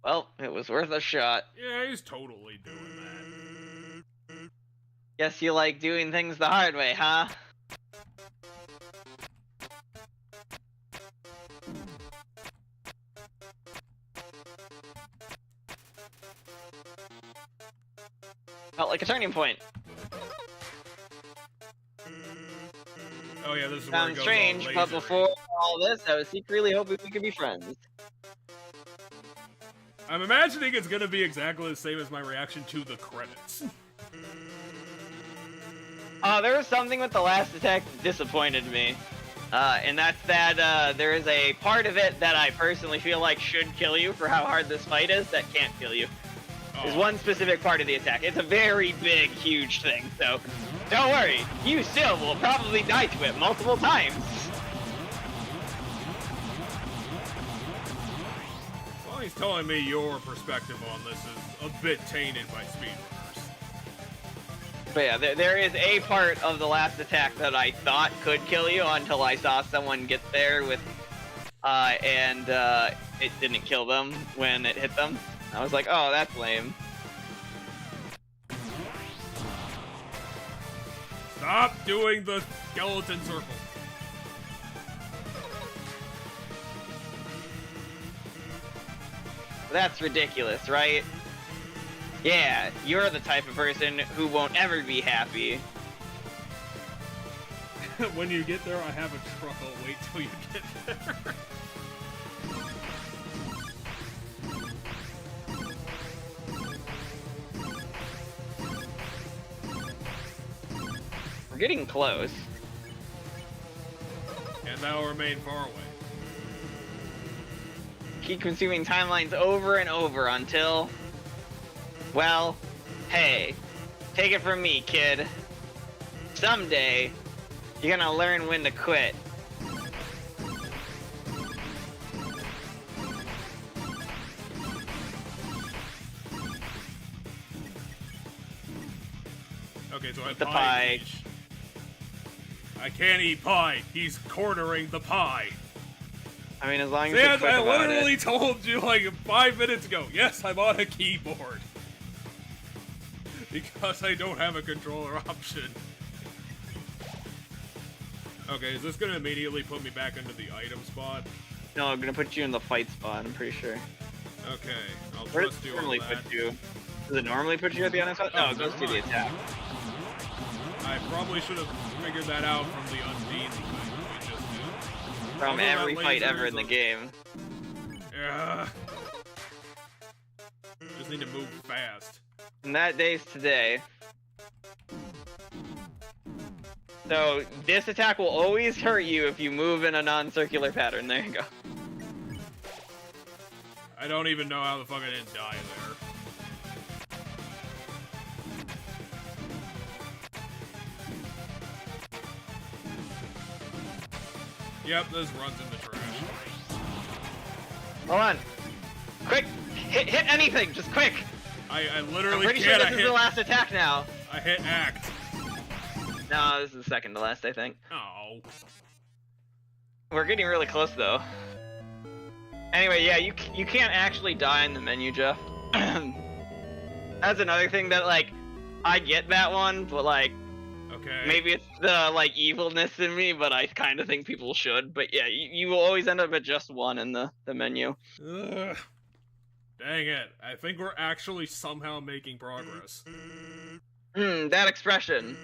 Well, it was worth a shot. Yeah, he's totally doing that. Guess you like doing things the hard way, huh? like a turning point. Oh yeah, this is where it Sounds goes strange, all but lasery. before all this, I was secretly hoping we could be friends. I'm imagining it's gonna be exactly the same as my reaction to the credits. There was something with the last attack that disappointed me. And that's that there is a part of it that I personally feel like should kill you for how hard this fight is that can't kill you. There's one specific part of the attack. It's a very big, huge thing, so don't worry. You still will probably die to it multiple times. As long as he's telling me your perspective on this is a bit tainted by speedrunners. But yeah, there is a part of the last attack that I thought could kill you until I saw someone get there with, and it didn't kill them when it hit them. I was like, oh, that's lame. Stop doing the skeleton circle. That's ridiculous, right? Yeah, you're the type of person who won't ever be happy. When you get there, I have a truckle. Wait till you get there. We're getting close. And that will remain far away. Keep consuming timelines over and over until... Well, hey, take it from me, kid. Someday, you're gonna learn when to quit. Okay, so I have The pie. each. I can't eat pie. He's cornering the pie. I mean, as long as you're Sans, quick I about literally it. told you like 5 minutes ago. Yes, I'm on a keyboard. Because I don't have a controller option. Okay, is this gonna immediately put me back into the item spot? No, I'm gonna put you in the fight spot, I'm pretty sure. Okay, I'll Where does trust it you normally on that. put you? Does it normally put you at the item spot? No, Oh, it goes to the never mind. attack. I probably should have figured that out from the Undyne thing we just did. From Although that every fight laser ever is in the a- game. Yeah. Just need to move fast. And that day's today. So, this attack will always hurt you if you move in a non-circular pattern. There you go. I don't even know how the fuck I didn't die there. Yep, this runs in the trash. Hold on. Quick! Hit anything! Just quick! I I'm literally pretty sure can't. this is the last attack now. I hit act. No, this is the second to last, I think. Oh. We're getting really close, though. Anyway, yeah, you can't actually die in the menu, Jeff. That's another thing that, like, I get that one, but, like, Okay. maybe it's the, like, evilness in me, but I kind of think people should. But yeah, you will always end up at just one in the menu. Ugh. Dang it. I think we're actually somehow making progress. That expression.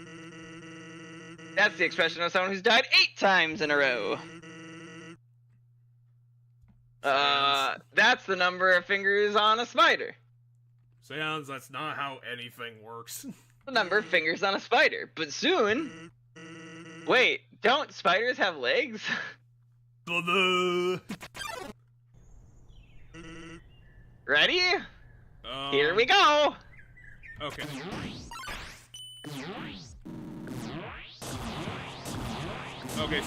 That's the expression of someone who's died 8 times in a row. That's the number of fingers on a spider. Sounds that's not how anything works. The number of fingers on a spider. But soon... Wait, don't spiders have legs? Ready? Here we go! Okay. Okay,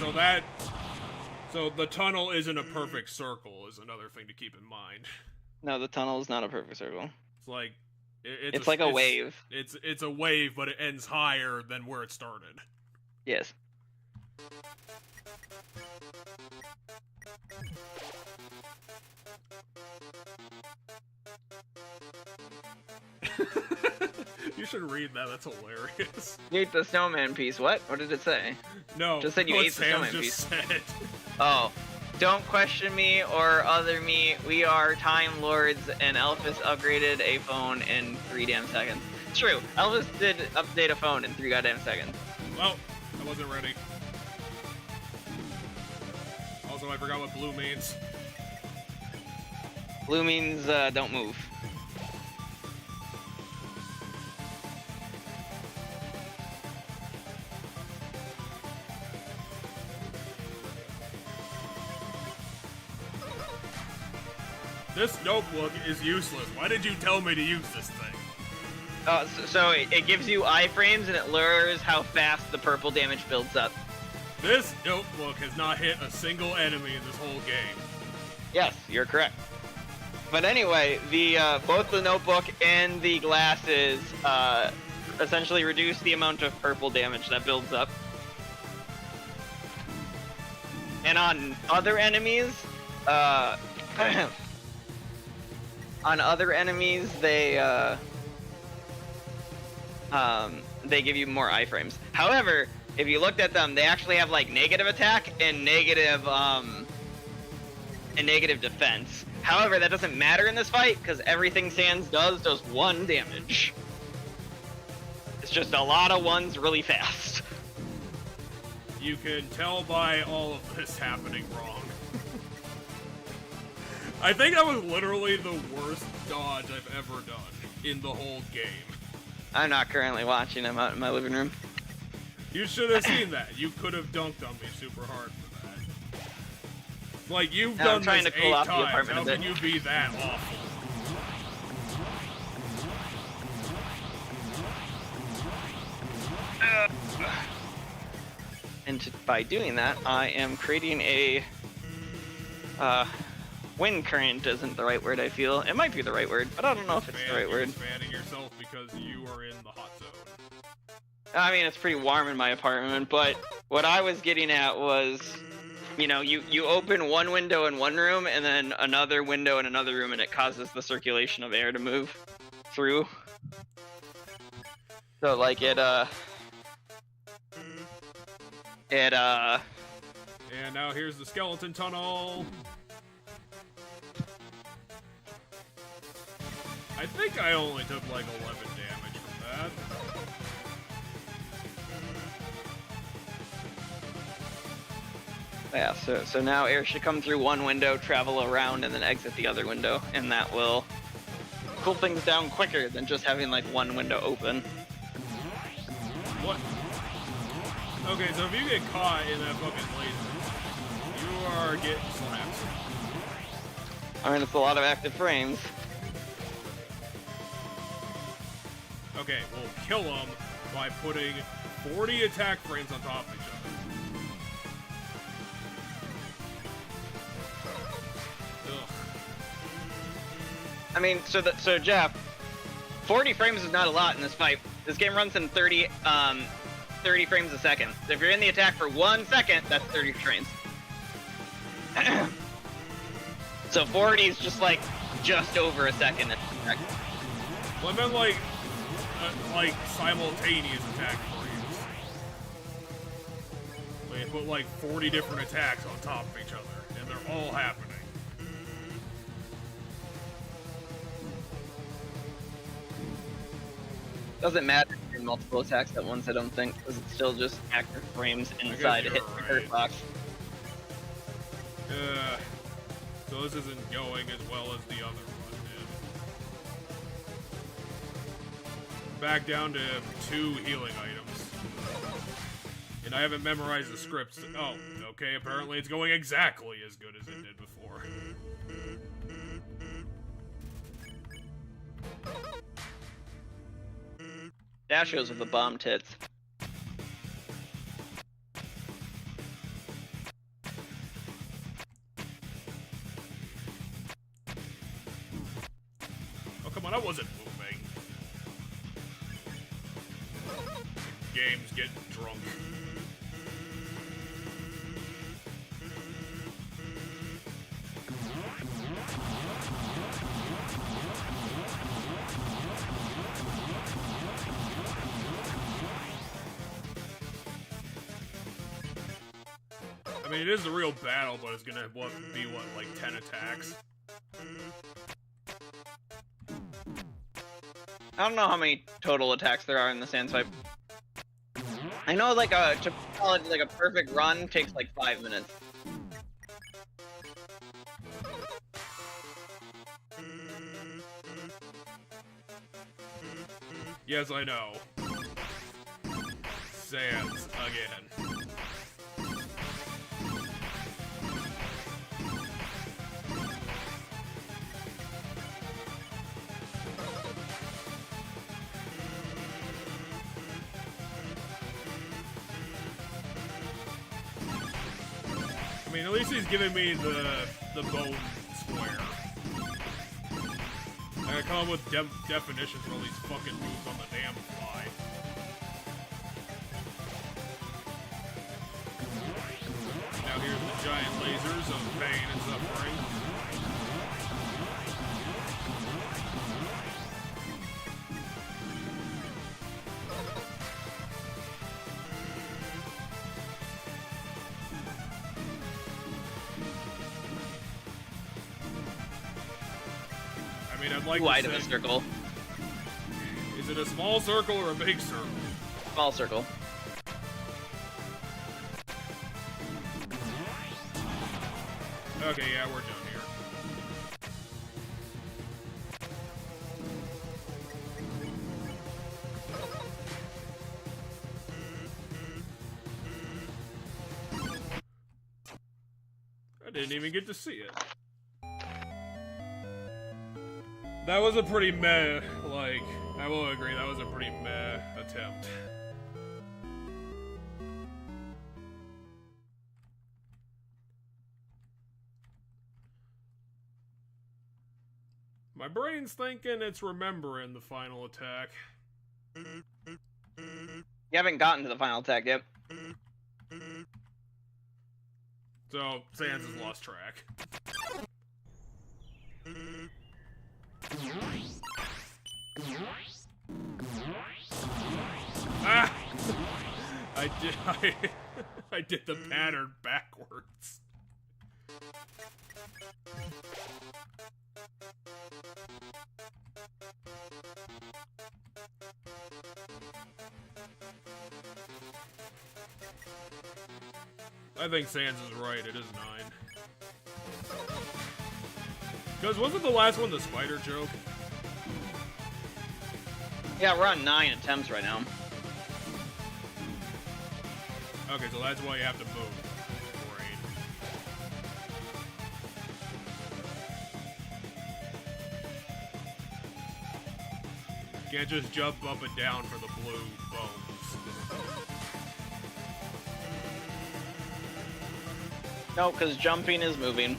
so the tunnel isn't a perfect circle is another thing to keep in mind. No, the tunnel is not a perfect circle. It's like It's like a wave. It's a wave, but it ends higher than where it started. Yes. You should read that. That's hilarious. You ate the snowman piece. What? What did it say? No, Just said you what ate the Sam snowman just piece. said. Oh. Don't question me or other me. We are Time Lords, and Elphys upgraded a phone in 3 damn seconds. True. Elvis did update a phone in 3 goddamn seconds. Well, I wasn't ready. Also, I forgot what blue means. Blue means don't move. This notebook is useless. Why did you tell me to use this thing? So it gives you iframes and it lures how fast the purple damage builds up. This notebook has not hit a single enemy in this whole game. Yes, you're correct. But anyway, the both the notebook and the glasses essentially reduce the amount of purple damage that builds up. And on other enemies, they give you more iframes. However, if you looked at them, they actually have like negative attack and negative defense. However, that doesn't matter in this fight because everything Sans does 1 damage. It's just a lot of ones really fast. You can tell by all of this happening wrong. I think that was literally the worst dodge I've ever done in the whole game. I'm not currently watching. I'm out in my living room. You should have seen that. You could have dunked on me super hard for that. Like, you've done this 8 times. How can you be that awful? And by doing that, I am creating a wind current isn't the right word, I feel. It might be the right word, but I don't know if it's the right word. You're fanning yourself because you are in the hot zone. I mean, it's pretty warm in my apartment, but what I was getting at was, you know, you open one window in one room and then another window in another room and it causes the circulation of air to move through. So, like, And now here's the skeleton tunnel. I think I only took like 11 damage from that. Yeah, so now air should come through one window, travel around, and then exit the other window, and that will cool things down quicker than just having like one window open. What? Okay, so if you get caught in that fucking laser, you are getting slapped. I mean, it's a lot of active frames. Okay, we'll kill them by putting 40 attack frames on top of each other. Ugh. I mean, so Jeff, 40 frames is not a lot in this fight. This game runs in 30 frames a second. So if you're in the attack for 1 second, that's 30 frames. So 40 is just over a second. Well, I meant like simultaneous attack frames. They put like 40 different attacks on top of each other, and they're all happening. Doesn't matter if you're in multiple attacks at once, I don't think, because it's still just active frames inside a hit box. So this isn't going as well as the other one did. Back down to 2 healing items. And I haven't memorized the scripts. Oh, okay, apparently it's going exactly as good as it did before. Dashios with the bomb tits. Oh, come on, I wasn't moving. Game's getting drunk. I mean, it is a real battle, but it's gonna be like 10 attacks. I don't know how many total attacks there are in the sand swipe. I know like to call it like a perfect run takes like 5 minutes. Yes, I know. Sands again. I mean, at least he's giving me the bone square. I gotta come up with definitions for all these fucking moves on the damn fly. Now here's the giant lasers of pain and suffering. I mean, I'd like Wide to of say, a circle. Is it a small circle or a big circle? Small circle. Okay, yeah, we're done here. I didn't even get to see it. That was a pretty meh, like, I will agree, that was a pretty meh attempt. My brain's thinking it's remembering the final attack. You haven't gotten to the final attack yet. So, Sans has lost track. Ah! I did the pattern backwards. I think Sans is right, it is 9. Because wasn't the last one the spider joke? Yeah, we're on 9 attempts right now. Okay, so that's why you have to move. Great. Can't just jump up and down for the blue bones. No, because jumping is moving.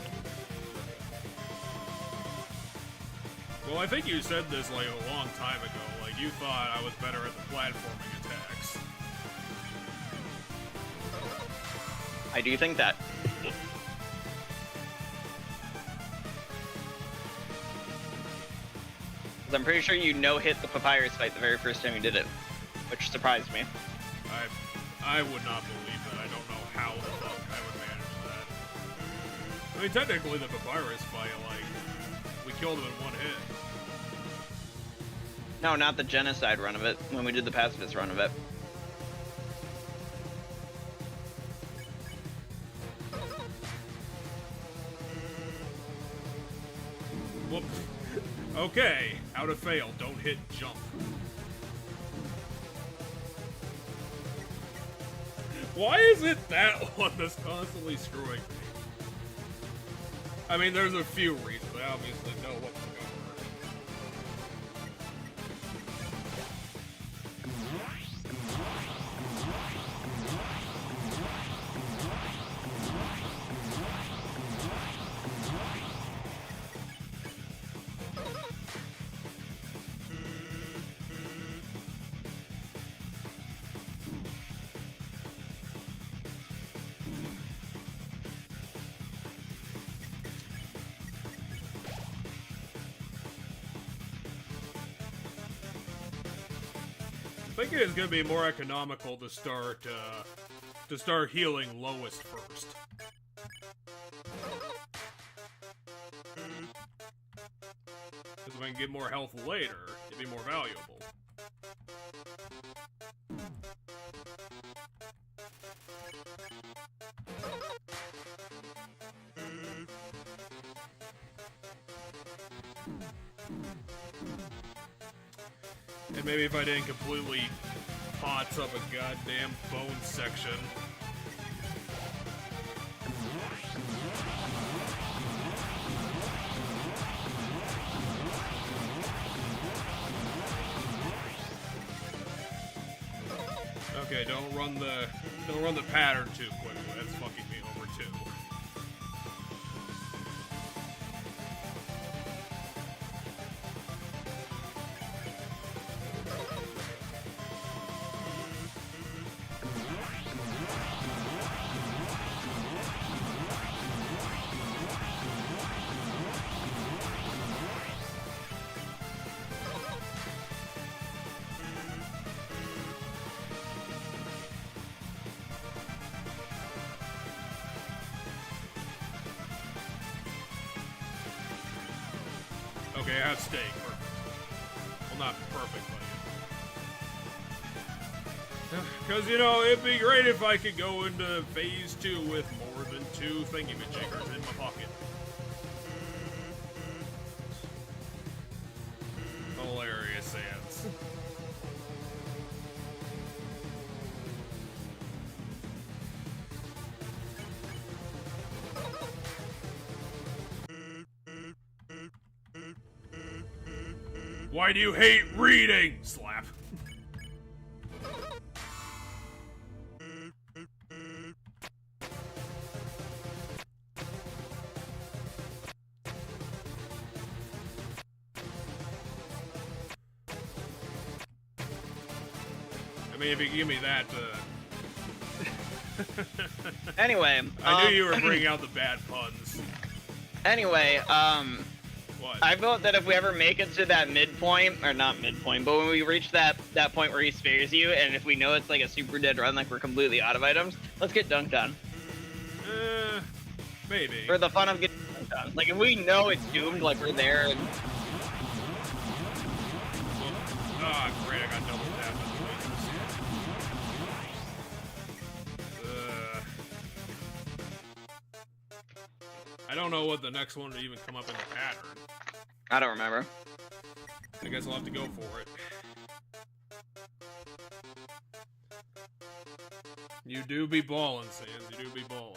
Well, I think you said this like a long time ago. Like you thought I was better at the platforming attacks. I do think that. 'Cause I'm pretty sure you no-hit the papyrus fight the very first time you did it, which surprised me. I would not believe that. I don't know how the fuck I would manage that. I mean, technically the papyrus fight, like, we killed him in one hit. No, not the genocide run of it, when we did the pacifist run of it. Whoop. Okay, how to fail. Don't hit jump. Why is it that one that's constantly screwing me? I mean, there's a few reasons. I obviously know what's going on. I think it is going to be more economical to start healing lowest first. Because if I can get more health later, it'd be more valuable. And maybe if I didn't completely pots up a goddamn bone section. Okay, don't run the pattern too quickly. That's fucking me over too. Okay, I have steak. Perfect. Well, not perfect, but... Because, you know, it'd be great if I could go into Phase 2 with more than 2 thingy-majiggers in my pocket. Hilarious, Sans. Why do you hate reading? Slap. I mean, if you give me that, Anyway, I knew you were bringing out the bad puns. Anyway, What? I vote that if we ever make it to that midpoint, or not midpoint, but when we reach that point where he spares you, and if we know it's like a super dead run, like we're completely out of items, let's get dunked on. Maybe. For the fun of getting dunked on. Like, if we know it's doomed, like we're there, and... Ah, great, I got double tapped. I don't know what the next one would even come up in the pattern. I don't remember. I guess I'll have to go for it. You do be ballin', Sans. You do be ballin'.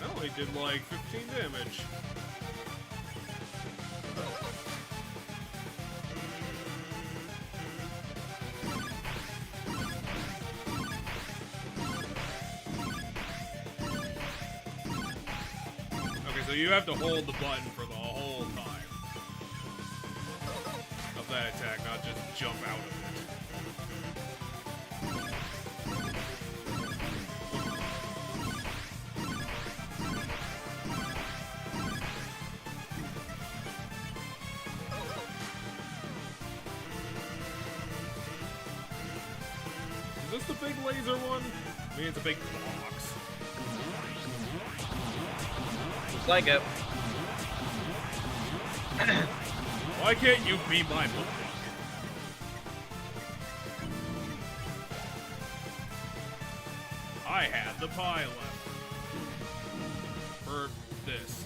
That only did like 15 damage. Okay, so you have to hold the button for the whole time of that attack, not just jump out of it. Is this the big laser one? I mean, it's a big box. Looks like it. Why can't you be my book? I had the pie left. For this.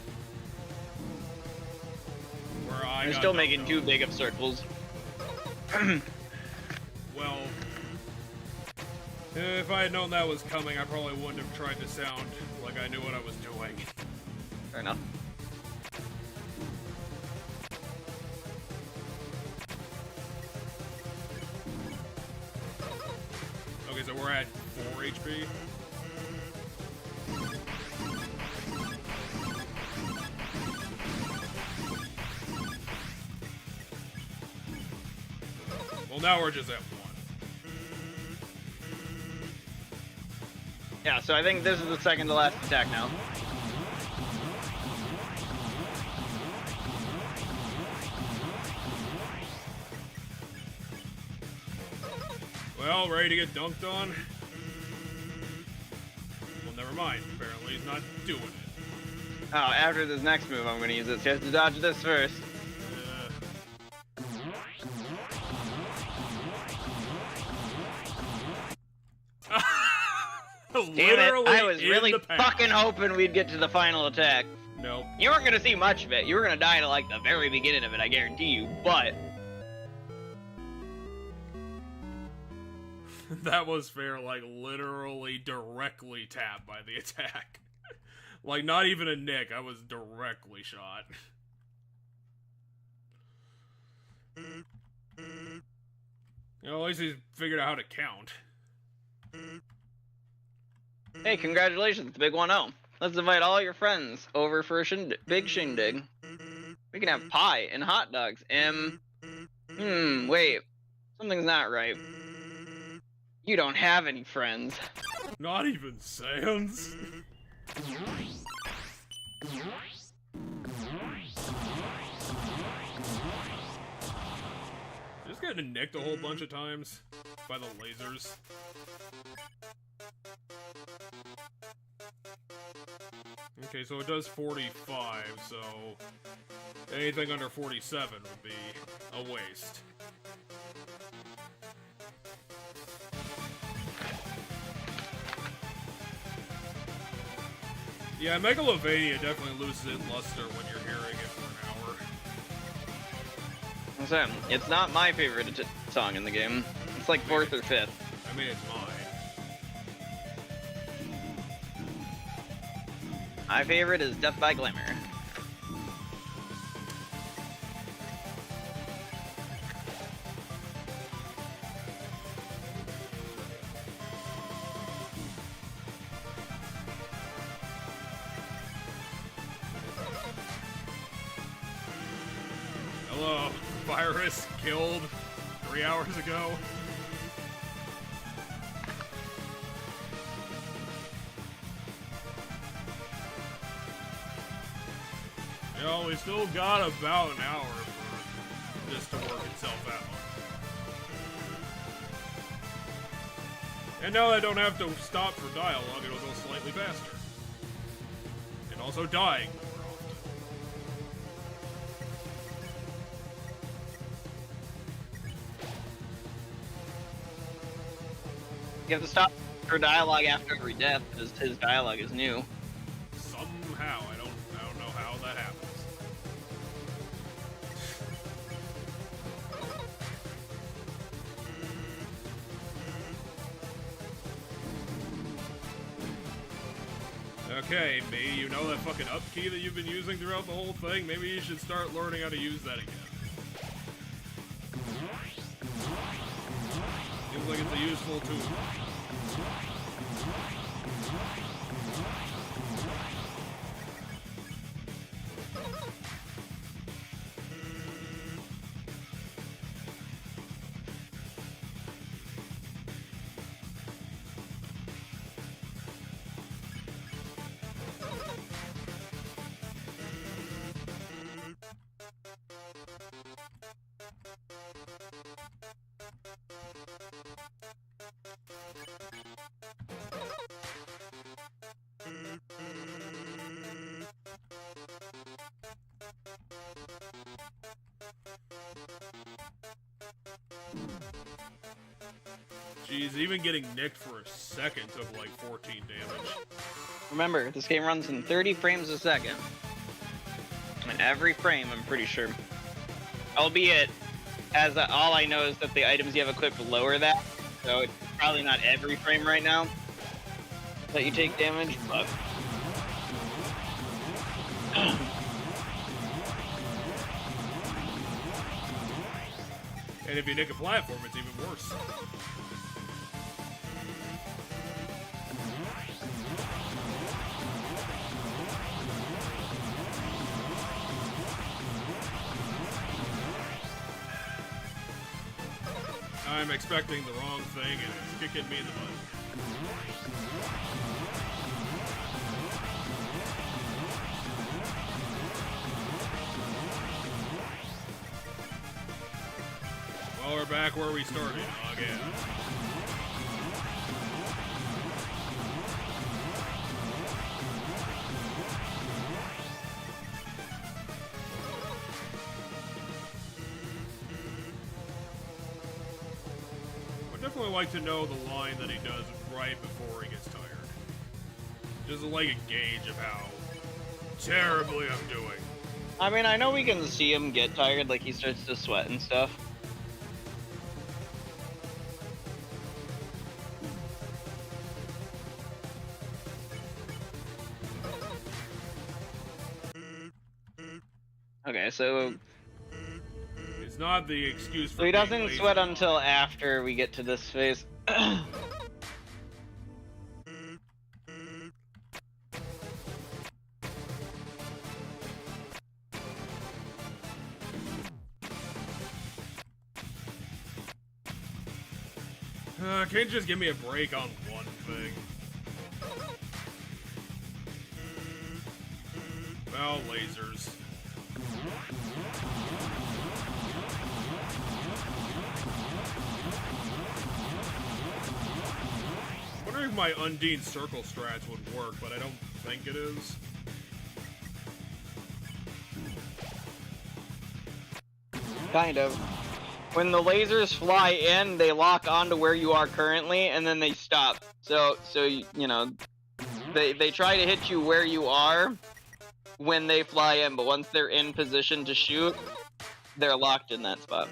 Where I You're got still no making go. too big of circles. Well, if I had known that was coming, I probably wouldn't have tried to sound like I knew what I was doing. Fair enough. Okay, so we're at 4 HP. Well, now we're just at 1. Yeah, so I think this is the second to last attack now. Well, ready to get dunked on? Well, never mind. Apparently he's not doing it. Oh, after this next move, I'm gonna use it. So you have to dodge this first. Damn it, I was really fucking hoping we'd get to the final attack. Nope. You weren't gonna see much of it. You were gonna die to like the very beginning of it, I guarantee you, but... That was fair, like, literally directly tapped by the attack. Like, not even a nick, I was directly shot. You know, at least he's figured out how to count. Hey, congratulations, big 1-0. Let's invite all your friends over for a big shindig. We can have pie and hot dogs. Wait. Something's not right. You don't have any friends. Not even Sans? Just getting nicked a whole bunch of times by the lasers. Okay, so it does 45, so anything under 47 would be a waste. Yeah, Megalovania definitely loses its luster when you're hearing it for an hour. So, it's not my favorite song in the game. It's like 4th or 5th. I mean, it's mine. My favorite is Death by Glamour. Hello, virus killed 3 hours ago. You know, we still got about an hour for this to work itself out. And now I don't have to stop for dialogue, it'll go slightly faster. And also dying. You have to stop for dialogue after every death, because his dialogue is new. Somehow, I don't know how that happens. Okay, me, you know that fucking up key that you've been using throughout the whole thing? Maybe you should start learning how to use that again. Seems like it's a useful tool. Jeez, even getting nicked for a second took like 14 damage. Remember, this game runs in 30 frames a second. And every frame, I'm pretty sure. Albeit, all I know is that the items you have equipped lower that, so it's probably not every frame right now that you take damage, but... And if you nick a platform, it's even worse. I'm expecting the wrong thing and it's kicking me in the butt. Oh, we're back where we started again. I'd definitely like to know the line that he does right before he gets tired. Just like a gauge of how terribly I'm doing. I mean, I know we can see him get tired, like he starts to sweat and stuff. Okay, so It's not the excuse for he being doesn't lazy. sweat until after we get to this phase. Can't you just give me a break on one thing? Well, lasers. I'm wondering if my Undyne circle strats would work, but I don't think it is. Kind of. When the lasers fly in, they lock onto where you are currently, and then they stop. So you know, they try to hit you where you are when they fly in, but once they're in position to shoot, they're locked in that spot.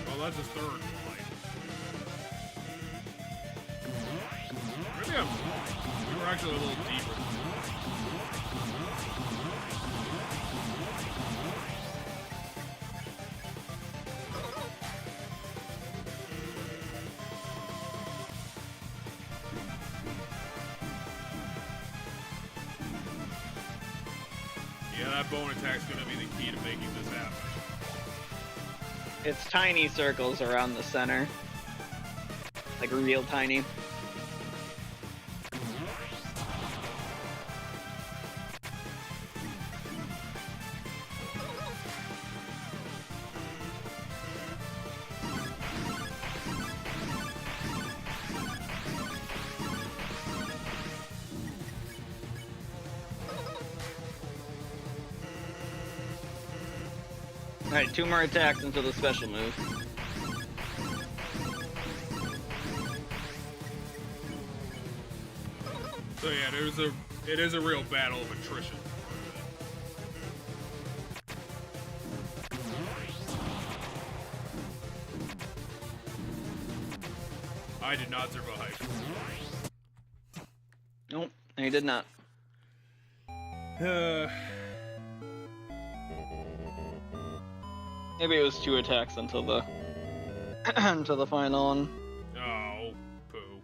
Oh, that's his third line. Maybe I'm wrong. We were actually a little deeper. Yeah, that bone attack's gonna be the key to making this happen. It's tiny circles around the center. Like real tiny. Alright, 2 more attacks until the special move. So yeah, it is a real battle of attrition. I did not survive. Nope, he did not. Maybe it was 2 attacks until the until the final one. Oh, poo.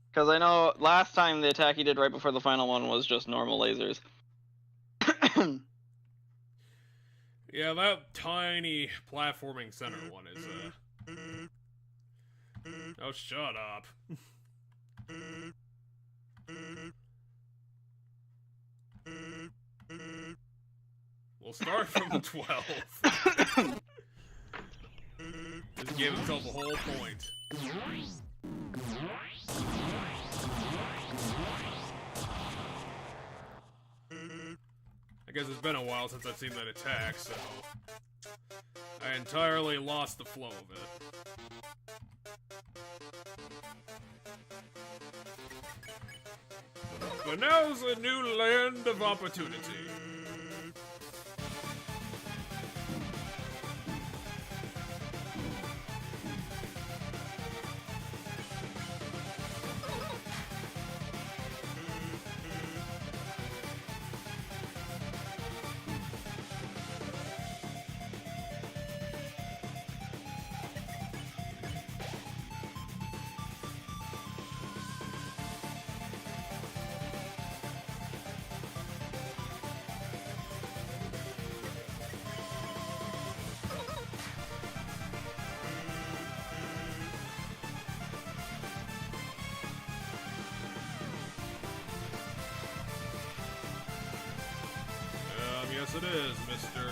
Because I know last time the attack he did right before the final one was just normal lasers. Yeah, that tiny platforming center one is, Oh, shut up. We'll start from 12. Just gave himself a whole point. I guess it's been a while since I've seen that attack, so I entirely lost the flow of it. But now's a new land of opportunity. Yes, it is, Mr.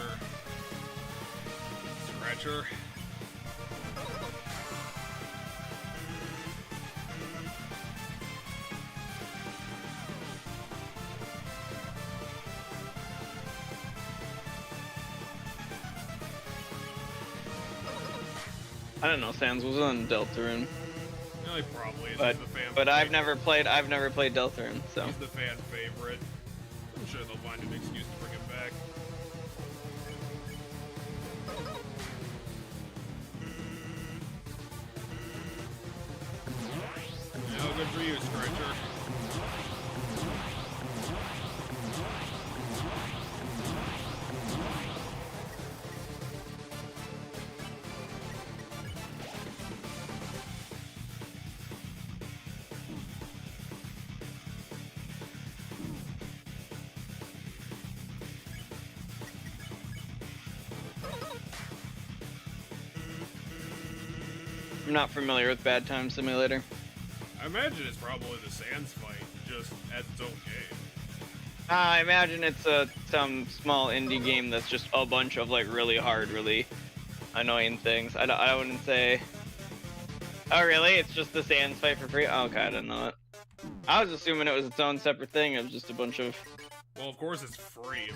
Scratcher. I don't know. Sans was on Deltarune. No, he probably is. But, He's the fan but favorite. I've never played Deltarune, so. He's the fan favorite. I'm sure they'll find an excuse to bring him back. Yeah, good for you, Scratcher. I'm not familiar with Bad Time Simulator. I imagine it's probably the Sans fight, just as its own game. I imagine it's some small indie game that's just a bunch of like really hard, really annoying things. I wouldn't say. Oh really? It's just the Sans fight for free? Oh, okay, I didn't know that. I was assuming it was its own separate thing. It was just a bunch of. Well, of course it's free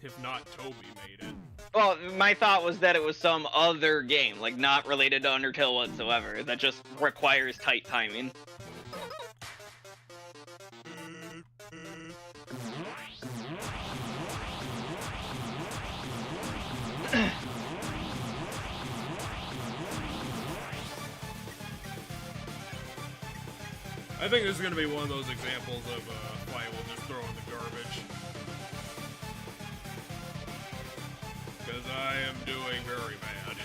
if not Toby made it. Well, my thought was that it was some other game, like not related to Undertale whatsoever, that just requires tight timing. I think this is going to be one of those examples of why we'll just throw in the garbage. Because I am doing very bad.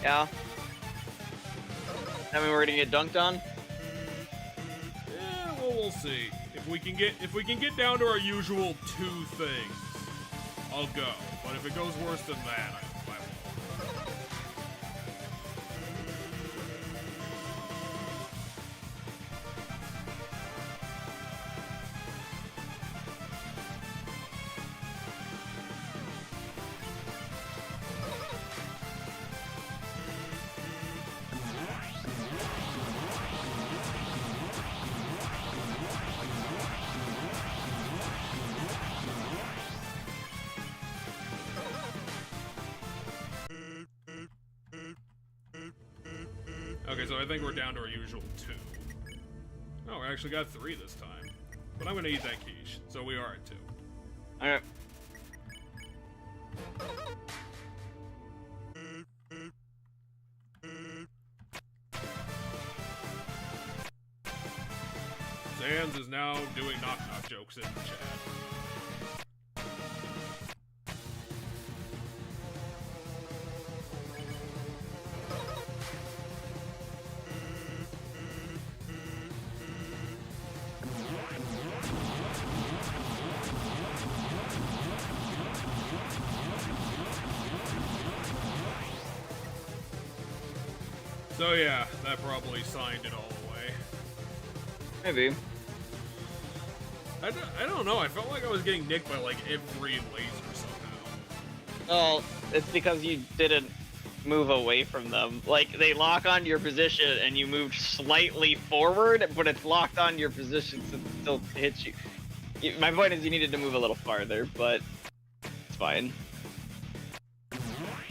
Yeah. I mean, we're gonna get dunked on. Yeah, well, we'll see. If we can get down to our usual 2 things, I'll go. But if it goes worse than that, I won't. Okay, so I think we're down to our usual 2. Oh, we actually got 3 this time. But I'm gonna eat that quiche, so we are at 2. Alright. Sans is now doing knock-knock jokes in the chat. So yeah, that probably signed it all away. Maybe. I don't know, I felt like I was getting nicked by like every laser somehow. Well, it's because you didn't move away from them. Like, they lock on your position and you moved slightly forward, but it's locked on your position so it still hits you. My point is you needed to move a little farther, but it's fine. Oh,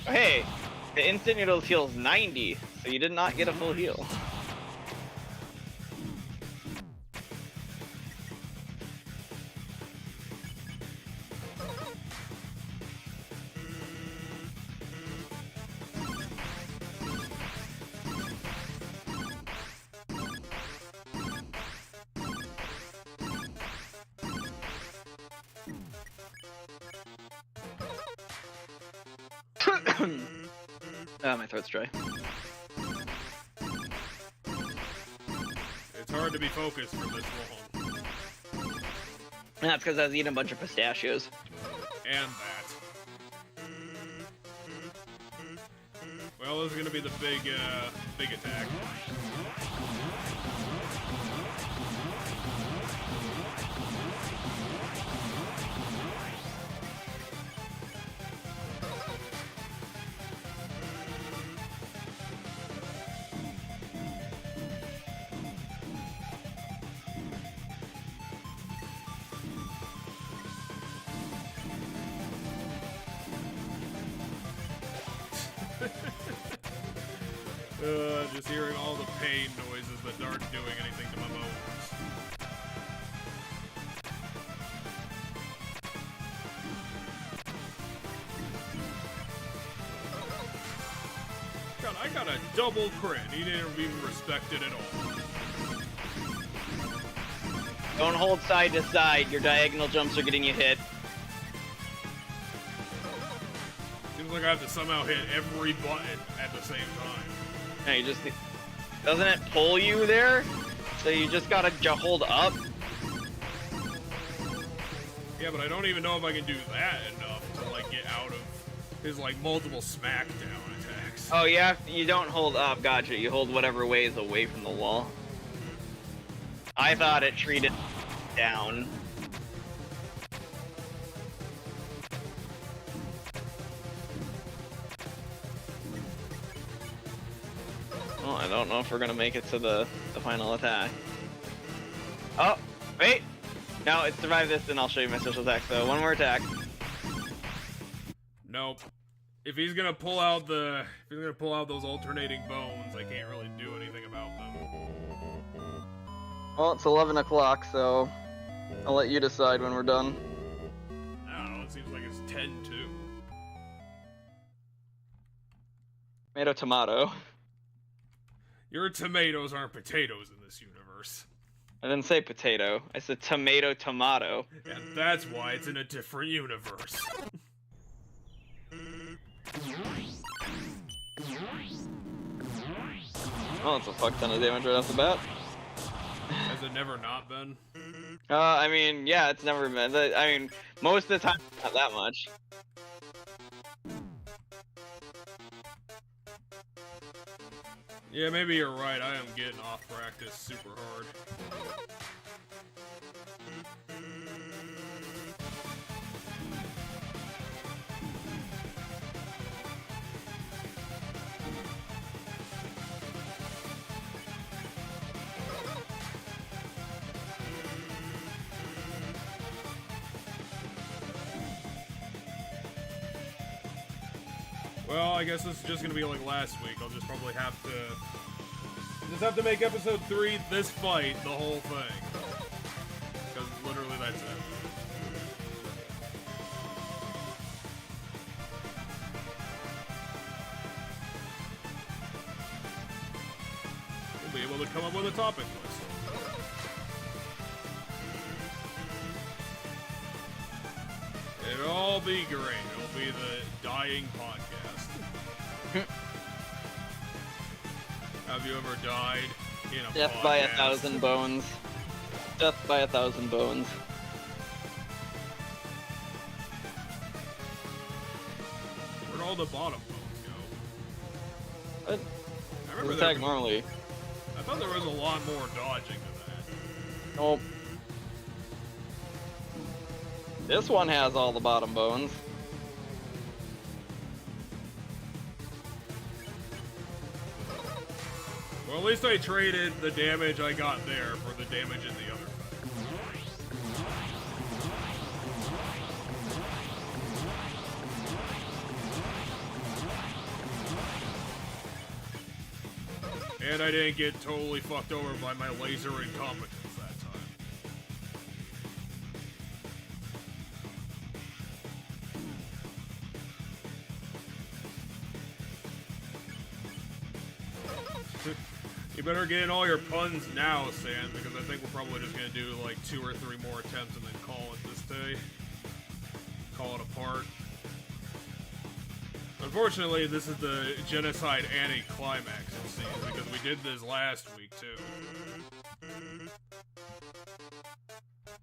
hey, the instant noodle heals 90, so you did not get a full heal. Oh, my throat's dry. It's hard to be focused for this long. And that's because I was eating a bunch of pistachios. And that. Well, this is gonna be the big attack. just hearing all the pain noises that aren't doing anything to my bones. God, I got a double crit. He didn't even respect it at all. Don't hold side to side. Your diagonal jumps are getting you hit. Seems like I have to somehow hit every button at the same time. No, you just... Doesn't it pull you there? So you just gotta hold up? Yeah, but I don't even know if I can do that enough to, like, get out of his, like, multiple smackdown attacks. Oh, you don't hold up, gotcha. You hold whatever way is away from the wall. I thought it treated down. Well, I don't know if we're gonna make it to the final attack. Oh, wait! No, it's survive this, and I'll show you my special attack. So, one more attack. Nope. If he's gonna pull out those alternating bones, I can't really do anything about them. Well, it's 11 o'clock, so I'll let you decide when we're done. I don't know, it seems like it's 10-2. Tomato. Your tomatoes aren't potatoes in this universe. I didn't say potato. I said tomato. And that's why it's in a different universe. Oh, it's a fuck ton of damage right off the bat. Has it never not been? I mean, yeah, it's never been. I mean, most of the time, not that much. Yeah, maybe you're right. I am getting off practice super hard. Well, I guess this is just gonna be like last week. I'll just probably have to make episode 3 this fight the whole thing. Because literally that's it. We'll be able to come up with a topic list. It'll all be great. It'll be the dying podcast. Have you ever died in a Death podcast? by 1,000 bones. Death by 1,000 bones. Where'd all the bottom bones go? What? I remember Attack normally. I thought there was a lot more dodging to that. Nope. This one has all the bottom bones. Well, at least I traded the damage I got there for the damage in the other fight. And I didn't get totally fucked over by my laser incompetence that time. You better get in all your puns now, Sam, because I think we're probably just gonna do like 2 or 3 more attempts and then call it this day. Call it apart. Unfortunately, this is the genocide anti-climax, it seems, because we did this last week, too.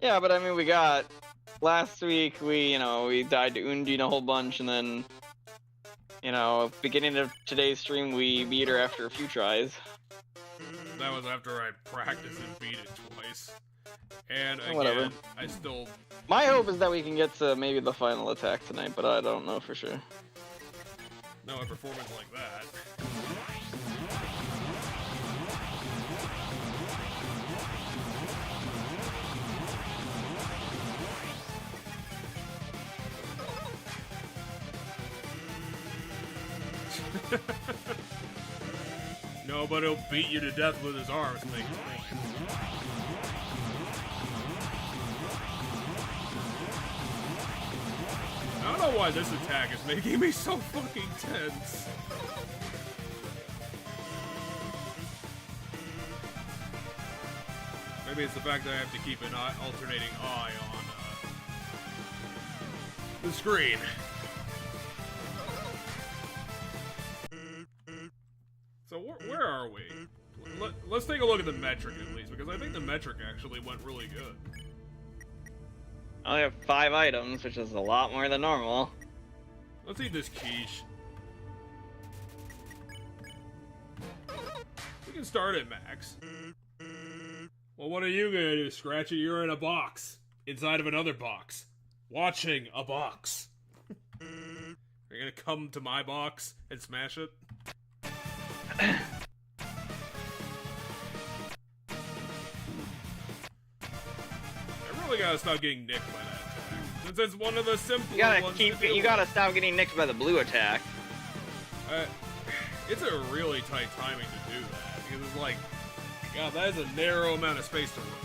Yeah, but I mean, we got... Last week, we died to Undyne a whole bunch, and then... beginning of today's stream, we beat her after a few tries. That was after I practiced and beat it twice. And again, Whatever. I still... My hope is that we can get to maybe the final attack tonight, but I don't know for sure. No, a performance like that. No No, but he'll beat you to death with his arms. Make a point. I don't know why this attack is making me so fucking tense. Maybe it's the fact that I have to keep an alternating eye on the screen. So where are we? Let's take a look at the metric at least, because I think the metric actually went really good. I only have 5 items, which is a lot more than normal. Let's eat this quiche. We can start at max. Well, what are you gonna do, Scratchy? You're in a box. Inside of another box. Watching a box. You're gonna come to my box and smash it? I really gotta stop getting nicked by that attack. Since it's one of the simpler ones. You gotta stop getting nicked by the blue attack. It's a really tight timing to do that. Because it's like, God, that is a narrow amount of space to work with.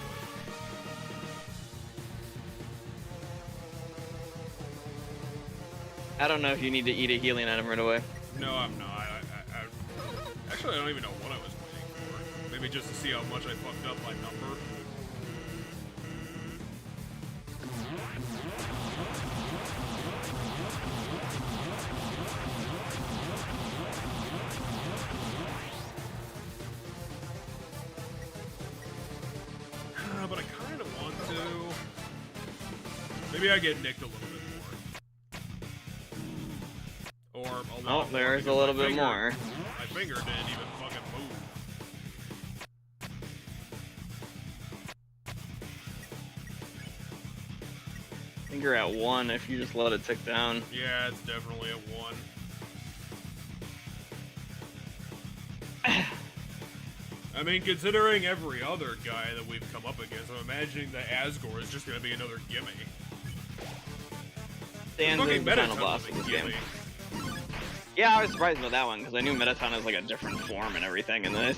I don't know if you need to eat a healing item right away. No, I'm not. Actually, I don't even know what I was waiting for. Maybe just to see how much I fucked up my number. But I kind of want to. Maybe I get nicked a little bit more. Or a lot more. Oh, there's a little bit more. My finger didn't even fucking move. I think you're at 1 if you just let it tick down. Yeah, it's definitely a 1. I mean, considering every other guy that we've come up against, I'm imagining that Asgore is just gonna be another gimme. Stan's the final boss of this game. Yeah, I was surprised about that one, because I knew Mettaton is like a different form and everything in this.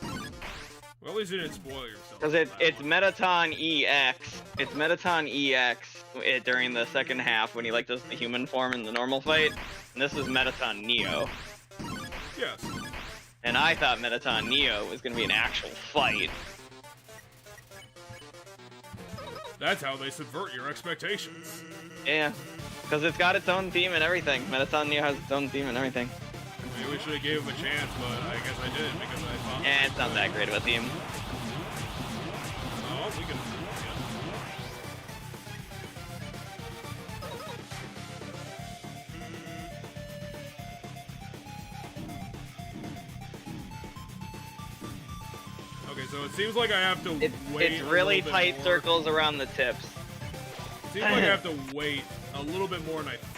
Well, at least you didn't spoil yourself. Because it's Mettaton EX. It's Mettaton EX during the second half when he like does the human form in the normal fight. And this is Mettaton Neo. Yes. And I thought Mettaton Neo was going to be an actual fight. That's how they subvert your expectations. Yeah, because it's got its own theme and everything. Mettaton Neo has its own theme and everything. Maybe we should have gave him a chance, but I guess I didn't because I thought... Eh, it's not that great of a theme. Oh, we can... Okay, so it seems like I have to wait. It's really tight circles around the tips. It seems like I have to wait a little bit more than I think.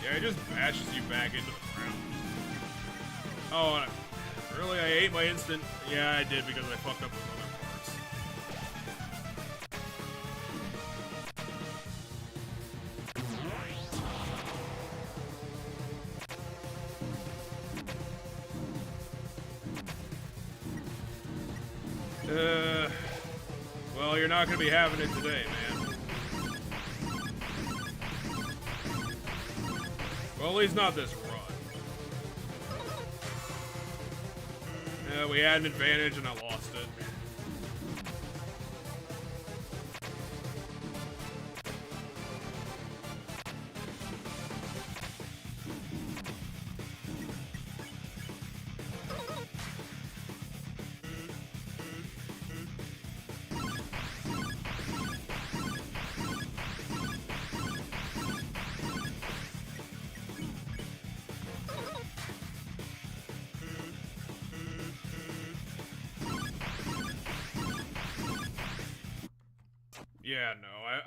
Yeah, it just bashes you back into the ground. Oh, really? I ate my instant? Yeah, I did because I fucked up with other parts. Well, you're not gonna be having it today, man. Well, at least not this run. Yeah, we had an advantage and I lost it.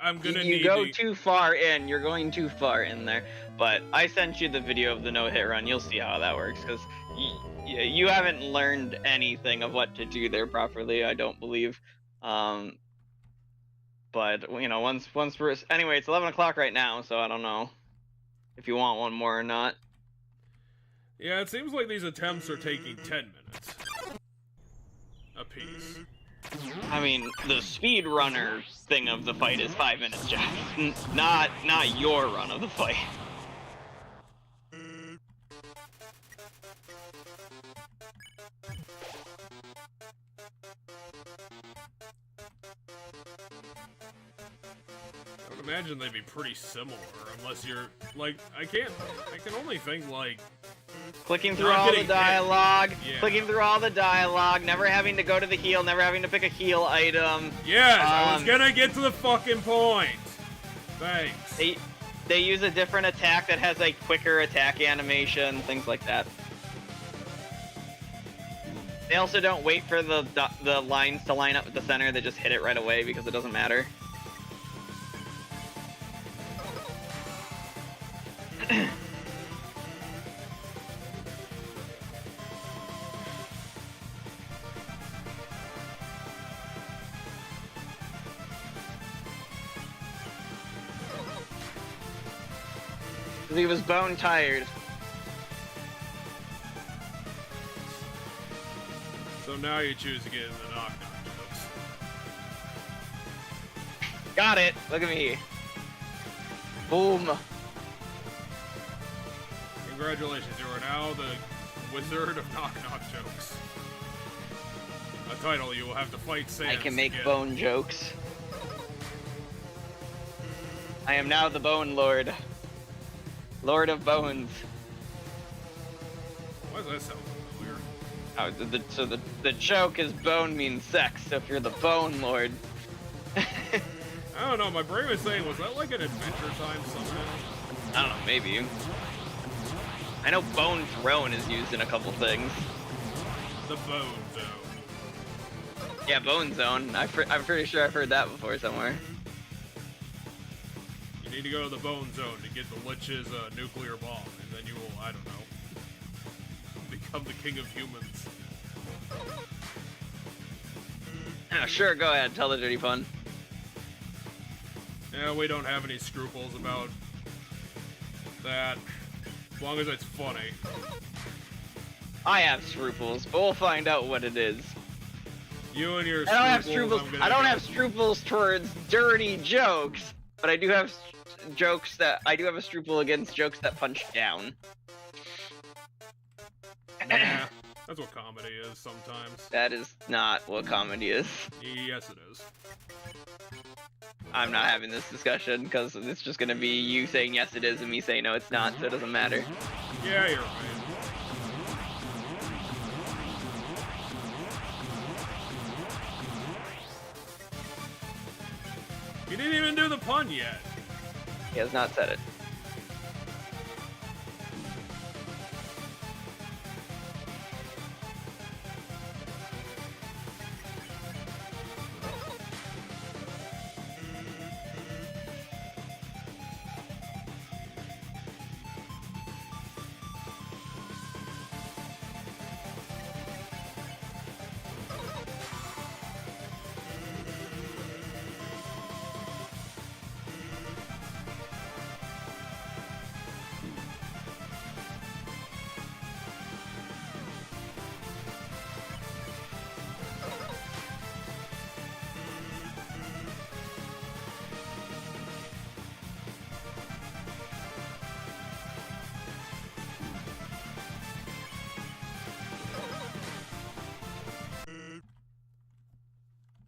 I'm gonna You go too far in. You're going too far in there. But I sent you the video of the no-hit run. You'll see how that works, because you haven't learned anything of what to do there properly, I don't believe. But you know, once we're anyway, it's 11 o'clock right now, so I don't know if you want one more or not. Yeah, it seems like these attempts are taking 10 minutes apiece. I mean, the speedrunner thing of the fight is 5 minutes, Jack. Not your run of the fight. I would imagine they'd be pretty similar, unless you're, like, I can only think, like... Clicking through all the dialogue, yeah. Never having to go to the heal, never having to pick a heal item. Yes, I was gonna get to the fucking point! Thanks. They use a different attack that has a quicker attack animation, things like that. They also don't wait for the lines to line up at the center, they just hit it right away because it doesn't matter. He was bone tired. So now you choose to get in the knock-knock jokes. Got it! Look at me. Boom. Congratulations, you are now the Wizard of knock-knock jokes. A title you will have to fight Sans I can make to get. bone jokes. I am now the Bone Lord. Lord of Bones. Why does that sound familiar? Oh, so the joke is bone means sex, so if you're the Bone Lord... I don't know, my brain was saying, was that like an Adventure Time somehow? I don't know, maybe. I know Bone Throne is used in a couple things. The Bone Zone. Yeah, Bone Zone. I'm pretty sure I've heard that before somewhere. You need to go to the Bone Zone to get the Lich's nuclear bomb, and then you will, I don't know, become the king of humans. Sure, go ahead, tell the dirty pun. Yeah, we don't have any scruples about that, as long as it's funny. I have scruples, but we'll find out what it is. You and your scruples. I don't have scruples towards dirty jokes, but I do have jokes that I do have a scruple against jokes that punch down. Yeah, that's what comedy is sometimes. That is not what comedy is. Yes, it is. I'm not having this discussion because it's just gonna be you saying yes it is and me saying no it's not, so it doesn't matter. Yeah, you're right. You didn't even do the pun yet. He has not said it.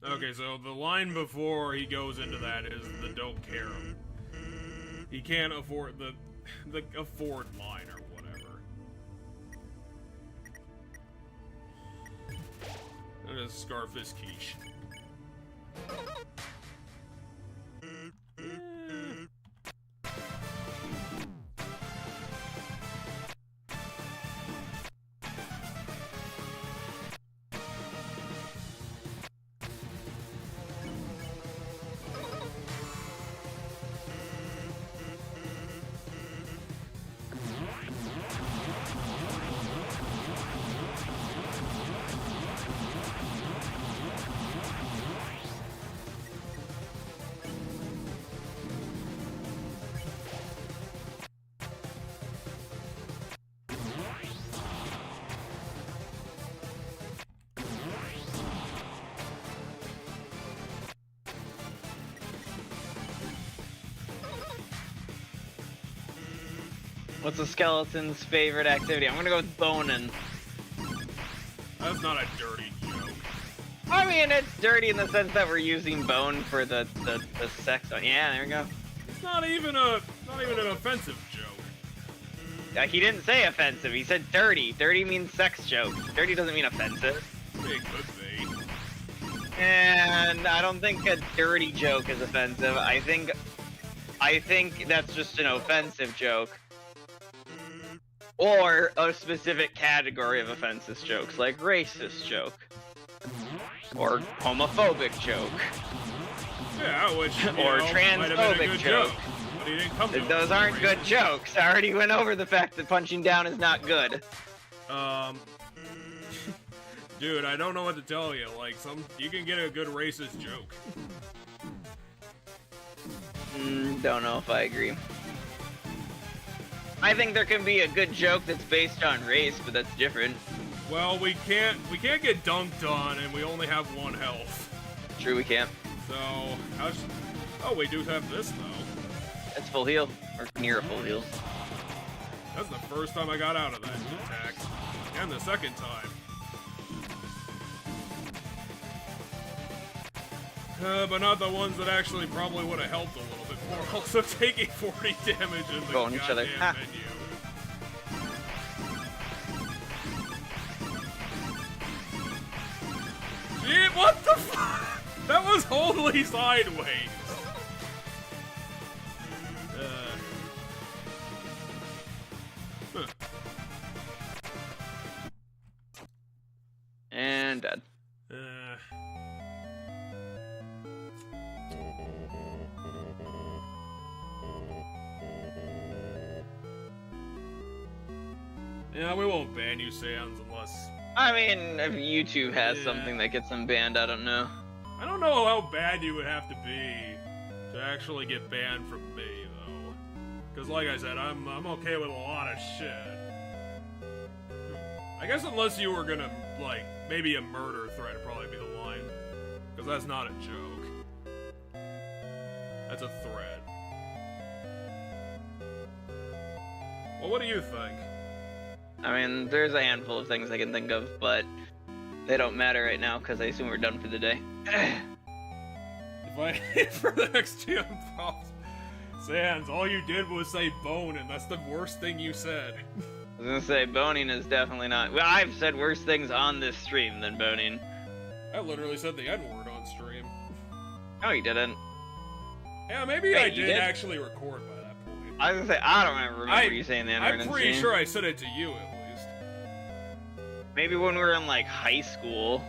Okay, so the line before he goes into that is the don't care. He can't afford the afford line or whatever. That is Scarface quiche. What's a skeleton's favorite activity? I'm gonna go with boning. That's not a dirty joke. I mean, it's dirty in the sense that we're using bone for the sex. Yeah, there we go. It's not even an offensive joke. He didn't say offensive. He said dirty. Dirty means sex joke. Dirty doesn't mean offensive. It could be. And I don't think a dirty joke is offensive. I think that's just an offensive joke. Or a specific category of offensive jokes, like racist joke. Or homophobic joke. Yeah, which, or transphobic joke. But he didn't come to Those aren't good jokes. I already went over the fact that punching down is not good. Dude, I don't know what to tell you. Like, you can get a good racist joke. Don't know if I agree. I think there can be a good joke that's based on race, but that's different. Well, we can't get dunked on, and we only have 1 health. True, we can't. So, oh, we do have this though. That's full heal, or near a full heal. That's the first time I got out of that attack, and the second time. But not the ones that actually probably would have helped a little bit more. Also taking 40 damage in the goddamn menu. Gee, what the fuck? That was wholly sideways. Huh. And dead. Yeah, we won't ban you, Sans, unless... I mean, if YouTube has something that gets them banned, I don't know. I don't know how bad you would have to be to actually get banned from me, though. Because, like I said, I'm okay with a lot of shit. I guess unless you were gonna, like, maybe a murder threat would probably be the line. Because that's not a joke. That's a threat. Well, what do you think? I mean, there's a handful of things I can think of, but they don't matter right now because I assume we're done for the day. If I hit for the next GM props, Sans, all you did was say bone, and that's the worst thing you said. I was gonna say, boning is definitely not... Well, I've said worse things on this stream than boning. I literally said the N-word on stream. No, you didn't. Yeah, maybe I did actually record by that point. I was gonna say, I don't remember you saying the N-word I'm pretty sure I said it to you, at least. Maybe when we were in, like, high school.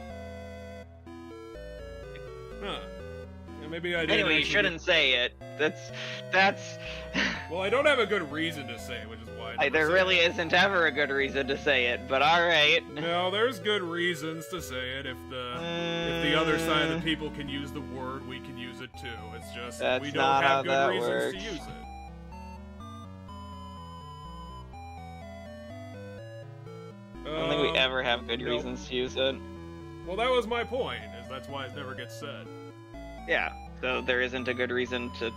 Huh. Yeah, maybe I did. Anyway, you shouldn't say it. That's... Well, I don't have a good reason to say it, which is why there really isn't ever a good reason to say it, but alright. No, there's good reasons to say it. If the other side of the people can use the word, we can use it too. It's just we don't have good reasons to use it. I don't think we ever have good reasons to use it. Well, that was my point, is that's why it never gets said. Yeah, so there isn't a good reason to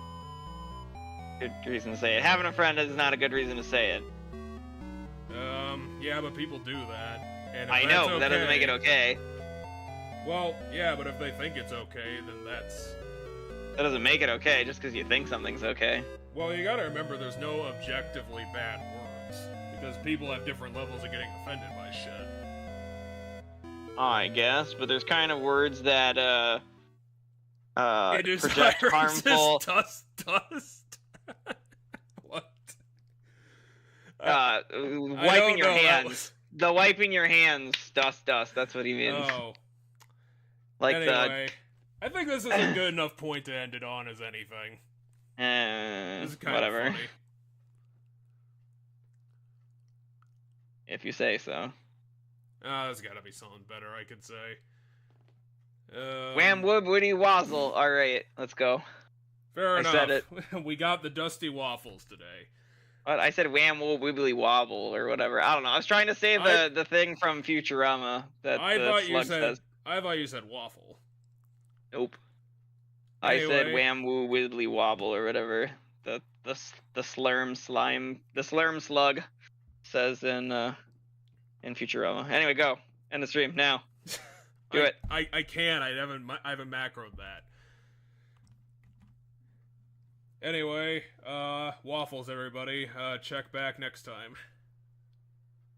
say it. Having a friend is not a good reason to say it. Yeah, but people do that. And I know, but that doesn't make it okay. Well, yeah, but if they think it's okay, then that's... That doesn't make it okay, just because you think something's okay. Well, you gotta remember there's no objectively bad words. Because people have different levels of getting offended by shit. I guess, but there's kind of words that, it is project harmful... Dust. What? Wiping your hands. The wiping your hands, dust, that's what he means. Oh. Like anyway, I think this is a good enough point to end it on as anything. This is kind whatever. of funny. If you say so. There's gotta be something better I could say. Wham wood woody wazzle. Alright, let's go. Fair enough. I said it. We got the dusty waffles today. What? I said wham wood wibbly wobble or whatever. I don't know. I was trying to say the thing from Futurama that I the thought you slug said says. I thought you said waffle. Nope. Anyway. I said wham woo widdly wobble or whatever. the slurm slime, the slurm slug says in Futurama. Anyway, go end the stream now. Do it. I can. I haven't macroed that. Anyway, waffles, everybody. Check back next time.